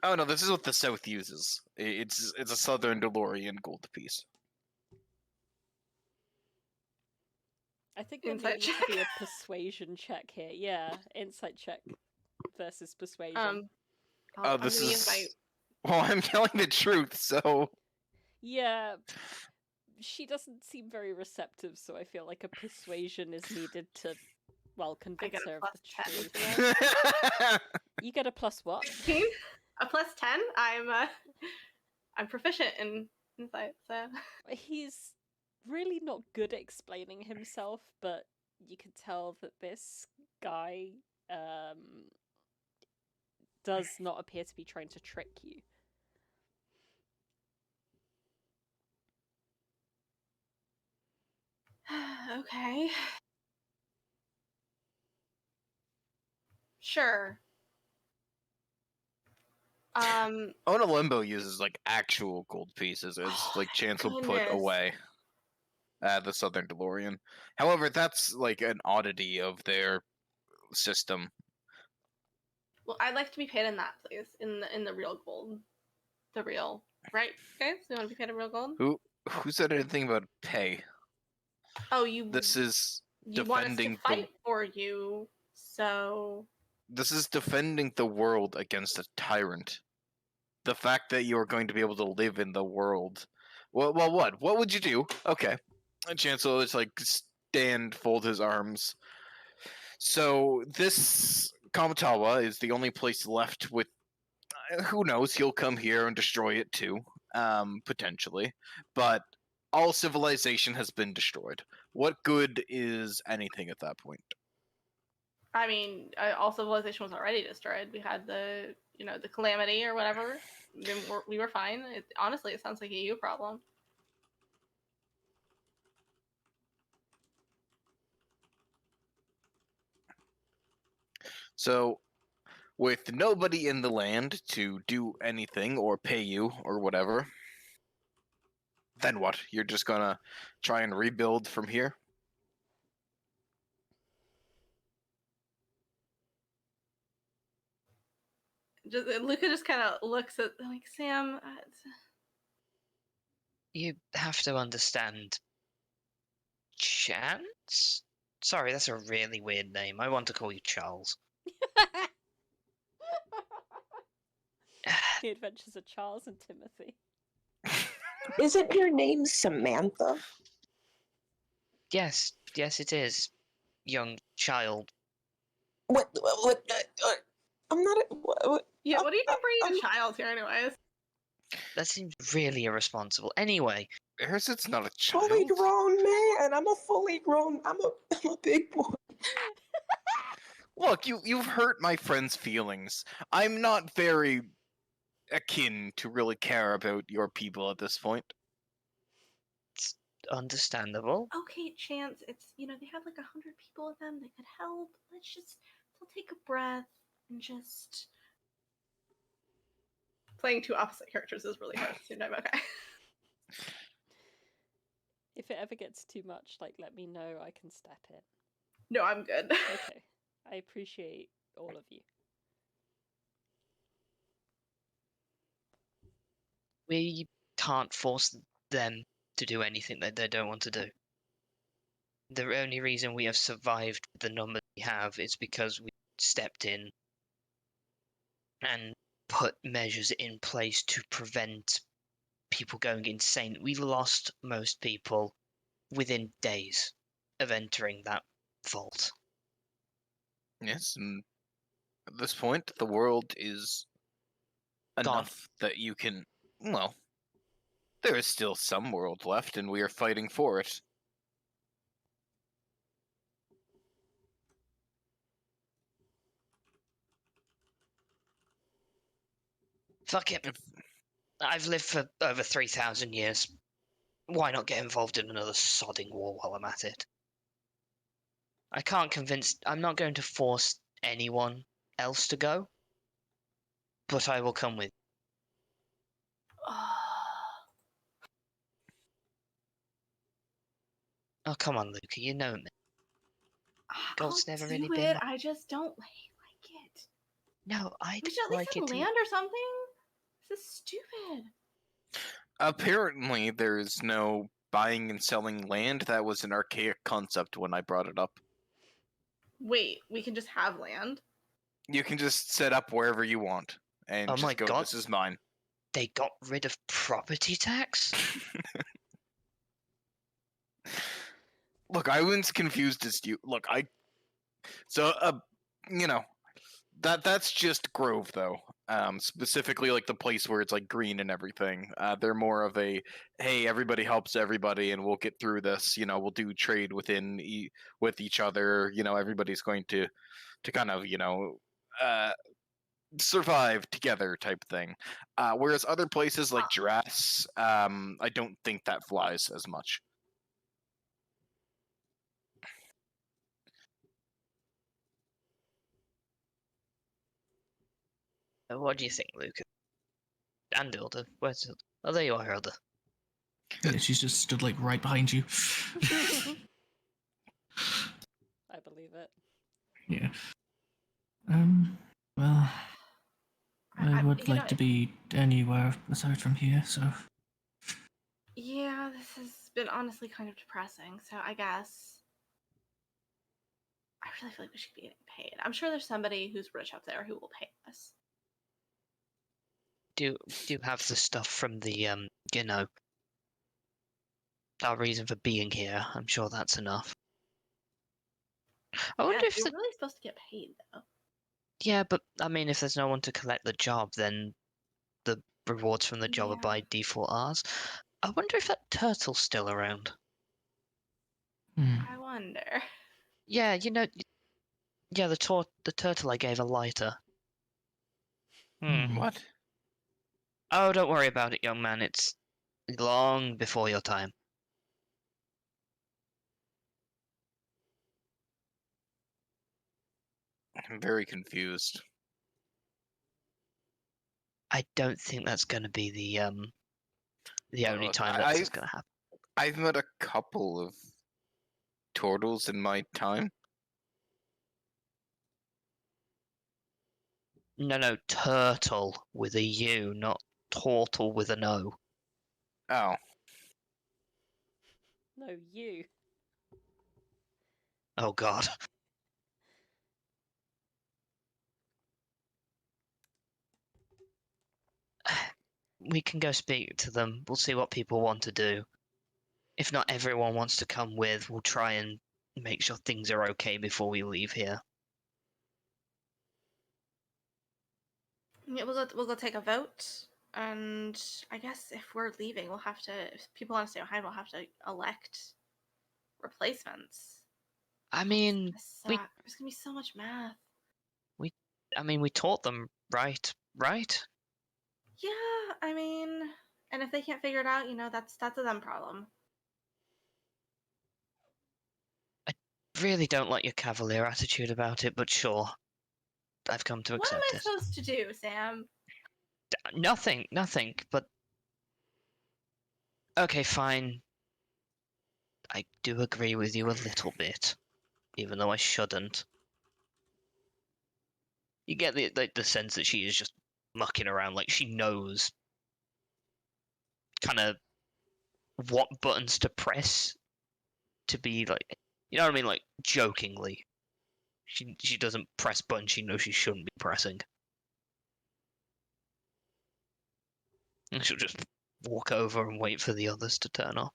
Oh no, this is what the South uses. It's a Southern DeLorean gold piece. I think there may Insight need to be a persuasion check here. Yeah, insight check versus persuasion. This is. Well, I'm telling the truth, so. Yeah, she doesn't seem very receptive, so I feel like a persuasion is needed to, convince her of the truth. You get a plus what? 15? A plus 10? I'm proficient in insight, so. He's really not good at explaining himself, but you can tell that this guy does not appear to be trying to trick you. Okay. Sure. Ona Limbo uses like actual gold pieces as like Chancel put goodness. away the Southern DeLorean. However, that's like an oddity of their system. Well, I'd like to be paid in that, please. In the real gold. The real, right, guys? You want to be paid in real gold? Who said anything about pay? Oh, you. This is you want us to defending fight for you, so. This is defending the world against a tyrant. The fact that you are going to be able to live in the world. Well, what? What would you do? Okay. Chancellor is like fold his arms. So this Kamatawa is the only place left with. Who knows? He'll come here and destroy it too, potentially. But all civilization has been destroyed. What good is anything at that point? I mean, all civilization was already destroyed. We had the calamity or whatever. We were fine. Honestly, it sounds like a you problem. So, with nobody in the land to do anything or pay you or whatever, then what? You're just gonna try and rebuild from here? Luca just kind of looks at like Sam. You have to understand. Chance? Sorry, that's a really weird name. I want to call you Charles. The Adventures of Charles and Timothy. Isn't your name Samantha? Yes, it is. Young child. What? I'm not. What? Yeah, what do you do bringing a child here, anyways? That seems really irresponsible. Anyway, Arazid's not a child. Fully grown man. I'm a fully grown. I'm a big boy. Look, you've hurt my friend's feelings. I'm not very akin to really care about your people at this point. it's understandable. Okay, Chance. It's they have like 100 people with them. They could help. They'll take a breath and just. Playing two opposite characters is really hard at the same time. Okay. If it ever gets too much, let me know. I can step in. No, I'm good. Okay. I appreciate all of you. We can't force them to do anything that they don't want to do. The only reason we have survived the numbers we have is because we stepped in and put measures in place to prevent people going insane. We lost most people within days of entering that vault. Yes, and at this point, the world is enough that you can. Well, there is still some world left, and we are fighting for it. Fuck it. I've lived for over 3,000 years. Why not get involved in another sodding war while I'm at it? I'm not going to force anyone else to go, but I will come with. Oh, come on, Luca, you know me. Gold's never really been that. I just don't like it. No, I We should at least like have it. land or something. This is stupid. Apparently, there is no buying and selling land. That was an archaic concept when I brought it up. Wait, we can just have land? You can just set up wherever you want and Oh just my go, God. this is mine. They got rid of property tax? Look, I was confused as you. Look, that's just Grove, though. Specifically, like the place where it's like green and everything. They're more of a, hey, everybody helps everybody, and we'll get through this. We'll do trade with each other. Everybody's going to kind of survive together type thing. Whereas other places like Jurass, I don't think that flies as much. What do you think, Luca? And Ilda. Where's Ilda? Oh, there you are, Ilda. Yeah, she's just stood like right behind you. I believe it. Yeah. Well, I would like to be anywhere aside from here, so. Yeah, this has been honestly kind of depressing, so I guess I really feel like we should be getting paid. I'm sure there's somebody who's rich up there who will pay us. Do you have the stuff from the our reason for being here? I'm sure that's enough. I wonder if you're really supposed to get paid though. Yeah, but I mean, if there's no one to collect the job, then the rewards from the job are by default ours. I wonder if that turtle's still around. I wonder. Yeah, the turtle I gave a lighter. What? Oh, don't worry about it, young man. It's long before your time. I'm very confused. I don't think that's going to be the only Look, time that's going to happen. I've met a couple of turtles in my time. No, turtle with a U, not turtle with an O. Oh. No, you. Oh, God. We can go speak to them. We'll see what people want to do. If not everyone wants to come with, we'll try and make sure things are okay before we leave here. Yeah, we'll go take a vote, and I guess if we're leaving, we'll have to. If people want to stay behind, we'll have to elect replacements. I mean, there's gonna be so much math. We taught them, right? Yeah, I mean, and if they can't figure it out, that's a them problem. I really don't like your cavalier attitude about it, but sure. I've come to accept it. What am I supposed to do, Sam? Nothing, but... Okay, fine. I do agree with you a little bit, even though I shouldn't. You get the sense that she is just mucking around, like she knows kind of what buttons to press to be like, you know what I mean, like jokingly. She doesn't press buttons she knows she shouldn't be pressing. And she'll just walk over and wait for the others to turn up.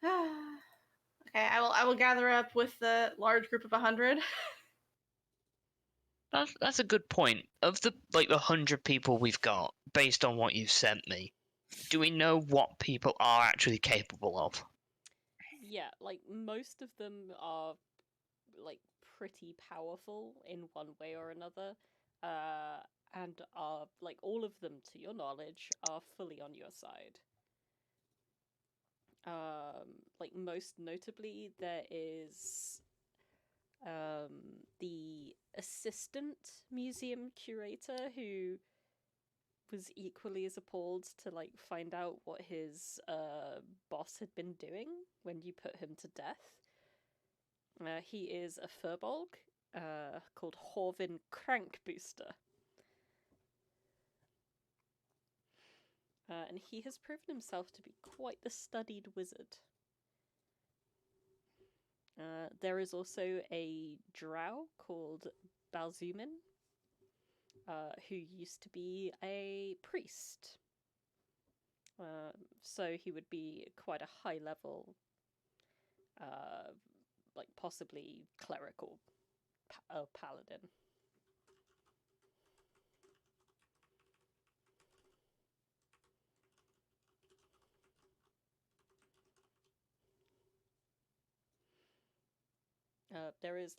Okay, I will gather up with the large group of 100. That's a good point. Of the 100 people we've got, based on what you've sent me, do we know what people are actually capable of? Yeah, most of them are pretty powerful in one way or another, and are all of them, to your knowledge, are fully on your side. Most notably, there is the assistant museum curator who was equally as appalled to find out what his boss had been doing when you put him to death. He is a furbolg called Horvin Crankbooster. And he has proven himself to be quite the studied wizard. There is also a drow called Balzumin, who used to be a priest. So he would be quite a high level, possibly clerical paladin. There is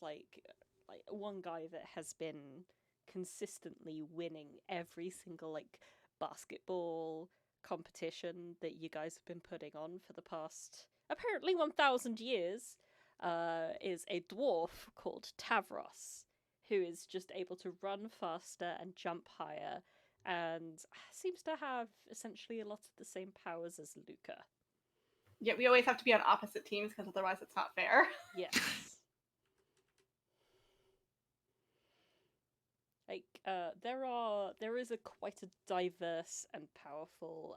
like one guy that has been consistently winning every single like basketball competition that you guys have been putting on for the past apparently 1,000 years, is a dwarf called Tavros, who is just able to run faster and jump higher, and seems to have essentially a lot of the same powers as Luca. Yeah, we always have to be on opposite teams because otherwise it's not fair. Yes. Like, there is quite a diverse and powerful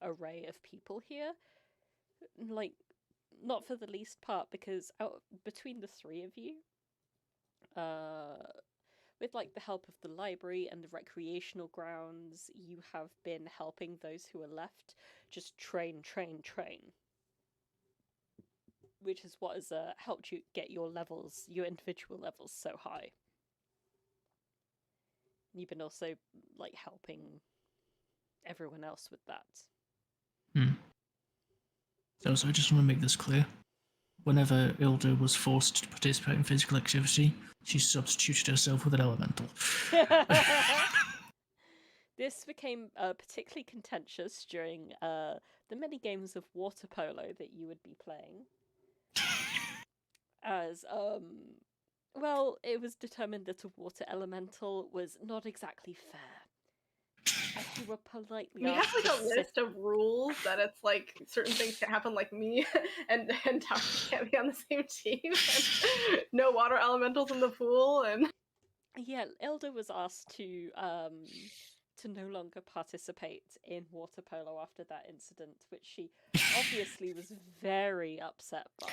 array of people here. Like, not for the least part, because between the three of you, with like the help of the library and the recreational grounds, you have been helping those who are left just train, which is what has helped you get your individual levels so high. You've been also like helping everyone else with that. So I just want to make this clear. Whenever Ilda was forced to participate in physical activity, she substituted herself with an elemental. This became particularly contentious during the many games of water polo that you would be playing. As, well, it was determined that a water elemental was not exactly fair. And you were politely We have asked like to a list of rules that it's like certain things can happen, like me and Towers can't be on the same team. And no water elementals in the pool, and Yeah, Ilda was asked to no longer participate in water polo after that incident, which she obviously was very upset by.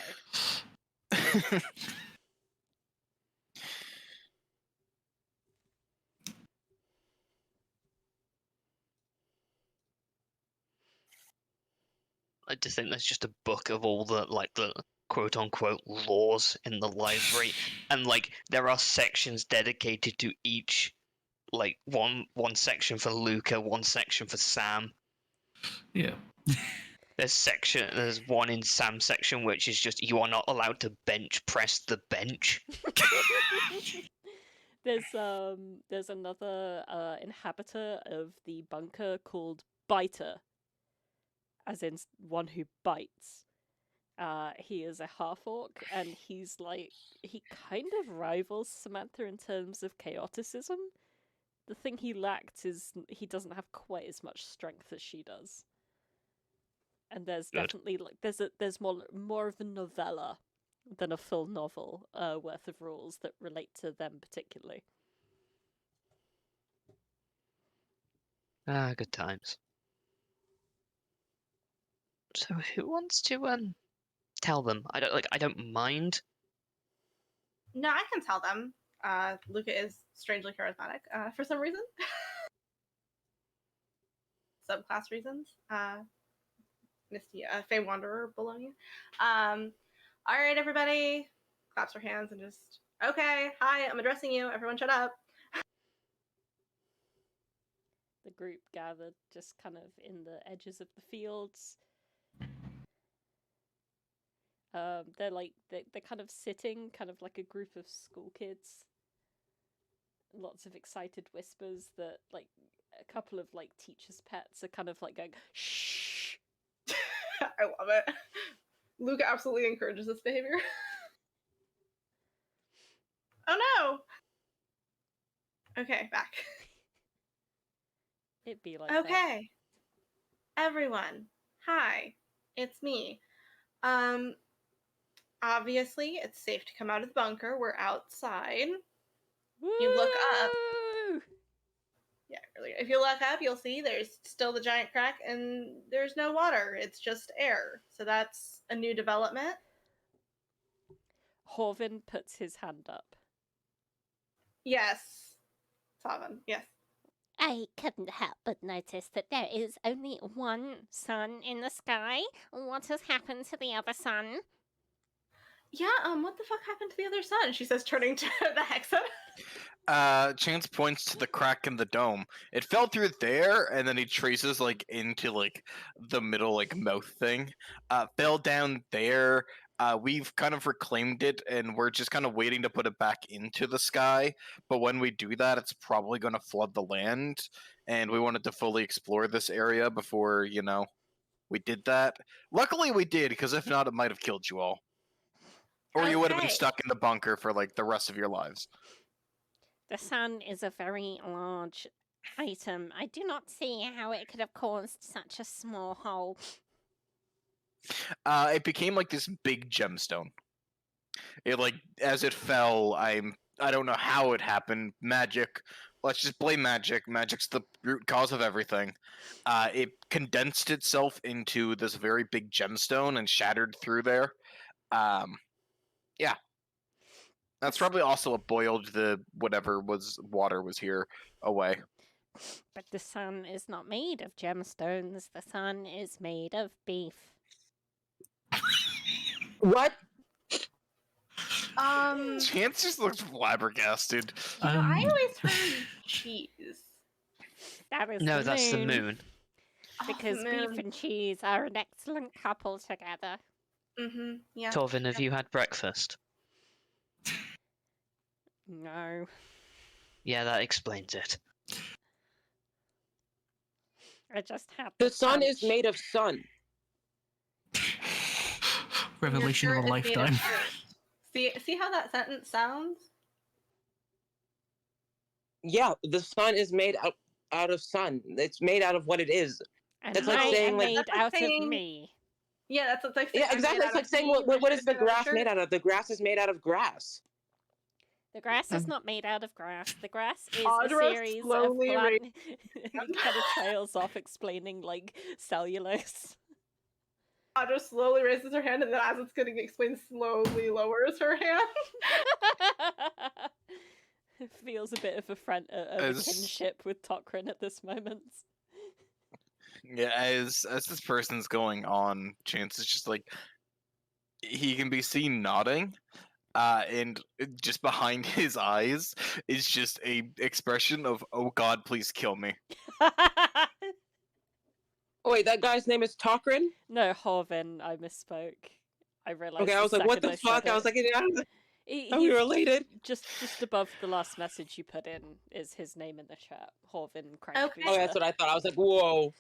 I just think there's just a book of all the quote unquote laws in the library, and like there are sections dedicated to each, like one section for Luca, one section for Sam. Yeah. There's one in Sam's section which is just you are not allowed to bench press the bench. There's another inhabitor of the bunker called Biter, as in one who bites. He is a half-orc, and he kind of rivals Samantha in terms of chaoticism. The thing he lacked is he doesn't have quite as much strength as she does. And there's definitely there's more of a novella than a full novel worth of rules that relate to them particularly. Good times. So who wants to tell them? I don't mind. no, I can tell them. Luca is strangely charismatic for some reason. Subclass reasons. Misty, Fey Wanderer below you. All right, everybody, claps her hands and just, okay, hi, I'm addressing you. Everyone shut up. The group gathered just kind of in the edges of the fields. They're kind of sitting, kind of like a group of school kids. Lots of excited whispers that, like, a couple of, like, teachers' pets are kind of, like, going, shh! I love it. Luca absolutely encourages this behavior. Oh no! Okay, back. It'd be like that. Okay. Everyone, hi. It's me. Obviously, it's safe to come out of the bunker. We're outside. Woo! You look up. Yeah, earlier. If you look up, you'll see there's still the giant crack and there's no water. It's just air. So that's a new development. Horvin puts his hand up. Yes. Savin, yes. I couldn't help but notice that there is only one sun in the sky. What has happened to the other sun? Yeah, what the fuck happened to the other sun? She says, turning to the Hexa. Chance points to the crack in the dome. It fell through there, and then he traces into the middle mouth thing. Fell down there, we've kind of reclaimed it, and we're just kind of waiting to put it back into the sky. But when we do that, it's probably going to flood the land, and we wanted to fully explore this area before, we did that. Luckily, we did, because if not, it might have killed you all. Or you would have been Okay. stuck in the bunker for, like, the rest of your lives. The sun is a very large item. I do not see how it could have caused such a small hole. It became like this big gemstone. It, like, as it fell, I don't know how it happened. Magic. Let's just blame magic. Magic's the root cause of everything. It condensed itself into this very big gemstone and shattered through there. Yeah. That's probably also what boiled the whatever water was here away. But the sun is not made of gemstones. The sun is made of beef. What? Chance just looks flabbergasted. I always heard cheese. That is No, the that's the moon. moon. Because beef and cheese are an excellent couple together. Mm-hmm. Yeah. Torvin, have you had breakfast? No. Yeah, that explains it. I just had The sun punch. is made of sun. Revelation Your of a shirt is made of lifetime. shirt. See how that sentence sounds? Yeah, the sun is made out of sun. It's made out of what it is. And It's like I saying, am like- made That's like out saying- of me. Yeah, that's what's like saying. Yeah, exactly. It's like saying, what is the grass made out of? The grass is made out of grass. The grass is not made out of grass. The grass is Audra a series slowly of plant... He kind of trails off explaining, like, cellulose. Audra slowly raises her hand, and then as it's getting explained, slowly lowers her hand. Feels a bit of a kinship with Tocyrn at this moment. Yeah, as this person's going on, Chance is just like, he can be seen nodding, and just behind his eyes is just a expression of, "Oh God, please kill me." Oh, wait, that guy's name is Tocyrn? No, Horvin, I misspoke. I realized. Okay, I was like, what the fuck? I was like, are we related? Just above the last message you put in is his name in the chat. Horvin Crank. Okay. Oh, that's what I thought. I was like, whoa.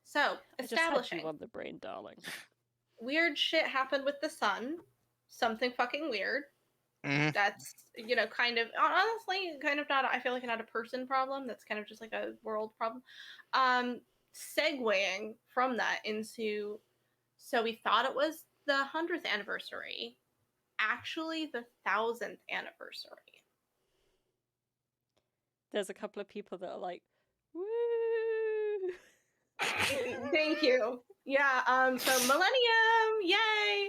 So, I just had establishing. you on the brain, darling. Weird shit happened with the sun. Something fucking weird. Mhm. That's, kind of, honestly, kind of not, I feel like not a person problem. That's kind of just like a world problem. Segueing from that into, so we thought it was the 100th anniversary. Actually, the 1000th anniversary. There's a couple of people that are like, woo! Thank you. Yeah, so Millennium, yay!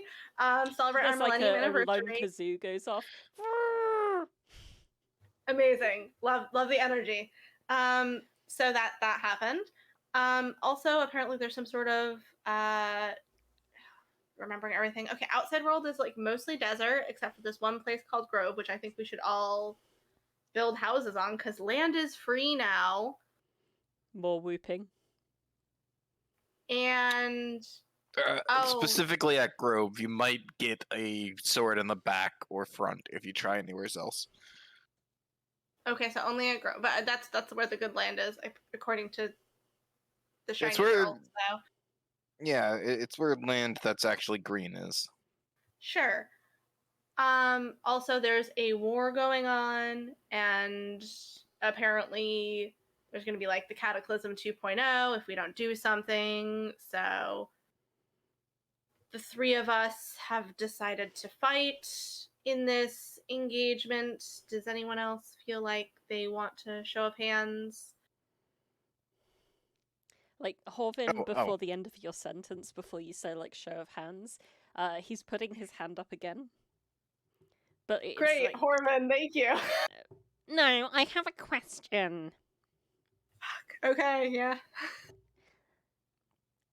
Celebrate our There's like Millennium a lone anniversary. kazoo goes off. Amazing. Love the energy. So that happened. Also, apparently there's some sort of remembering everything. Okay, outside world is like mostly desert, except for this one place called Grove, which I think we should all build houses on because land is free now. More whooping. And Specifically at Grove, you might get a sword in the back or front if you try anywhere else. okay, so only at Grove, but that's where the good land is, according to the shiny It's where- girl. So Yeah, it's where land that's actually green is. sure. Also, there's a war going on, and apparently there's going to be like the cataclysm 2.0 if we don't do something. So the three of us have decided to fight in this engagement. Does anyone else feel like they want to show of hands? Like, Horvin, Oh, before oh. the end of your sentence, before you say, like, show of hands, he's putting his hand up again. But it's Great, like, Horman, thank you. No, I have a question. Okay, yeah.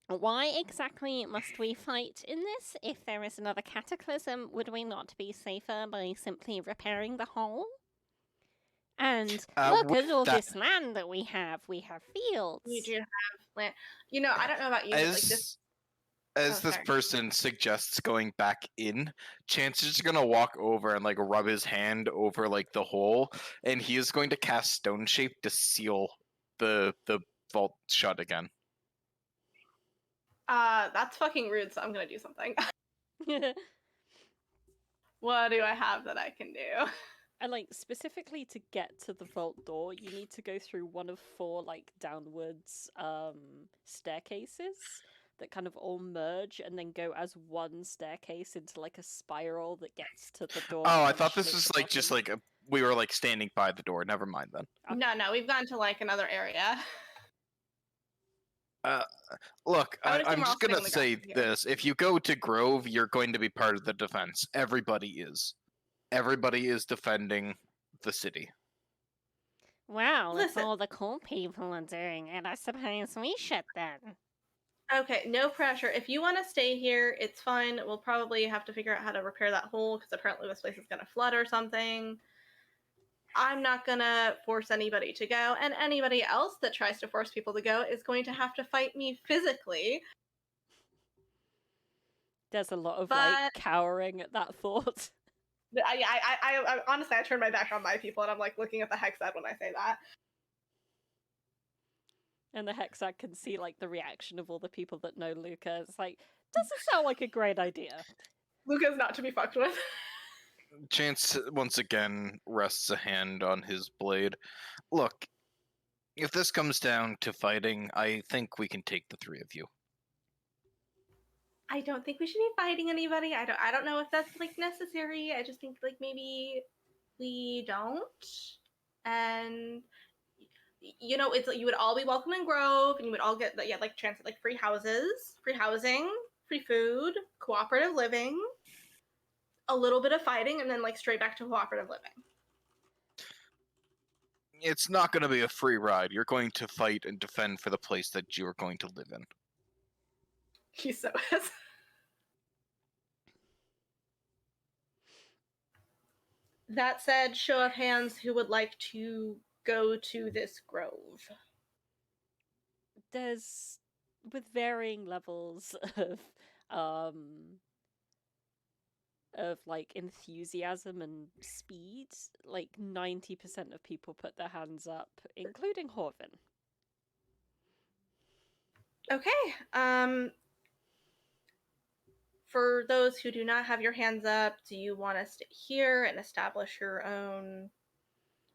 Why exactly must we fight in this? If there is another cataclysm, would we not be safer by simply repairing the hole? And look with at all that- this land that we have. We have fields. We do have land. I don't know about you, but like this. As this sorry. person suggests going back in, Chance is gonna walk over and like rub his hand over like the hole, and he is going to cast Stone Shape to seal the vault shut again. That's fucking rude, so I'm gonna do something. What do I have that I can do? And like specifically to get to the vault door, you need to go through one of 4 like downwards staircases that kind of all merge and then go as one staircase into like a spiral that gets to the door. Oh, and I then thought this straight was to like just bottom. like we were like standing by the door. Never mind then. Okay. No, we've gone to like another area. Look, I would assume I'm we're all just gonna sitting on the say ground here. this: if you go to Grove, you're going to be part of the defense. Everybody is. Everybody is defending the city. Wow, that's Listen. all the cool people are doing, and I suppose we should then. Okay, no pressure. If you want to stay here, it's fine. We'll probably have to figure out how to repair that hole because apparently this place is going to flood or something. I'm not going to force anybody to go, and anybody else that tries to force people to go is going to have to fight me physically. There's a lot of But- like cowering at that thought. I honestly, I turn my back on my people, and I'm like looking at the hexad when I say that. And the Hexag can see like the reaction of all the people that know Luca. It's like, doesn't sound like a great idea. Luca's not to be fucked with. Chance once again rests a hand on his blade. Look, if this comes down to fighting, I think we can take the 3 of you. I don't think we should be fighting anybody. I don't know if that's like necessary. I just think like maybe we don't. And you know, it's you would all be welcome in Grove, and you would all get like chance at like free houses, free housing, free food, cooperative living, a little bit of fighting, and then like straight back to cooperative living. It's not going to be a free ride. You're going to fight and defend for the place that you are going to live in. He so is. That said, show of hands, who would like to go to this grove? There's with varying levels of like enthusiasm and speed, like 90% of people put their hands up, including Horvin. Okay. For those who do not have your hands up, do you want to stay here and establish your own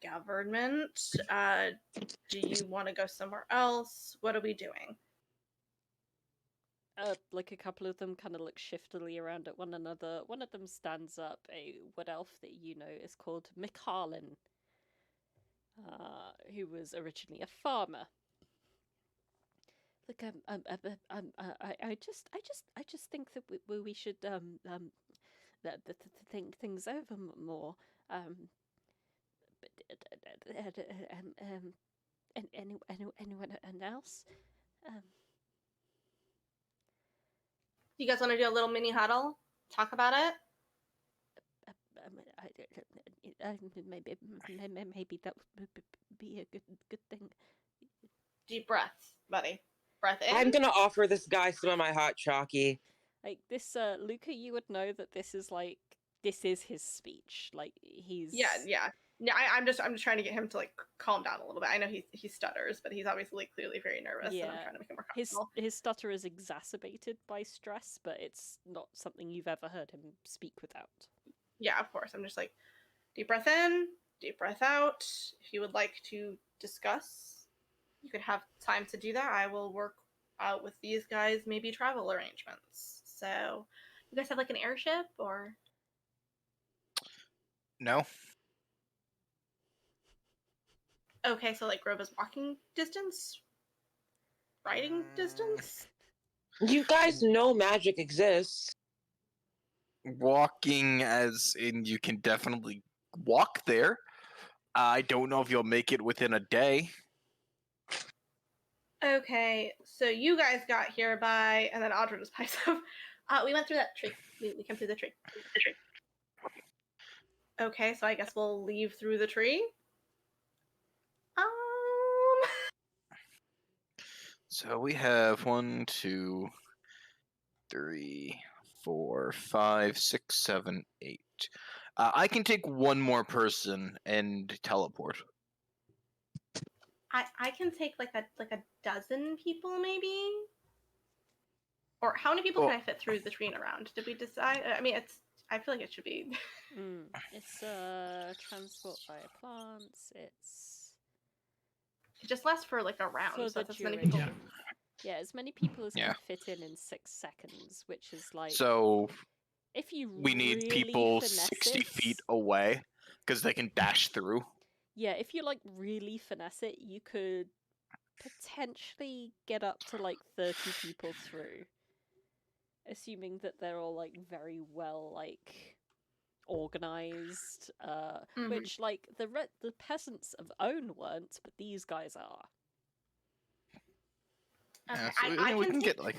government? Do you want to go somewhere else? What are we doing? Like a couple of them kind of look shiftily around at one another. One of them stands up, a wood elf that you know is called Mikalin, who was originally a farmer. Look, I just think that we should think things over more. Anyone else? You guys want to do a little mini huddle? Talk about it? Maybe that would be a good thing. Deep breaths, buddy. Breath in. I'm gonna offer this guy some of my hot chalky. Like this, Luca, you would know that this is his speech. Like he's Yeah. I'm just trying to get him to like calm down a little bit. I know he stutters, but he's obviously clearly very nervous. Yeah. And I'm trying to make him more comfortable. His stutter is exacerbated by stress, but it's not something you've ever heard him speak without. Yeah, of course. I'm just like, deep breath in, deep breath out. If you would like to discuss, you could have time to do that. I will work out with these guys, maybe travel arrangements. So, you guys have like an airship or? No? Okay, so like Grove is walking distance? Riding distance? You guys know magic exists. Walking as in you can definitely walk there. I don't know if you'll make it within a day. Okay, so you guys got here by, and then Audra just pipes up. We went through that tree. We came through the tree. Okay, so I guess we'll leave through the tree. So we have 1, 2, 3, 4, 5, 6, 7, 8. I can take one more person and teleport. I can take like a dozen people maybe. Or how many people can I fit through the train around? Did we decide? I mean, I feel like it should be. It's transport via plants. It just lasts for like a round. For so the that's as many people. Yeah, as many people as can fit in 6 seconds, which is like. So if you we need people 60 feet away because they can dash through. Yeah, if you like really finesse it, you could potentially get up to like 30 people through, assuming that they're all like very well like organized. Which like the peasants of Own weren't, but these guys are. Okay, so we can get like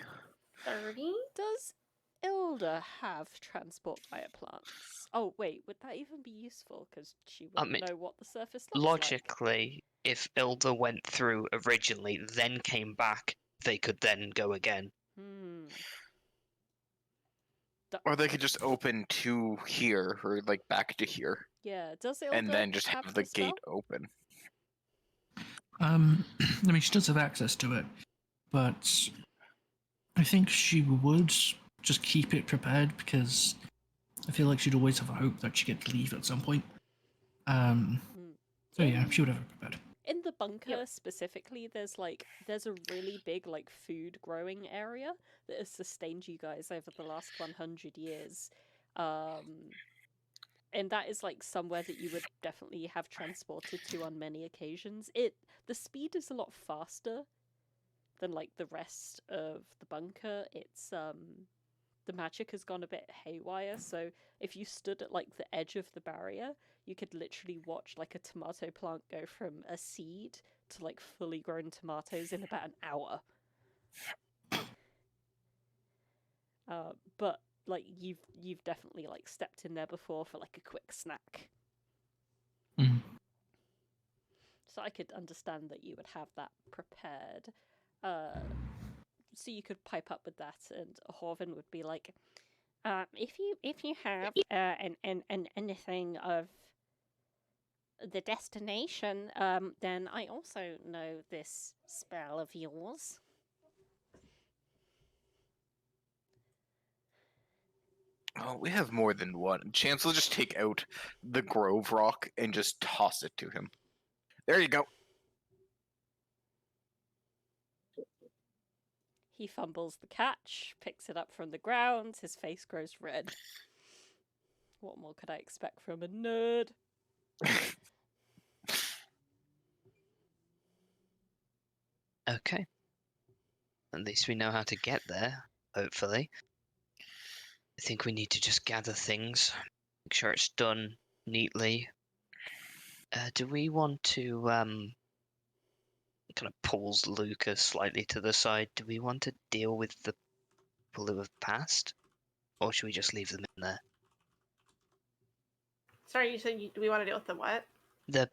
30. Does Ilda have transport via plants? Oh wait, would that even be useful? Because she wouldn't know what the surface looks logically, if Ilda went through originally, then came back, they could then go again. Or they could just open to here, or like back to here. Yeah, does Ilda and then just have the gate open? I mean, she does have access to it, but I think she would just keep it prepared because I feel like she'd always have a hope that she could leave at some point. So yeah, she would have it prepared. In the bunker specifically, there's a really big like food growing area that has sustained you guys over the last 100 years. And that is like somewhere that you would definitely have transported to on many occasions. The speed is a lot faster than like the rest of the bunker. It's the magic has gone a bit haywire, so if you stood at like the edge of the barrier, you could literally watch like a tomato plant go from a seed to like fully grown tomatoes in about an hour. But like you've definitely like stepped in there before for like a quick snack. So I could understand that you would have that prepared. So you could pipe up with that, and Horvin would be like, if you have anything of the destination, then I also know this spell of yours. Oh, we have more than one. Chance will just take out the Grove Rock and just toss it to him. There you go. He fumbles the catch, picks it up from the ground, his face grows red. What more could I expect from a nerd? Okay. At least we know how to get there, hopefully. I think we need to just gather things, make sure it's done neatly. Do we want to, kind of pulls Lucas slightly to the side, do we want to deal with the people who have passed? Or should we just leave them in there? Sorry, you said do we want to deal with the what? The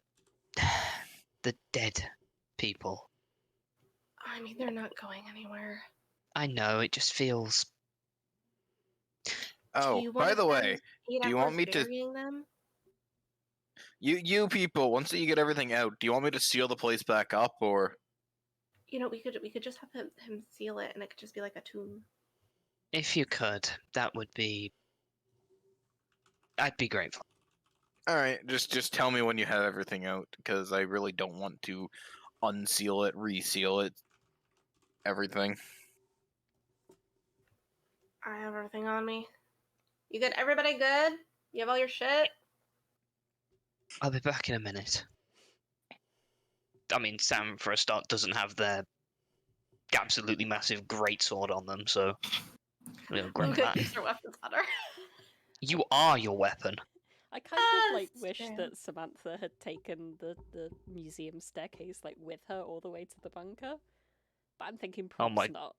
dead people. I mean, they're not going anywhere. I know, it just feels... Oh, by the way, do you want me to... them? You people, once you get everything out, do you want me to seal the place back up, or... You know, we could just have him seal it, and it could just be like a tomb. If you could, that would be... I'd be grateful. Alright, just tell me when you have everything out, because I really don't want to unseal it, reseal it, everything. I have everything on me. You good? Everybody good? You have all your shit? I'll be back in a minute. I mean, Sam, for a start, doesn't have their absolutely massive greatsword on them, so we'll grab that. Use your weapons better. You are your weapon. I kind of like wish that Samantha had taken the museum staircase like with her all the way to the bunker, but I'm thinking perhaps not.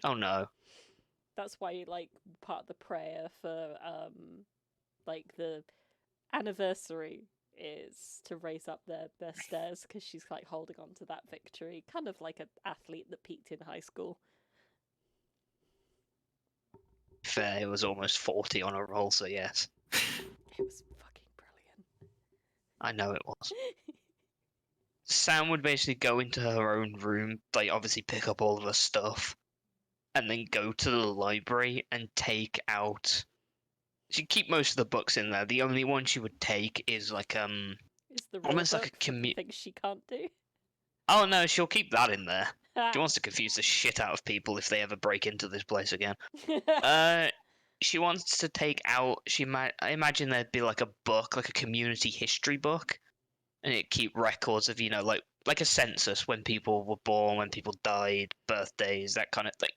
Oh no. That's why like part of the prayer for like the anniversary is to raise up their stairs, because she's like holding on to that victory, kind of like an athlete that peaked in high school. fair, it was almost 40 on a roll, so yes. It was fucking brilliant. I know it was. Sam would basically go into her own room, like obviously pick up all of her stuff, and then go to the library and take out. She'd keep most of the books in there. The only one she would take is like Is the almost like rulebook a for the things she can't do? Oh no, she'll keep that in there. She wants to confuse the shit out of people if they ever break into this place again. She wants to take out. I imagine there'd be like a book, like a community history book, and it'd keep records of like a census when people were born, when people died, birthdays, that kind of thing.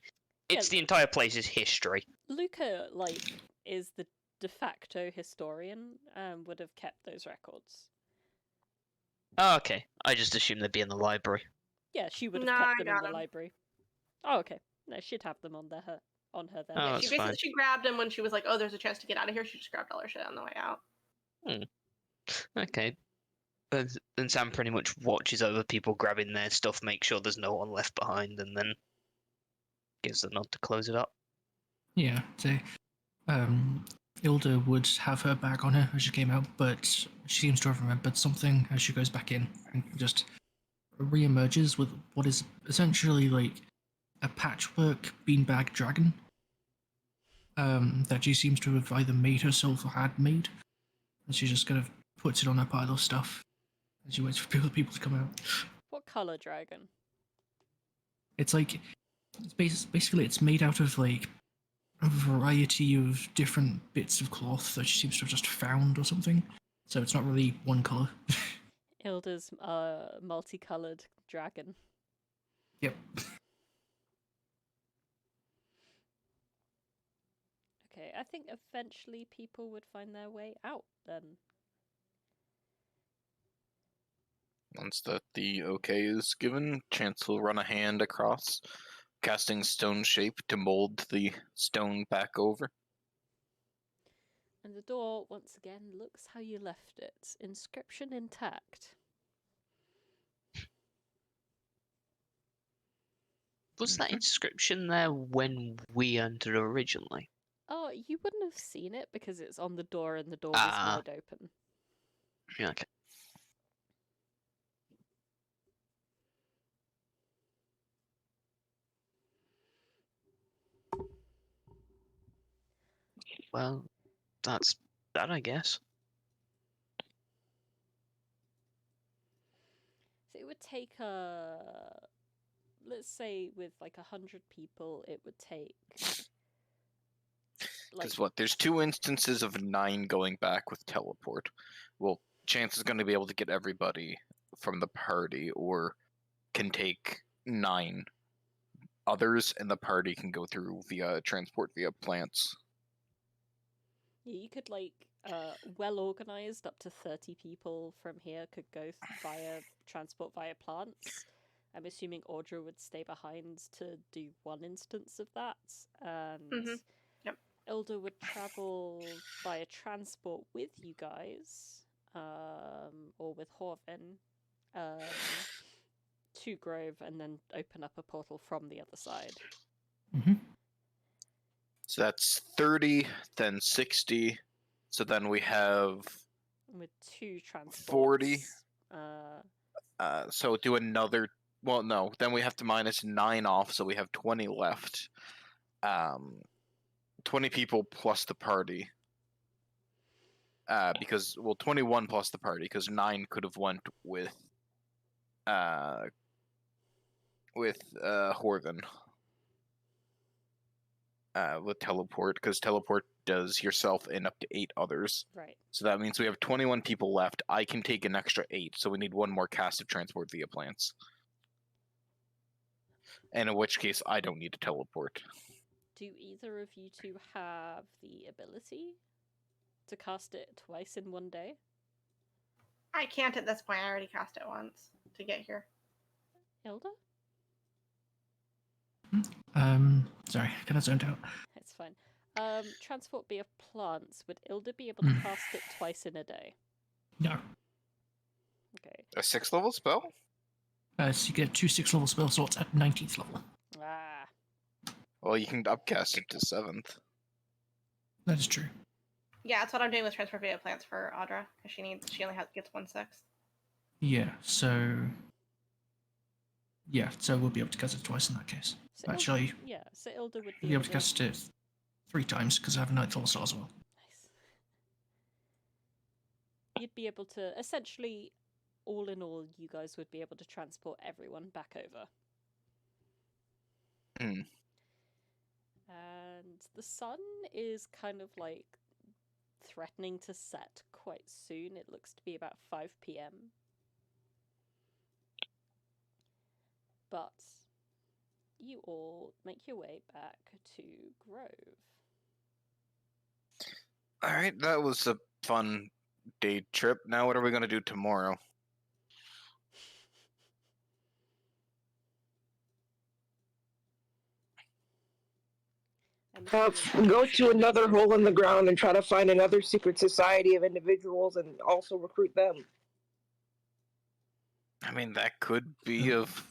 It's the entire place's history. Luca, is the de facto historian. Would have kept those records. Oh, okay. I just assumed they'd be in the library. Yeah, she would have kept them in the library. Oh, okay. No, she'd have them on her then. Oh, Yeah, she grabbed them when she was like, "Oh, there's a chance to get out of here." She just grabbed all her shit on the way out. Okay. Then Sam pretty much watches over people grabbing their stuff, make sure there's no one left behind, and then gives the nod to close it up. Yeah, so Ilda would have her bag on her as she came out, but she seems to have remembered something as she goes back in and just re-emerges with what is essentially like a patchwork beanbag dragon that she seems to have either made herself or had made. And she just kind of puts it on her pile of stuff and she waits for people to come out. What colour dragon? It's like, basically it's made out of like a variety of different bits of cloth that she seems to have just found or something. So it's not really one colour. Ilda's multicoloured dragon. Yep. Okay, I think eventually people would find their way out then. Once the okay is given, Chance will run a hand across, casting stone shape to mold the stone back over. And the door, once again, looks how you left it. Inscription intact. Was that inscription there when we entered originally? Oh, you wouldn't have seen it because it's on the door and the door was wide open. Yeah, okay. Well, that's that, I guess. So it would take let's say with like 100 people, it would take. Because there's 2 instances of 9 going back with teleport. Well, Chance is going to be able to get everybody from the party, or can take 9. Others in the party can go through via transport via plants. Yeah, you could well organized up to 30 people from here could go via transport via plants. I'm assuming Audra would stay behind to do one instance of that, and Ilda would travel via transport with you guys, or with Horvin, to Grove, and then open up a portal from the other side. Mm-hmm. So that's 30, then 60. So then we have with 2 transports. 40. So do another. Well, no. Then we have to minus 9 off, so we have 20 left. 20 people plus the party. Because 21 plus the party, because 9 could have went with Horvin. With teleport, because teleport does yourself and up to 8 others. Right. So that means we have 21 people left. I can take an extra 8, so we need 1 more cast of transport via plants. And in which case, I don't need to teleport. Do either of you two have the ability to cast it twice in one day? I can't at this point. I already cast it once to get here. Ilda? Sorry, I kind of zoned out. It's fine. Transport via plants. Would Ilda be able to cast it twice in a day? No. Okay. A 6th level spell? So you get 2 6th level spell slots at 19th level. Ah. Well, you can upcast it to 7th. That is true. Yeah, that's what I'm doing with transfer via plants for Audra, because she only gets 1/6. Yeah, so we'll be able to cast it twice in that case. So Actually, so Ilda would we'll be be able to cast it 3 times because I have a Nightfall Star as well. Nice. You'd be able to, essentially, all in all, you guys would be able to transport everyone back over. Mm. And the sun is kind of like threatening to set quite soon. It looks to be about 5 p.m. But you all make your way back to Grove. All right, that was a fun day trip. Now, what are we going to do tomorrow? Go to another hole in the ground and try to find another secret society of individuals and also recruit them. I mean, that could be of,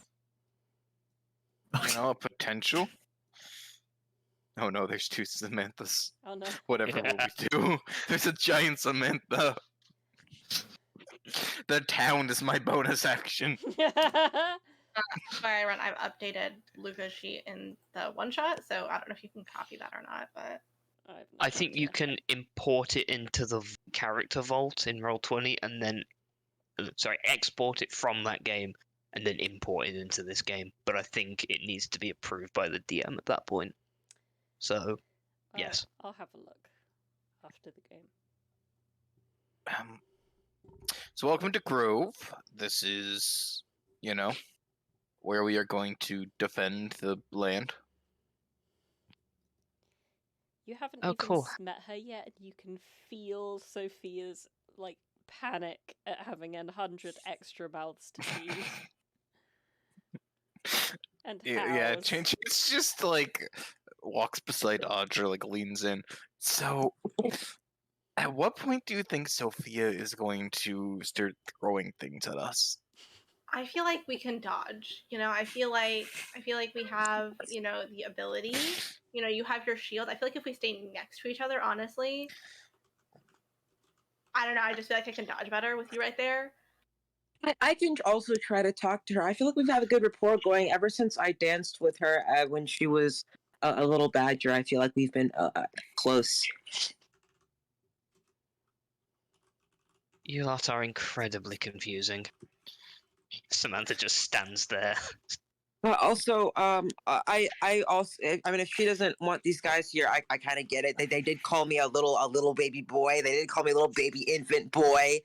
a potential. Oh no, there's 2 Samanthas. Oh no. Whatever will we do? There's a giant Samantha. The town is my bonus action. I've updated Luca's sheet in the one-shot, so I don't know if you can copy that or not, but... I think you can import it into the character vault in Roll20 and then... export it from that game and then import it into this game. But I think it needs to be approved by the DM at that point. So, yes. I'll have a look after the game. So welcome to Grove. This is, where we are going to defend the land. You haven't even met her yet, and you can feel Sophia's, panic at having 100 extra mouths to feed. And yeah, change. It's just walks beside Audra, leans in. So, at what point do you think Sophia is going to start throwing things at us? I feel like we can dodge. I feel like we have, the ability. You have your shield. I feel like if we stay next to each other, honestly, I don't know. I just feel like I can dodge better with you right there. I can also try to talk to her. I feel like we've had a good rapport going ever since I danced with her when she was a little badger. I feel like we've been close. You lot are incredibly confusing. Samantha just stands there. Also, I mean, if she doesn't want these guys here, I kind of get it. They did call me a little baby boy. They did call me a little baby infant boy.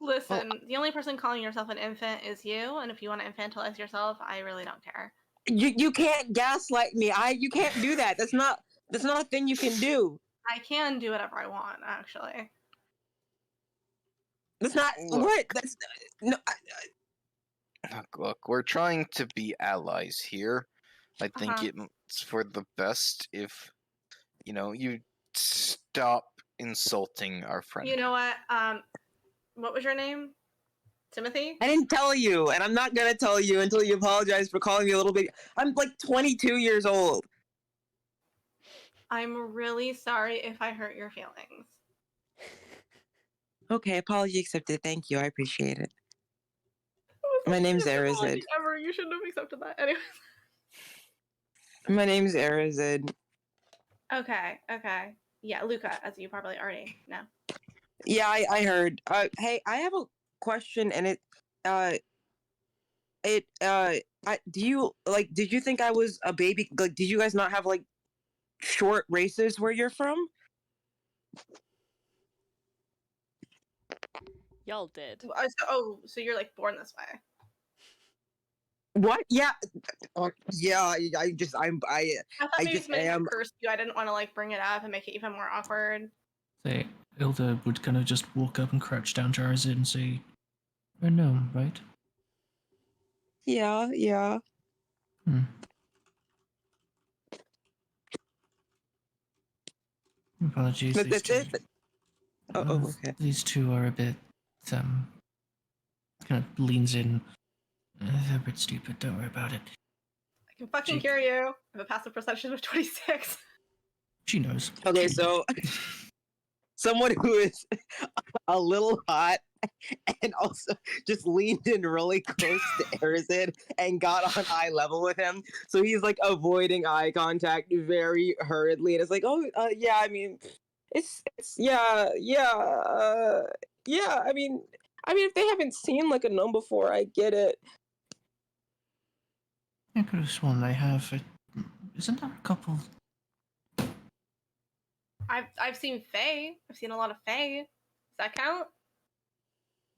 Listen, the only person calling yourself an infant is you, and if you want to infantilize yourself, I really don't care. You can't gaslight me. You can't do that. That's not a thing you can do. I can do whatever I want, actually. That's not what. That's no. Look, we're trying to be allies here. I think it's for the best if, you stop insulting our friend. You know what? What was your name? Timothy? I didn't tell you, and I'm not gonna tell you until you apologize for calling me a little bit. I'm 22 years old. I'm really sorry if I hurt your feelings. Okay, apology accepted. Thank you. I appreciate it. My name's Arazid. Ever, you shouldn't have accepted that. Anyway. My name's Arazid. Okay. Yeah, Luca, as you probably already know. Yeah, I heard. Hey, I have a question, and did you think I was a baby? Did you guys not have short races where you're from? Y'all did. So you're born this way. What? Yeah. Yeah. I thought maybe somebody had cursed you. I didn't want to bring it up and make it even more awkward. Say, Ilda would kind of just walk up and crouch down to Arazid and say, "I know, right?" Yeah. Apologies. But that's it. Okay. These two are a bit, kind of leans in. They're a bit stupid, don't worry about it. I can fucking hear you. I have a passive perception of 26. She knows. Okay, so someone who is a little hot and also just leaned in really close to Arazid and got on eye level with him. So he's like avoiding eye contact very hurriedly, and it's like, oh, yeah, I mean, it's yeah, yeah. I mean, if they haven't seen like a gnome before, I get it. I could have sworn they have. Isn't there a couple? I've seen Fae. I've seen a lot of Fae. Does that count?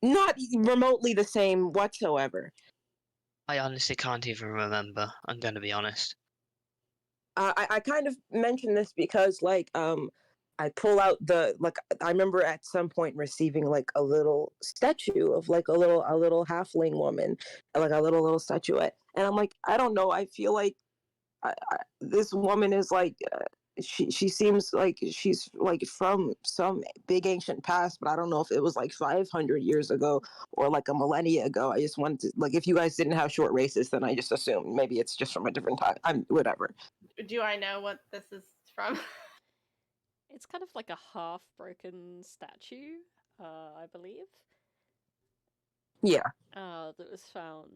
Not remotely the same whatsoever. I honestly can't even remember. I'm going to be honest. I kind of mentioned this because like I pull out I remember at some point receiving like a little statue of like a little halfling woman, like a little statuette, and I'm like, I don't know, I feel like this woman is like she seems like she's like from some big ancient past, but I don't know if it was like 500 years ago or like a millennia ago. I just wanted to, like, if you guys didn't have short races, then I just assumed maybe it's just from a different time. I'm whatever. Do I know what this is from? It's kind of like a half-broken statue, I believe. Yeah. That was found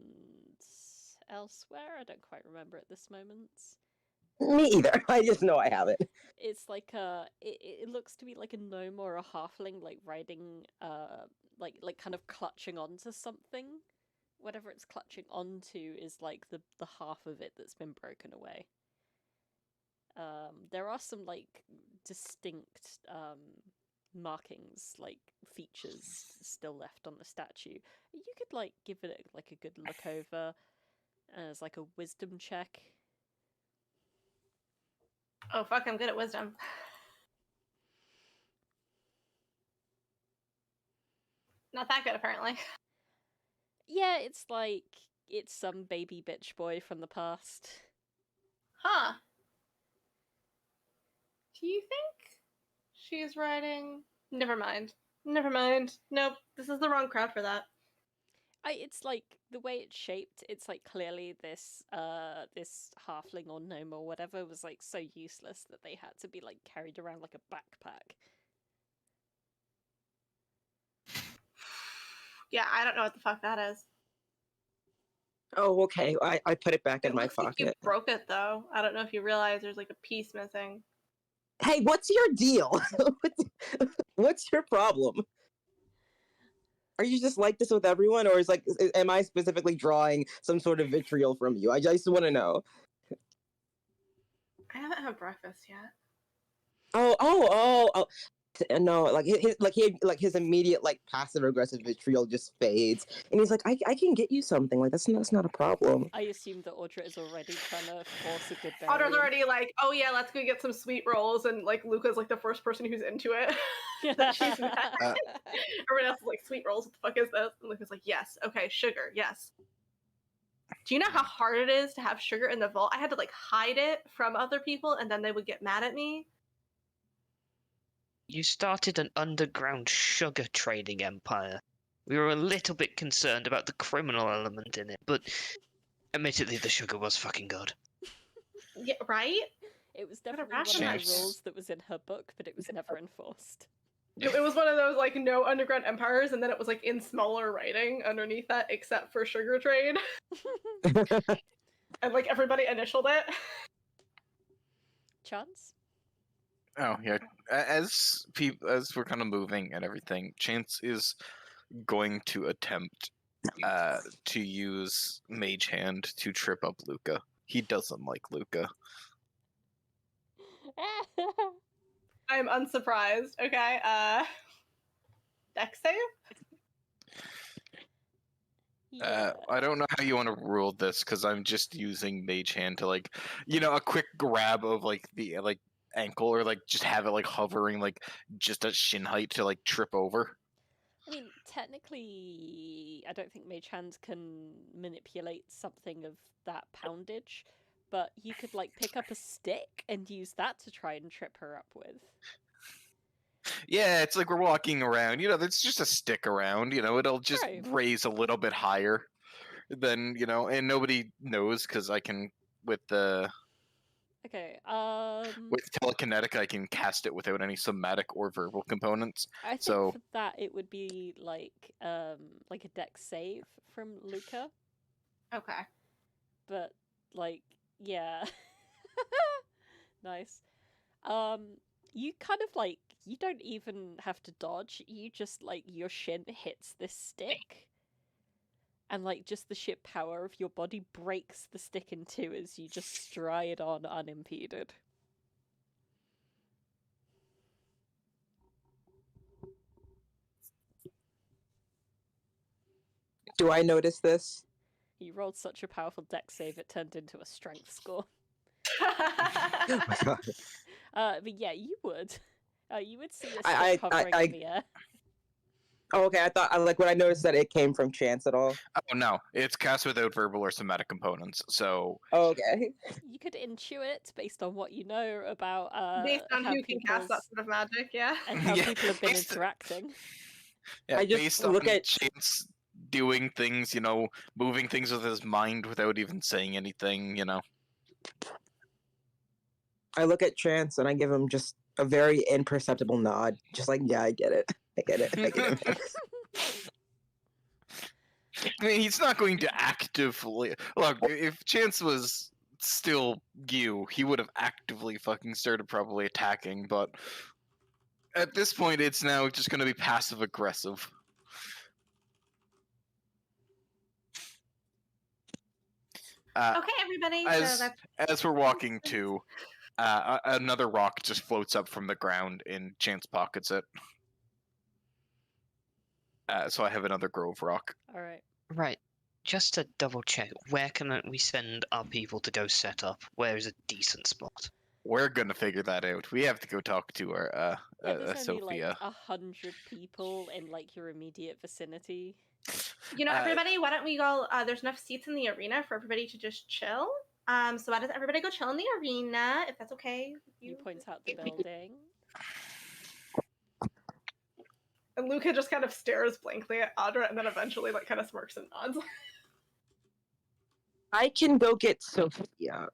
elsewhere. I don't quite remember at this moment. Me either. I just know I have it. It's like it looks to be like a gnome or a halfling, like riding, like kind of clutching onto something. Whatever it's clutching onto is like the half of it that's been broken away. There are some like distinct markings, like features still left on the statue. You could like give it like a good look over as like a wisdom check. Oh fuck, I'm good at wisdom. Not that good, apparently. Yeah, it's like it's some baby bitch boy from the past. Huh. Do you think she's riding? Never mind. Nope, this is the wrong crowd for that. It's like the way it's shaped. It's like clearly this this halfling or gnome or whatever was like so useless that they had to be like carried around like a backpack. Yeah, I don't know what the fuck that is. Oh, okay. I put it back in my looks like pocket. you broke it though. I don't know if you realize there's like a piece missing. Hey, what's your deal? What's your problem? Are you just like this with everyone, or am I specifically drawing some sort of vitriol from you? I just want to know. I haven't had breakfast yet. Oh. No, his immediate like passive aggressive vitriol just fades, and he's like, I can get you something. Like that's not a problem. I assume that Audra is already trying to force a good Audra's berry. already like, oh yeah, let's go get some sweet rolls, and like Luca's like the first person who's into it. That she's met. Everyone else is like, sweet rolls, what the fuck is this? And Luca's like, yes, okay, sugar, yes. Do you know how hard it is to have sugar in the vault? I had to like hide it from other people, and then they would get mad at me. You started an underground sugar trading empire. We were a little bit concerned about the criminal element in it, but admittedly the sugar was fucking good. Yeah, right? It was definitely one of the rules that was in her book, but it was never enforced. It was one of those like no underground empires, and then it was like in smaller writing underneath that, except for sugar trade. And like everybody initialed it. Chance? Oh yeah. As we're kind of moving and everything, Chance is going to attempt to use Mage Hand to trip up Luca. He doesn't like Luca. I am unsurprised. Okay. Dex save? Yeah. I don't know how you want to rule this because I'm just using Mage Hand to like, a quick grab of like the like ankle or like just have it like hovering like just at shin height to like trip over. I mean, technically, I don't think Mage Hand can manipulate something of that poundage, but you could like pick up a stick and use that to try and trip her up with. Yeah, it's like we're walking around, there's just a stick around, it'll just Right. raise a little bit higher than, and nobody knows because I can with the... Okay. With telekinetic, I can cast it without any somatic or verbal components. I think So for that it would be like a dex save from Luca, Okay. but like yeah, nice. You kind of like you don't even have to dodge. You just like your shin hits this stick, and like just the sheer power of your body breaks the stick in two as you just stride on unimpeded. Do I notice this? You rolled such a powerful dex save it turned into a strength score. Oh my God. But yeah, you would. You would see a stick I- hovering I- in the air. Oh, okay. I thought like when I noticed that it came from chance at all. oh no, it's cast without verbal or somatic components. So Oh, okay. You could intuit based on what you know about Based on how who can cast that sort of magic, yeah. and how Yeah, people have been based- interacting. yeah, I just based look on at- Chance doing things, moving things with his mind without even saying anything, I look at Chance and I give him just a very imperceptible nod, just like, yeah, I get it. I get it. I get it. I mean, he's not going to actively look. If Chance was still you, he would have actively fucking started probably attacking. But at this point, it's now just going to be passive aggressive. Okay, everybody. So As we're walking to, another rock just floats up from the ground, and Chance pockets it. So I have another grove rock. All right. Right. Just to double check, where can we send our people to go set up? Where is a decent spot? We're gonna figure that out. We have to go talk to our There's only Sophia. like 100 people in like your immediate vicinity. everybody, why don't we go? There's enough seats in the arena for everybody to just chill. So why does everybody go chill in the arena, if that's okay with You you? point out the building. And Luca just kind of stares blankly at Audra and then eventually like kind of smirks and nods. I can go get Sophia.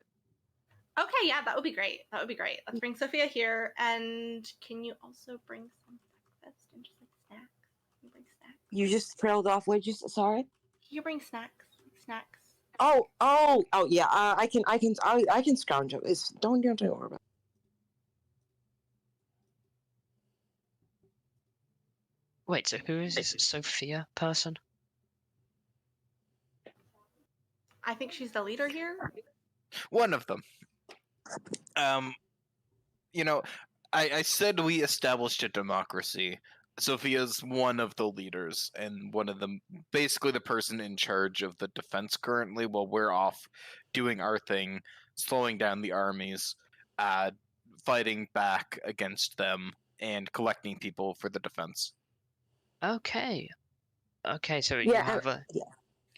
Okay, yeah, that would be great. That would be great. Let's bring Sophia here. And can you also bring some breakfast and just like snacks? You bring snacks. You just trailed off. What did you? Sorry. You bring snacks. Snacks. Oh, yeah. I can scrounge up. Don't worry about it. Wait, so who is this Sophia person? I think she's the leader here. One of them. I said we established a democracy. Sophia's one of the leaders and one of them, basically the person in charge of the defense currently, while we're off doing our thing, slowing down the armies, fighting back against them, and collecting people for the defense. Okay. Okay, so you Yeah, have a yeah.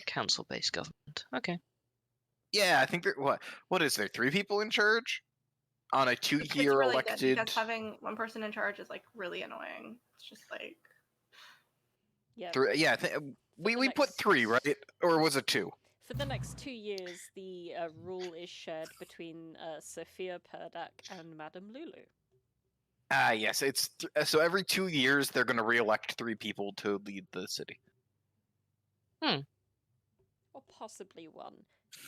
council-based government. Okay. Yeah, I think there. What is there? 3 people in charge on a It's 2-year really elected. good because having one person in charge is like really annoying. It's just like Yeah. Yeah, we put 3, right? Or was it 2? For the next 2 years, the rule is shared between Sophia Perdak and Madame Lulu. Yes, it's so every 2 years they're going to re-elect 3 people to lead the city. Or possibly 1.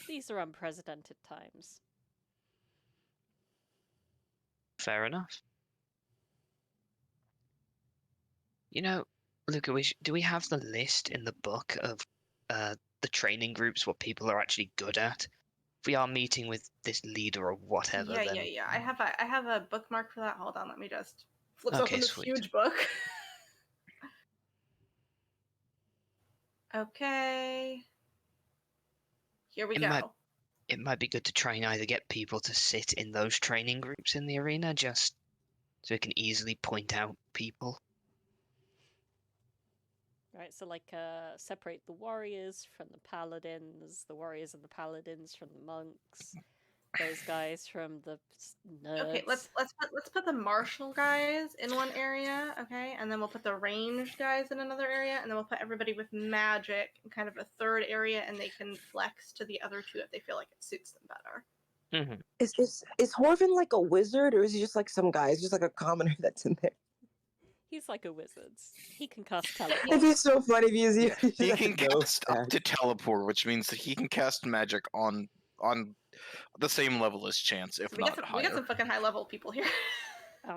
These are unprecedented times. Fair enough. Luca, do we have the list in the book of the training groups, what people are actually good at? If we are meeting with this leader or whatever, yeah, then... yeah. I have a bookmark for that. Hold on, let me just flip Okay, open this sweet. huge book. Okay. Here we go. It might be good to try and either get people to sit in those training groups in the arena, just so we can easily point out people. Right, so like separate the warriors from the paladins, the warriors and the paladins from the monks, those guys from the nerds. Okay, let's put the martial guys in one area, okay, and then we'll put the ranged guys in another area, and then we'll put everybody with magic in kind of a third area, and they can flex to the other 2 if they feel like it suits them better. Mhm. Is Horvin like a wizard, or is he just like some guy? Is just like a commoner that's in there? He's like a wizard. He can cast It'd teleport. be so funny if He he can cast up to teleport, which means that he can cast magic on the same level as Chance, if We not got higher. some fucking high level people here.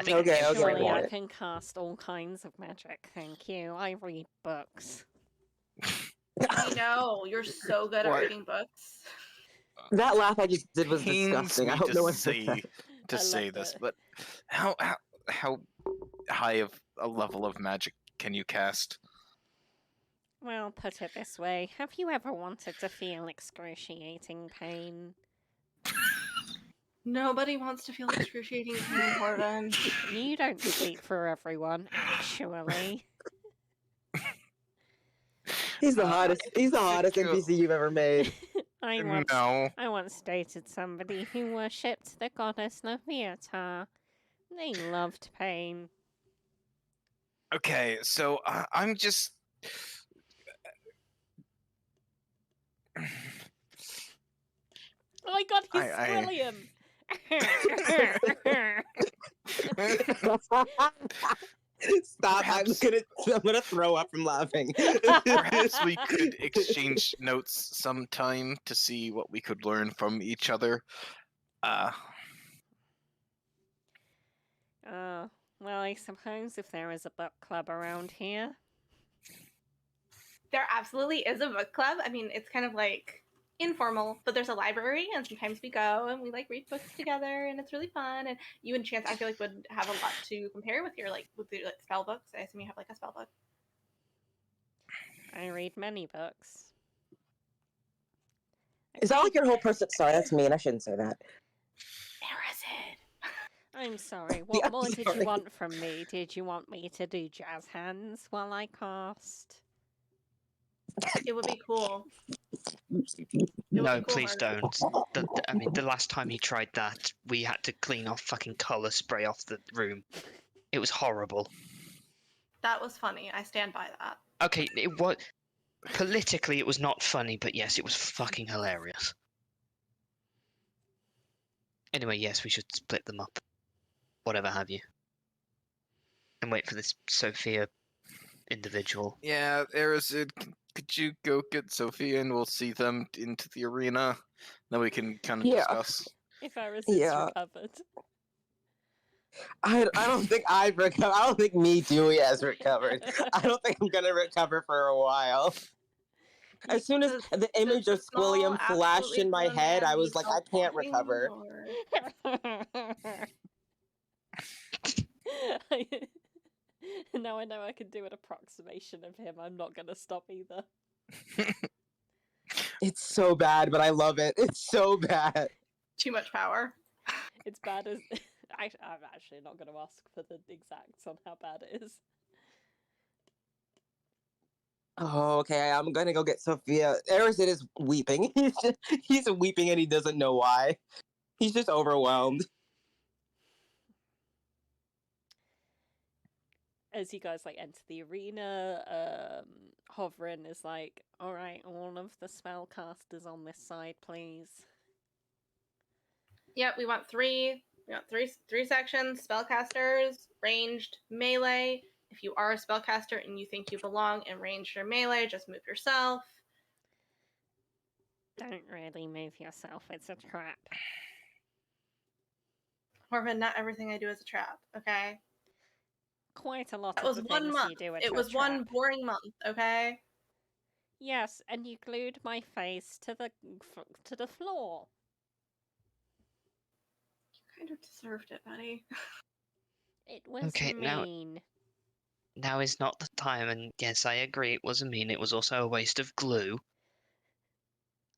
think Okay, Surely I got it. can cast all kinds of magic, thank you. I read books. I know you're so good at What? reading books. That laugh I just did was Pains disgusting. me I hope to no one say heard to I say love this, it. but how high of a level of magic can you cast? Well, put it this way, have you ever wanted to feel excruciating pain? Nobody wants to feel excruciating pain, Horvin. You don't speak for everyone, actually. He's the hottest. He's the hottest Secure- NPC you've ever made. I No. once dated somebody who worshipped the goddess Leviathan. They loved pain. Okay, so I'm just. Oh my god, he's I- brilliant! Stop! Perhaps- I'm gonna throw up from laughing. Perhaps we could exchange notes sometime to see what we could learn from each other. Well, I suppose if there is a book club around here. There absolutely is a book club. I mean, it's kind of like informal, but there's a library, and sometimes we go and we like read books together, and it's really fun. And you and Chance, I feel like, would have a lot to compare with your like spell books. I assume you have like a spell book. I read many books. Is that like your whole person? Sorry, that's mean. I shouldn't say that. Arazid. I'm sorry. What I'm more did sorry. you want from me? Did you want me to do jazz hands while I cast? It would be cool. No, please don't. I mean, the last time he tried that, we had to clean off fucking colour spray off the room. It was horrible. That was funny. I stand by that. Okay, it was politically it was not funny, but yes, it was fucking hilarious. Anyway, yes, we should split them up, whatever have you, and wait for this Sophia individual. Yeah, Arazid, could you go get Sophia and we'll see them into the arena? Then we can kind of Yeah. discuss. If Arazid's Yeah. recovered. I don't think I've recovered. I don't think me too has recovered. I don't think I'm gonna recover for a while. As soon as the image of Squilliam flashed in my head, I was like, I can't recover. Now I know I can do an approximation of him. I'm not gonna stop either. It's so bad, but I love it. It's so bad. Too much power. It's bad as I'm actually not gonna ask for the exacts on how bad it is. Oh, okay. I'm gonna go get Sophia. Arazid is weeping. He's weeping and he doesn't know why. He's just overwhelmed. As you guys like enter the arena, Hovrin is like, all right, all of the spellcasters on this side, please. Yep, we want three sections: spellcasters, ranged, melee. If you are a spellcaster and you think you belong in ranged or melee, just move yourself. Don't really move yourself, it's a trap. Horvin, not everything I do is a trap, okay? Quite a lot That of was the 1 things month. you do are It was trap. one boring month, okay? Yes, and you glued my face to the floor. You kind of deserved it, buddy. It was Okay, mean. Now is not the time, and yes, I agree, it was mean. It was also a waste of glue.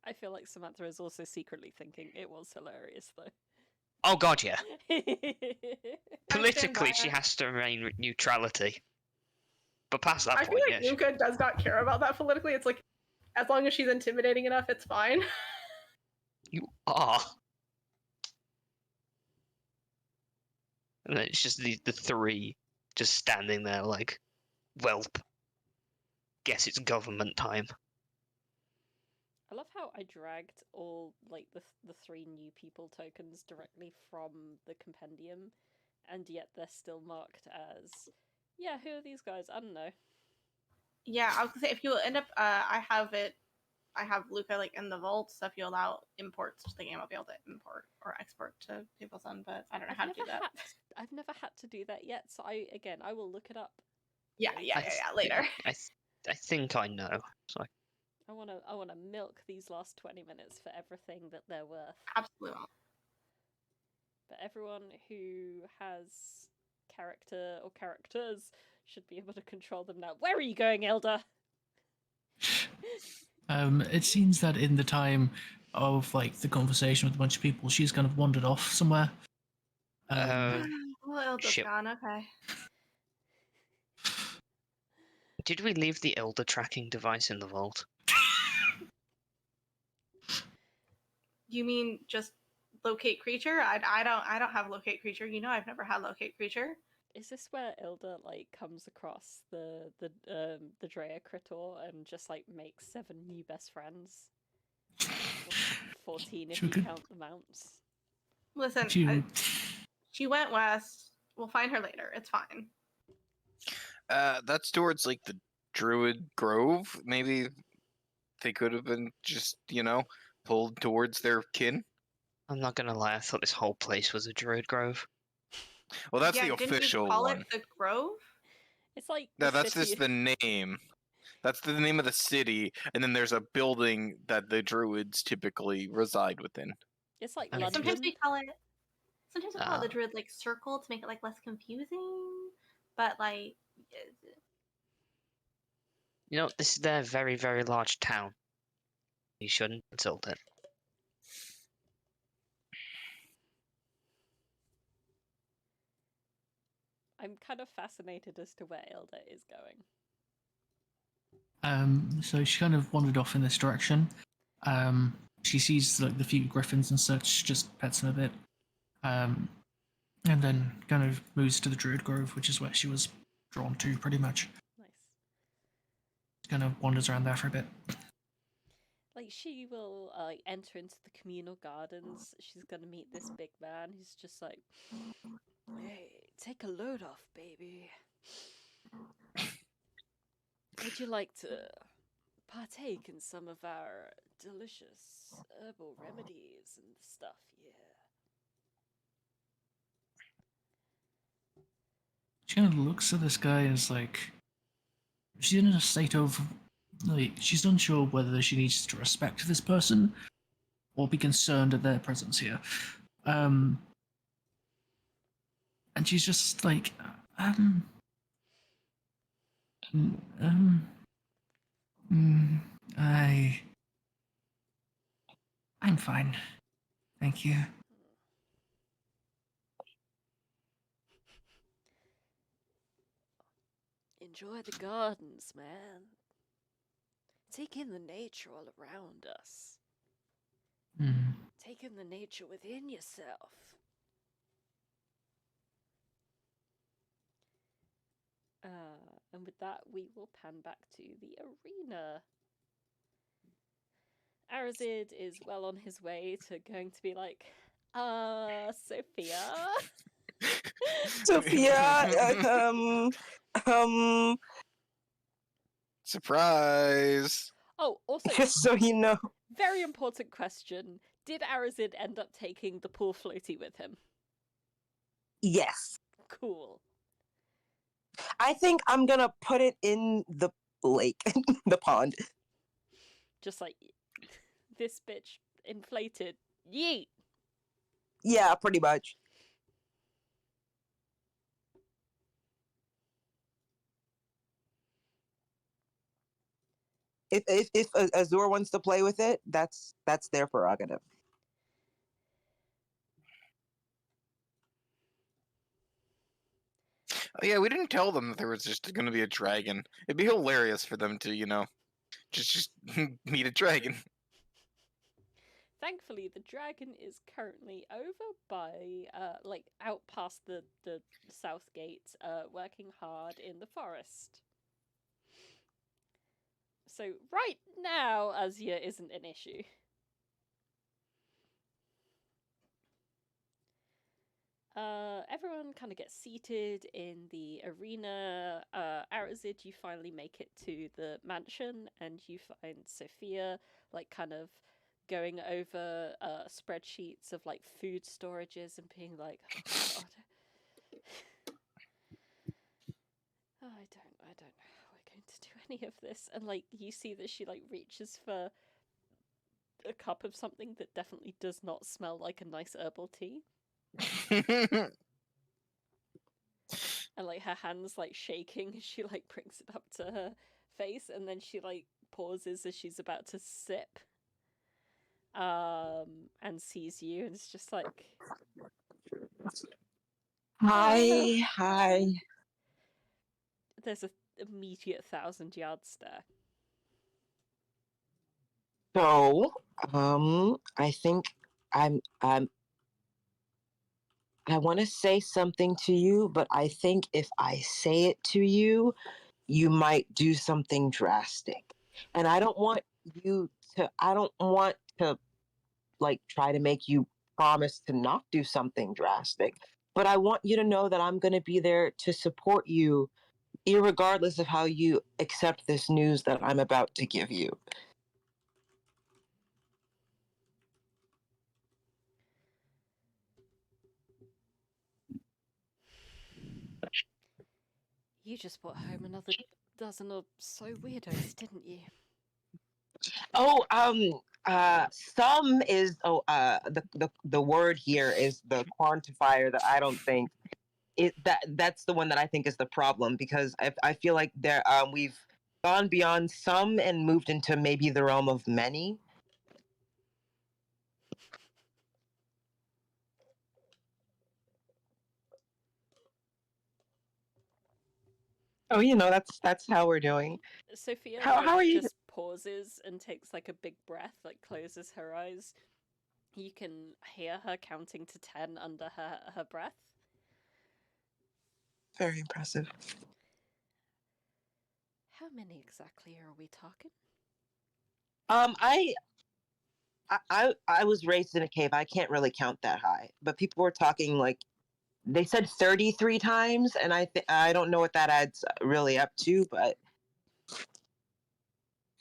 I feel like Samantha is also secretly thinking it was hilarious, though. Oh god, yeah. I Politically, stand she by it. has to remain neutrality. But past that I feel point, like yeah. Luca does not care about that politically. It's like, as long as she's intimidating enough, it's fine. You are. And then it's just the three just standing there like, welp. Guess it's government time. I love how I dragged all like the 3 new people tokens directly from the compendium, and yet they're still marked as, yeah, who are these guys? I don't know. Yeah, I was gonna say if you end up, I have Luca like in the vault, so if you allow imports to the game, I'll be able to import or export to Hateful Sun, but I don't know how to do that. I've never had to do that yet, so I will look it up. Yeah, later. I think I know. So I wanna milk these last 20 minutes for everything that they're worth. Absolutely. But everyone who has character or characters should be able to control them now. Where are you going, Elder? It seems that in the time of like the conversation with a bunch of people, she's kind of wandered off somewhere. Well, Elder's shit. gone. Okay. Did we leave the elder tracking device in the vault? You mean just locate creature? I don't have locate creature. You know, I've never had locate creature. Is this where Ilda like comes across the Drea Critor and just like makes 7 new best friends? 14 if you count the mounts. Listen, she went west. We'll find her later. It's fine. That's towards like the druid grove. Maybe they could have been just, pulled towards their kin. I'm not gonna lie, I thought this whole place was a druid grove. Well, that's the official call one. It the grove? It's like that's just the name. That's the name of the city, and then there's a building that the druids typically reside within. It's like London. Sometimes we call it the druid like circle to make it like less confusing. But like, this is their very, very large town. You shouldn't insult it. I'm kind of fascinated as to where Ilda is going. So she kind of wandered off in this direction. She sees like the few griffins and such, just pets them a bit, and then kind of moves to the Druid Grove, which is where she was drawn to, pretty much. Nice. Kind of wanders around there for a bit. Like she will enter into the communal gardens. She's gonna meet this big man. He's just like, "Hey, take a load off, baby. Would you like to partake in some of our delicious herbal remedies and stuff? Yeah." She kind of looks at this guy as like, she's in a state of, like, she's unsure whether she needs to respect this person or be concerned at their presence here. And she's just like, I'm fine. Thank you. Enjoy the gardens, man. Take in the nature all around us. Take in the nature within yourself. And with that, we will pan back to the arena. Arazid is well on his way to going to be like, Sophia? Sophia, Surprise! Oh, also, just so you know. very important question. Did Arazid end up taking the pool floaty with him? Yes. Cool. I think I'm gonna put it in the lake, the pond. Just like, this bitch inflated. Yeet! Yeah, pretty much. If Azur wants to play with it, that's their prerogative. Oh, yeah, we didn't tell them that there was just going to be a dragon. It'd be hilarious for them to, just meet a dragon. Thankfully, the dragon is currently over by, out past the south gate, working hard in the forest. So right now, Azia isn't an issue. Everyone kind of gets seated in the arena. Arazid, you finally make it to the mansion, and you find Sophia, like, kind of going over spreadsheets of, like, food storages and being like, oh god. Oh, I don't know how we're going to do any of this. And, like, you see that she, like, reaches for a cup of something that definitely does not smell like a nice herbal tea. And, like, her hand's, like, shaking as she, like, brings it up to her face, and then she, like, pauses as she's about to sip. And sees you, and it's just like... Hi. There's an immediate 1,000-yard stare. So, I think I want to say something to you, but I think if I say it to you, you might do something drastic. And I don't want to like try to make you promise to not do something drastic, but I want you to know that I'm going to be there to support you, irregardless of how you accept this news that I'm about to give you. You just brought home another dozen or so weirdos, didn't you? Oh, some is the word here is the quantifier that I don't think that's the one that I think is the problem, because I feel like there we've gone beyond some and moved into maybe the realm of many. Oh, that's how we're doing. Sophia How are you? just pauses and takes, like, a big breath, like, closes her eyes. You can hear her counting to 10 under her breath. Very impressive. How many exactly are we talking? I was raised in a cave. I can't really count that high, but people were talking, like, they said 33 times, and I don't know what that adds really up to, but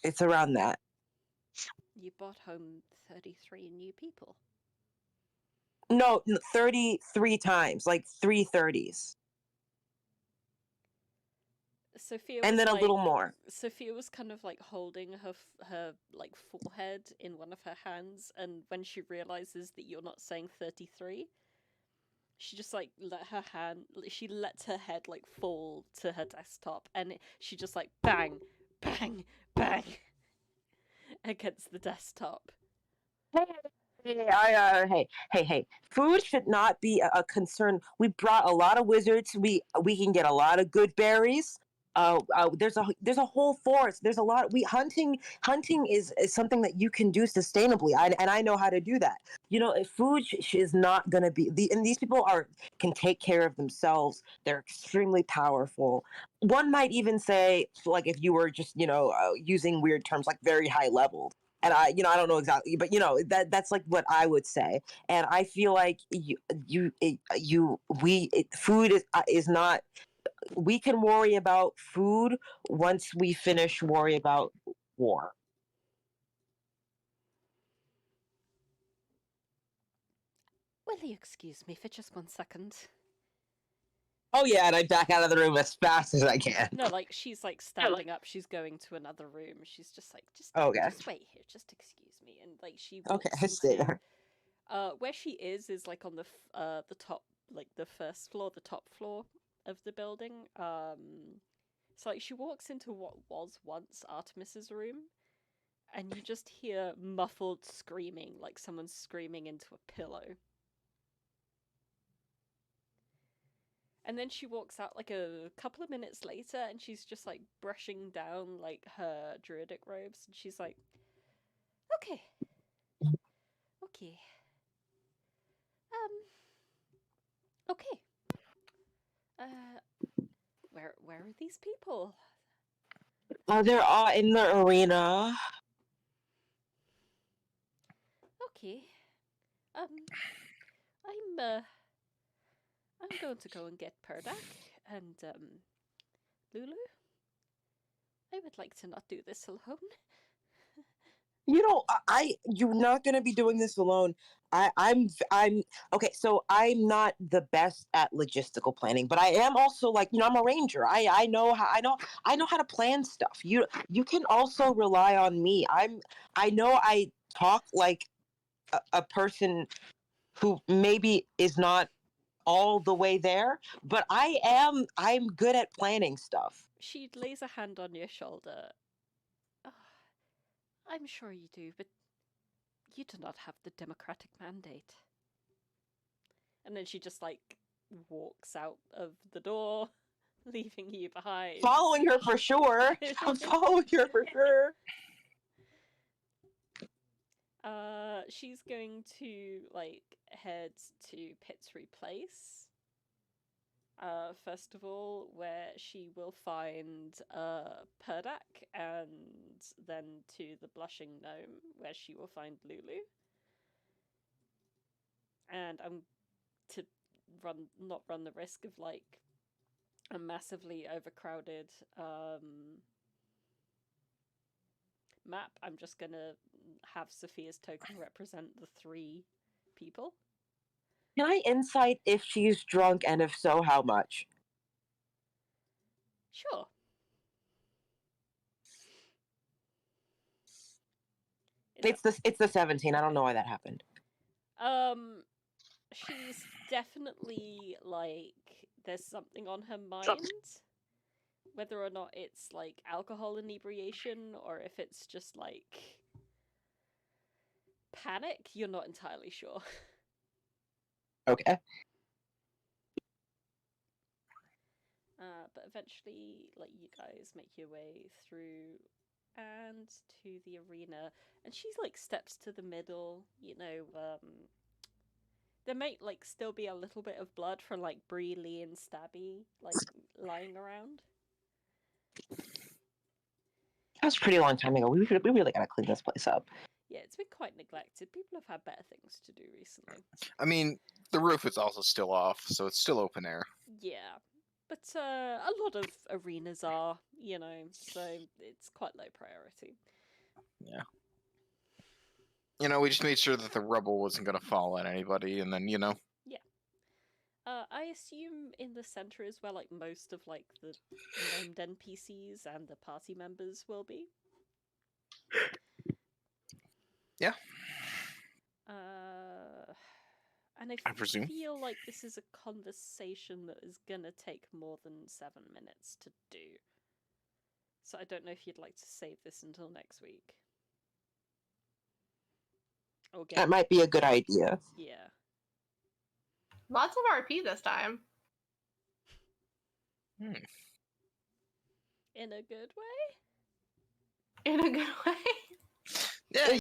it's around that. You brought home 33 new people. No, 33 times, like 3 30s. Sophia and was, then a like, little more. Sophia was kind of, like, holding her like forehead in one of her hands, and when she realizes that you're not saying 33, she just, like, she lets her head, like, fall to her desktop, and she just, like, bang, bang, bang against the desktop. Hey! Food should not be a concern. We brought a lot of wizards. We can get a lot of good berries. There's a whole forest. There's a lot. Hunting is something that you can do sustainably. And I know how to do that. Food is not going to be and these people can take care of themselves. They're extremely powerful. One might even say, like, if you were just using weird terms, like very high level. And I don't know exactly, but that's like what I would say. And I feel like food is not. We can worry about food once we finish worry about war. Will you excuse me for just 1 second? Oh yeah, and I back out of the room as fast as I can. No, like, she's, like, standing up. She's going to another room. She's just like, just wait here. Just excuse me. And, like, she walks I stay there. where she is like on the top, like, the first floor, the top floor of the building. So, like, she walks into what was once Artemis's room, and you just hear muffled screaming, like someone's screaming into a pillow. And then she walks out, like, a couple of minutes later, and she's just, like, brushing down, like, her druidic robes, and she's like, okay. Okay. Where are these people? They're all in the arena. Okay. I'm going to go and get Perdak and Lulu. I would like to not do this alone. You're not gonna be doing this alone. I'm okay. So I'm not the best at logistical planning, but I am also like, I'm a ranger. I know how to plan stuff. You can also rely on me. I know I talk like a person who maybe is not all the way there, but I'm good at planning stuff. She lays a hand on your shoulder. Oh, I'm sure you do, but you do not have the democratic mandate. And then she just walks out of the door, leaving you behind. Following her for sure. I'm following her for sure. She's going to head to Pittsbury Place. First of all, where she will find Perdak, and then to the Blushing Gnome, where she will find Lulu. And I'm to not run the risk of a massively overcrowded map. I'm just gonna have Sophia's token represent the 3 people. Can I insight if she's drunk, and if so, how much? Sure. It's the 17. I don't know why that happened. She's definitely there's something on her mind. Whether or not it's alcohol inebriation or if it's just panic, you're not entirely sure. Okay. But eventually, you guys make your way through and to the arena, and she's steps to the middle. There might still be a little bit of blood from Bree, Lee, and Stabby lying around. That was a pretty long time ago. We really gotta clean this place up. Yeah, it's been quite neglected. People have had better things to do recently. I mean, the roof is also still off, so it's still open air. Yeah, but a lot of arenas are, so it's quite low priority. Yeah. We just made sure that the rubble wasn't going to fall on anybody, and then, Yeah. I assume in the center is where, most of, the named NPCs and the party members will be. Yeah. And I presume. feel like this is a conversation that is gonna take more than 7 minutes to do. So I don't know if you'd like to save this until next week. That might be a good idea. Yeah. Lots of RP this time. In a good way? In a good way? Yeah,